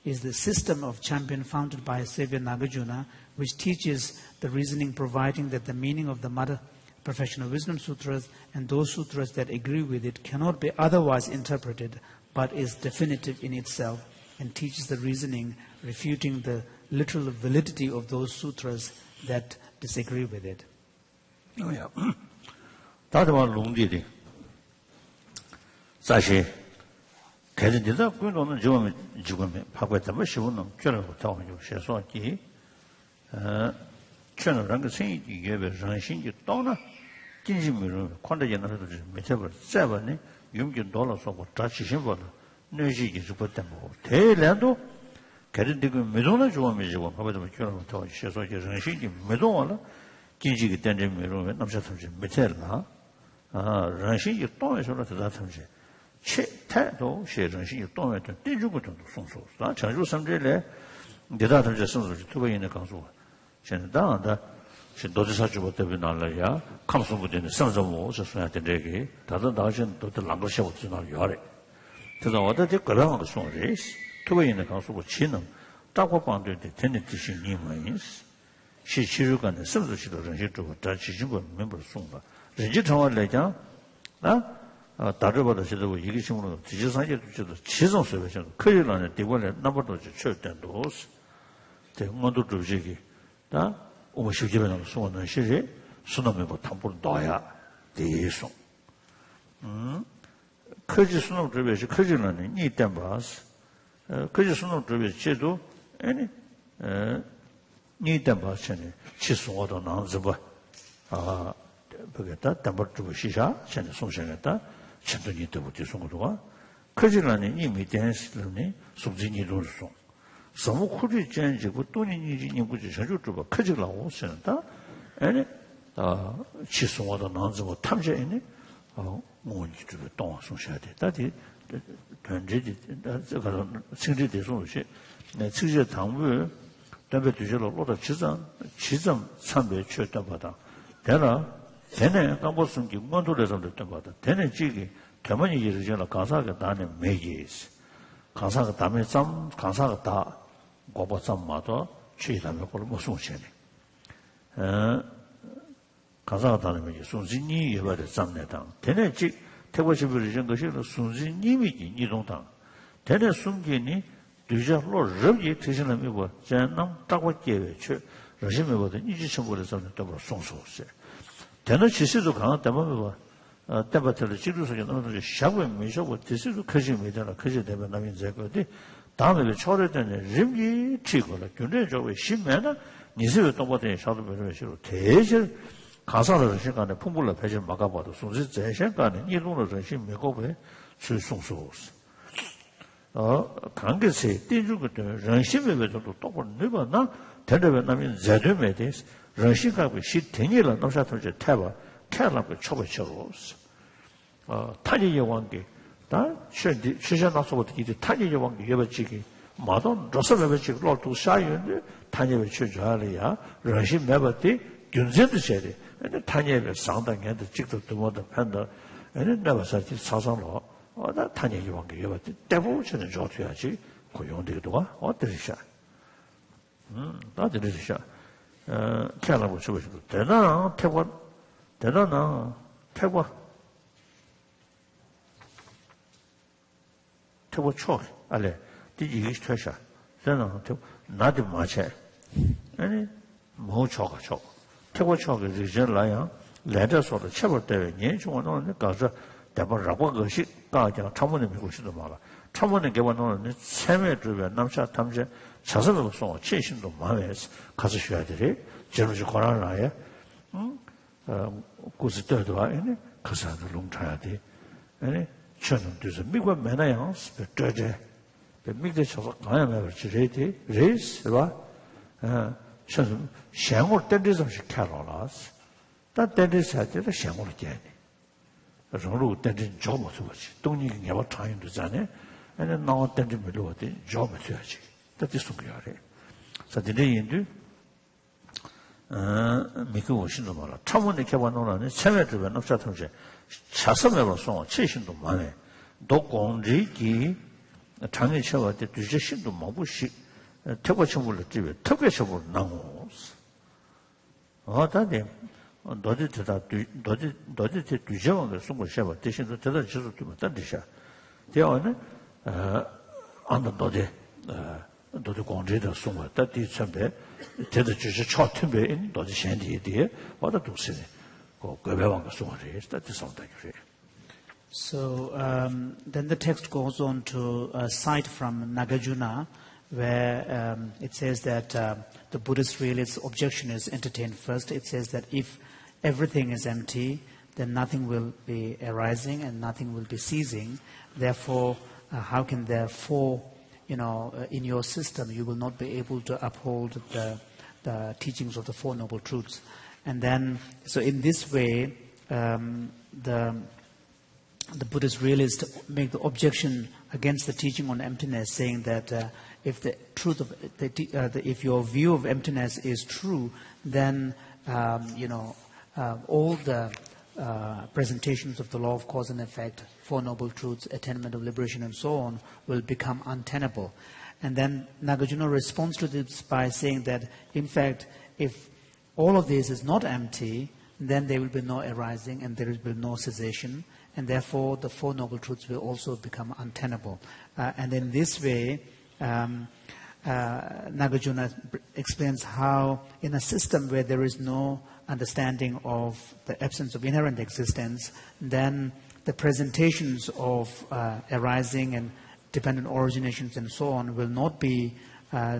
is the system of champion founded by Savior Nagarjuna, which teaches the reasoning providing that the meaning of the Mother Professional Wisdom Sutras and those sutras that agree with it cannot be otherwise interpreted, but is definitive in itself, and teaches the reasoning refuting the literal validity of those sutras that disagree with it. Oh yeah. 다들 롱디리. 사실 개인들도 그거는 지금 하고 있다면 시원은 결국 더 해서기 전화랑 그 생이 예배 정신이 또나 진심으로 관대전화도 매체버 세번에 용기 돌아서 뭐 자치신 거 뇌지기 죽었다 뭐 대래도 개인들이 매도나 좋아하면서 하고도 결국 더 해서기 정신이 매도나 진지기 때문에 남자들이 매체라 정신이 또에서는 다 참지 태도 정신이 또에서 떼주고도 송소다 전주 삼제래 대다들 선수 투바인의 강수 전다다 도지사주부 때문에 날라야 감수부대는 선점모 저서야 되게 다들 나신 또 랑거셔 지나 요래 그래서 어떻게 그런 거 송래 투바인의 강수부 치는 따고 방도에 되는 뜻이 님은 시시르간의 선수시도 정신 두고 다 지진고 멤버 송다. 이제 정말 내가 다르바다 시도고 이게 심으로 지지상계도 저도 지성 소비에서 커리라는 대관에 나버도 절대도 대원도 조직이 다 오버시기는 소원은 시리 수놈에 뭐 탐불 넣어야 대송 커지 수놈 조비에서 커지는 이 땜바스 커지 수놈 조비에서 제도 아니 니 땜바스네 치수어도 나온서 아 그게다 땜바 좀 시샤 전에 송생했다 천천히 때부터 송도가 커지는 이미 된스는 속진이도 송 너무 크게 전지고 돈이 님고지 자주 좀 커지라고 쓰는다 아니 치수어도 나온서 탐제네 뭔지 좀 동송셔야 돼 다들 전제지 저거 승리 대송시 내 측제 당부 담배 두절로 로다 지점 3배 최다보다 되나 되네 까보승기 원도에서 됐던 거다 되네 지기 대만이 이르잖아 가사가 다네 매기스 가사가 다음에 점 가사가 다 고보 점마다 취다면 걸 무슨 시네 가사가 다네 매기 순진이 예발에 점내당 되네 지 태고시비를 준 것이 순진님이 이동당 되네 순기니 뒤절로 럽이 드시는 거 전남 딱고 계획 러시아에거든 이지 정보에서 또 송소세 되는 지시도 강한 때문에 때부터 지루서게 너무 샤고 미셔고 지시도 커지면이잖아 커지 되면 남인 제거디 다음에 초래되는 림기 치고라 균례적으로 심면은 니스의 동보대 샤도 별로시로 대실 가사를 시간에 풍불로 배질 막아봐도 순수 제시간에 이동으로 전신 메고베 출송소스 관계세 띠주고人心 외에도 또 보내봐나 대대변 남인 제대로에 대해서人心가고 시행이라 노사토제 태바 캐라고 초보처로스 타니의 관계 다 시셔나서부터 이제 타니의 관계 여버지기 마도 로서베지 로도 사이인데 타니의 취조하리야 人心 매버티 균전도 세대 근데 타니의 상당한테 직도 도모도 판다 근데 나와서지 사상로 나 타니의 관계 여버티 대부분 저는 좋아야지 고용되기도가 어떠시야 나들으시야 캐나고 주고도 대단한 태과 초 알레 뒤지기 시켜셔 저는 나도 마체 아니 뭐 초가 태과 초가 리전라야 레더서도 쳐볼 때 년중원은 가서 대바라고 것이 가장 참원에 믿고 싶도 말아 참원에 개원하는 세매 주변 남자 탐제 자선으로 송 최신도 마음에서 가서 쉬어야 되리 저러지 권한나야 고스터도 아니 가서도 롱타야 돼 아니 저는 그래서 미국 매나요 스페트제 미국에 저서 가야면 지레디 레스와 저는 샹을 땡겨서 시켜라라스 다 땡겨서 하더라 샹을 떼네 저로 땡긴 좀 없어지 동이 내가 타인도 자네 아니 나 땡긴 밀어도 좀 없어지 다들 속이야래 사들이인도 미국 오신도 말아 처음에 개발하는 세매들은 없었던지 자선으로 송 최신도 많네 독공리기 장애 처와 때 뒤지신도 뭐부시 태고 처물로 집에 특별 처물 나오스 다들 너들 뒤져온 송고 셔봐 대신도 대단 지수 좀 던지셔 대원은 안도 너들 공제도 송고 다들 참배 대도 주시 초팀배 너들 현디에 와다 독세네 그 배왕 송고리 다들 상당히 그래. So then the text goes on to cite from Nagarjuna, where it says that the Buddhist realist's objection is entertained first. It says that if everything is empty, then nothing will be arising and nothing will be ceasing. Therefore, how can in your system, you will not be able to uphold the teachings of the Four Noble Truths. And then, so in this way, the Buddhist realists make the objection against the teaching on emptiness, saying that if the truth of if your view of emptiness is true, then all the presentations of the law of cause and effect, Four Noble Truths, attainment of liberation, and so on, will become untenable. And then Nagarjuna responds to this by saying that, in fact, if all of this is not empty, then there will be no arising and there will be no cessation, and therefore the Four Noble Truths will also become untenable. And in this way, Nagarjuna explains how in a system where there is no understanding of the absence of inherent existence, then the presentations of arising and dependent originations and so on will not be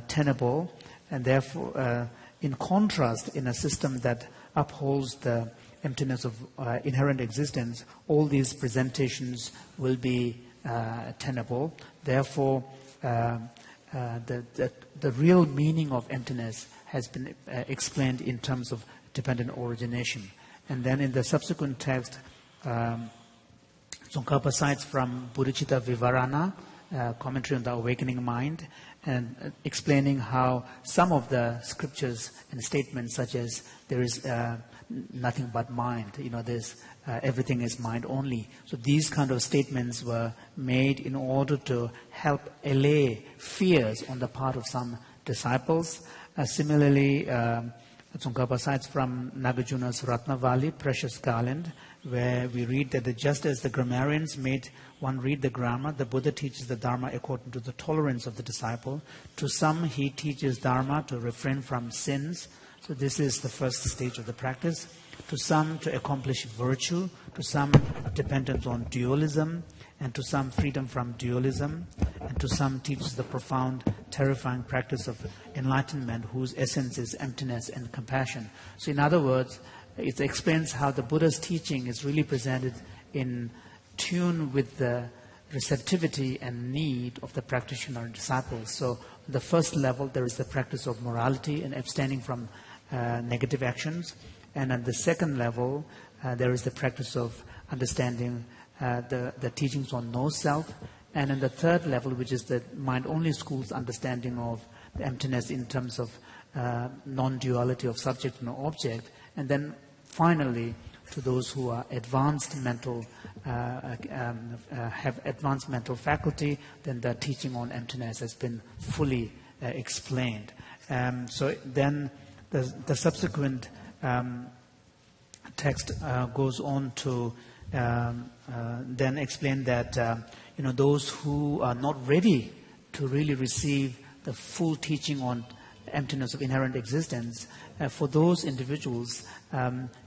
tenable, and therefore, in contrast, in a system that upholds the emptiness of inherent existence, all these presentations will be tenable. Therefore, the real meaning of emptiness has been explained in terms of dependent origination. And then in the subsequent text, Tsongkhapa cites from Bodhicitta Vivarana, commentary on the awakening mind, and explaining how some of the scriptures and statements, such as there is nothing but mind, there's everything is mind only. So these kind of statements were made in order to help allay fears on the part of some disciples. Similarly, Tsongkhapa cites from Nagarjuna's Ratnavali, Precious Garland, where we read that just as the grammarians made one read the grammar, the Buddha teaches the Dharma according to the tolerance of the disciple. To some, he teaches Dharma to refrain from sins. So this is the first stage of the practice. To some, to accomplish virtue. To some, dependence on dualism. And to some, freedom from dualism. And to some, teaches the profound, terrifying practice of enlightenment, whose essence is emptiness and compassion. So in other words, it explains how the Buddha's teaching is really presented in tune with the receptivity and need of the practitioner and disciples. So the first level, there is the practice of morality and abstaining from negative actions. And at the second level, there is the practice of understanding the teachings on no-self. And in the third level, which is the mind-only school's understanding of the emptiness in terms of non-duality of subject and object. And then finally, to those who are advanced mental, have advanced mental faculty, then the teaching on emptiness has been fully explained. So then the subsequent text goes on to then explain that those who are not ready to really receive the full teaching on emptiness of inherent existence, for those individuals,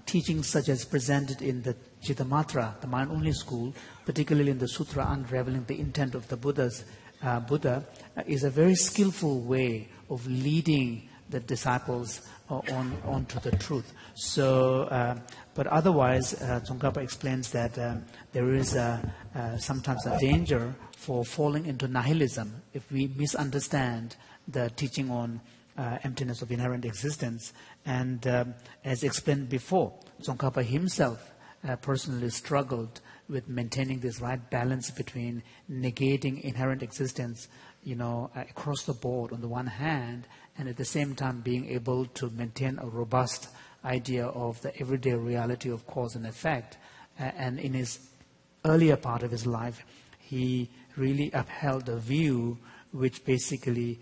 teachings such as presented in the Chittamatra, the mind-only school, particularly in the sutra unraveling the intent of the Buddha, is a very skillful way of leading the disciples onto the truth. So, but otherwise, Tsongkhapa explains that there is sometimes a danger for falling into nihilism if we misunderstand the teaching on emptiness of inherent existence. And as explained before, Tsongkhapa himself personally struggled with maintaining this right balance between negating inherent existence, across the board on the one hand, and at the same time being able to maintain a robust idea of the everyday reality of cause and effect. And in his earlier part of his life, he really upheld a view which basically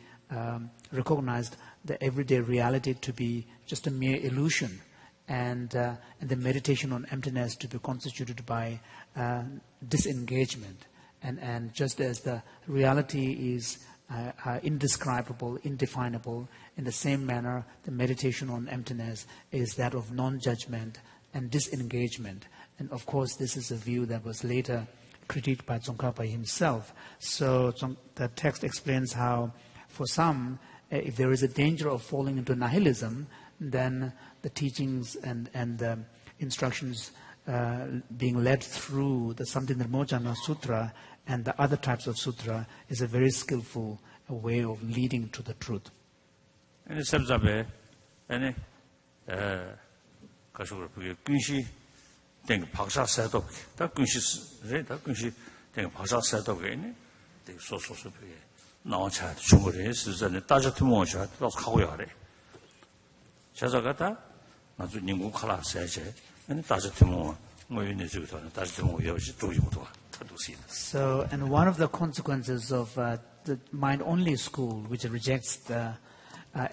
recognized the everyday reality to be just a mere illusion, and the meditation on emptiness to be constituted by disengagement. And just as the reality is indescribable, indefinable, in the same manner, the meditation on emptiness is that of non-judgment and disengagement. And of course, this is a view that was later critiqued by Tsongkhapa himself. So the text explains how, for some, if there is a danger of falling into nihilism, then the teachings and the instructions being led through the Samdhinirmocana Sutra and the other types of sutra is a very skillful way of leading to the truth. And sabzabe, and Kashur Kunshi, think Paksha set up, that Kunshi, think Paksha set up again, they so. Now, chat, Chungre is an Tajatumoja, that's how we are. Chazagata, not to Ningu Kala says, and Tajatumo, So, and one of the consequences of the mind-only school, which rejects the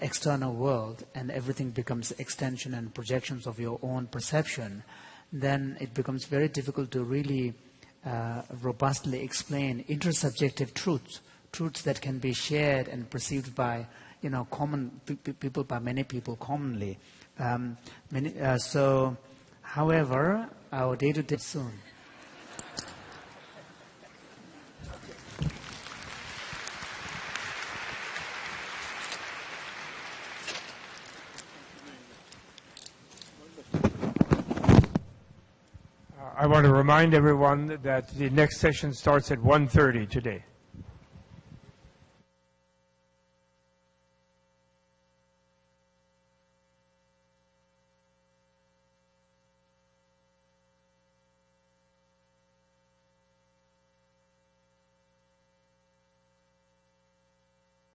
external world and everything becomes extension and projections of your own perception, then it becomes very difficult to really robustly explain intersubjective truths that can be shared and perceived by common people, by many people commonly. So, however, our day-to-day soon. I want to remind everyone that the next session starts at 1:30 today.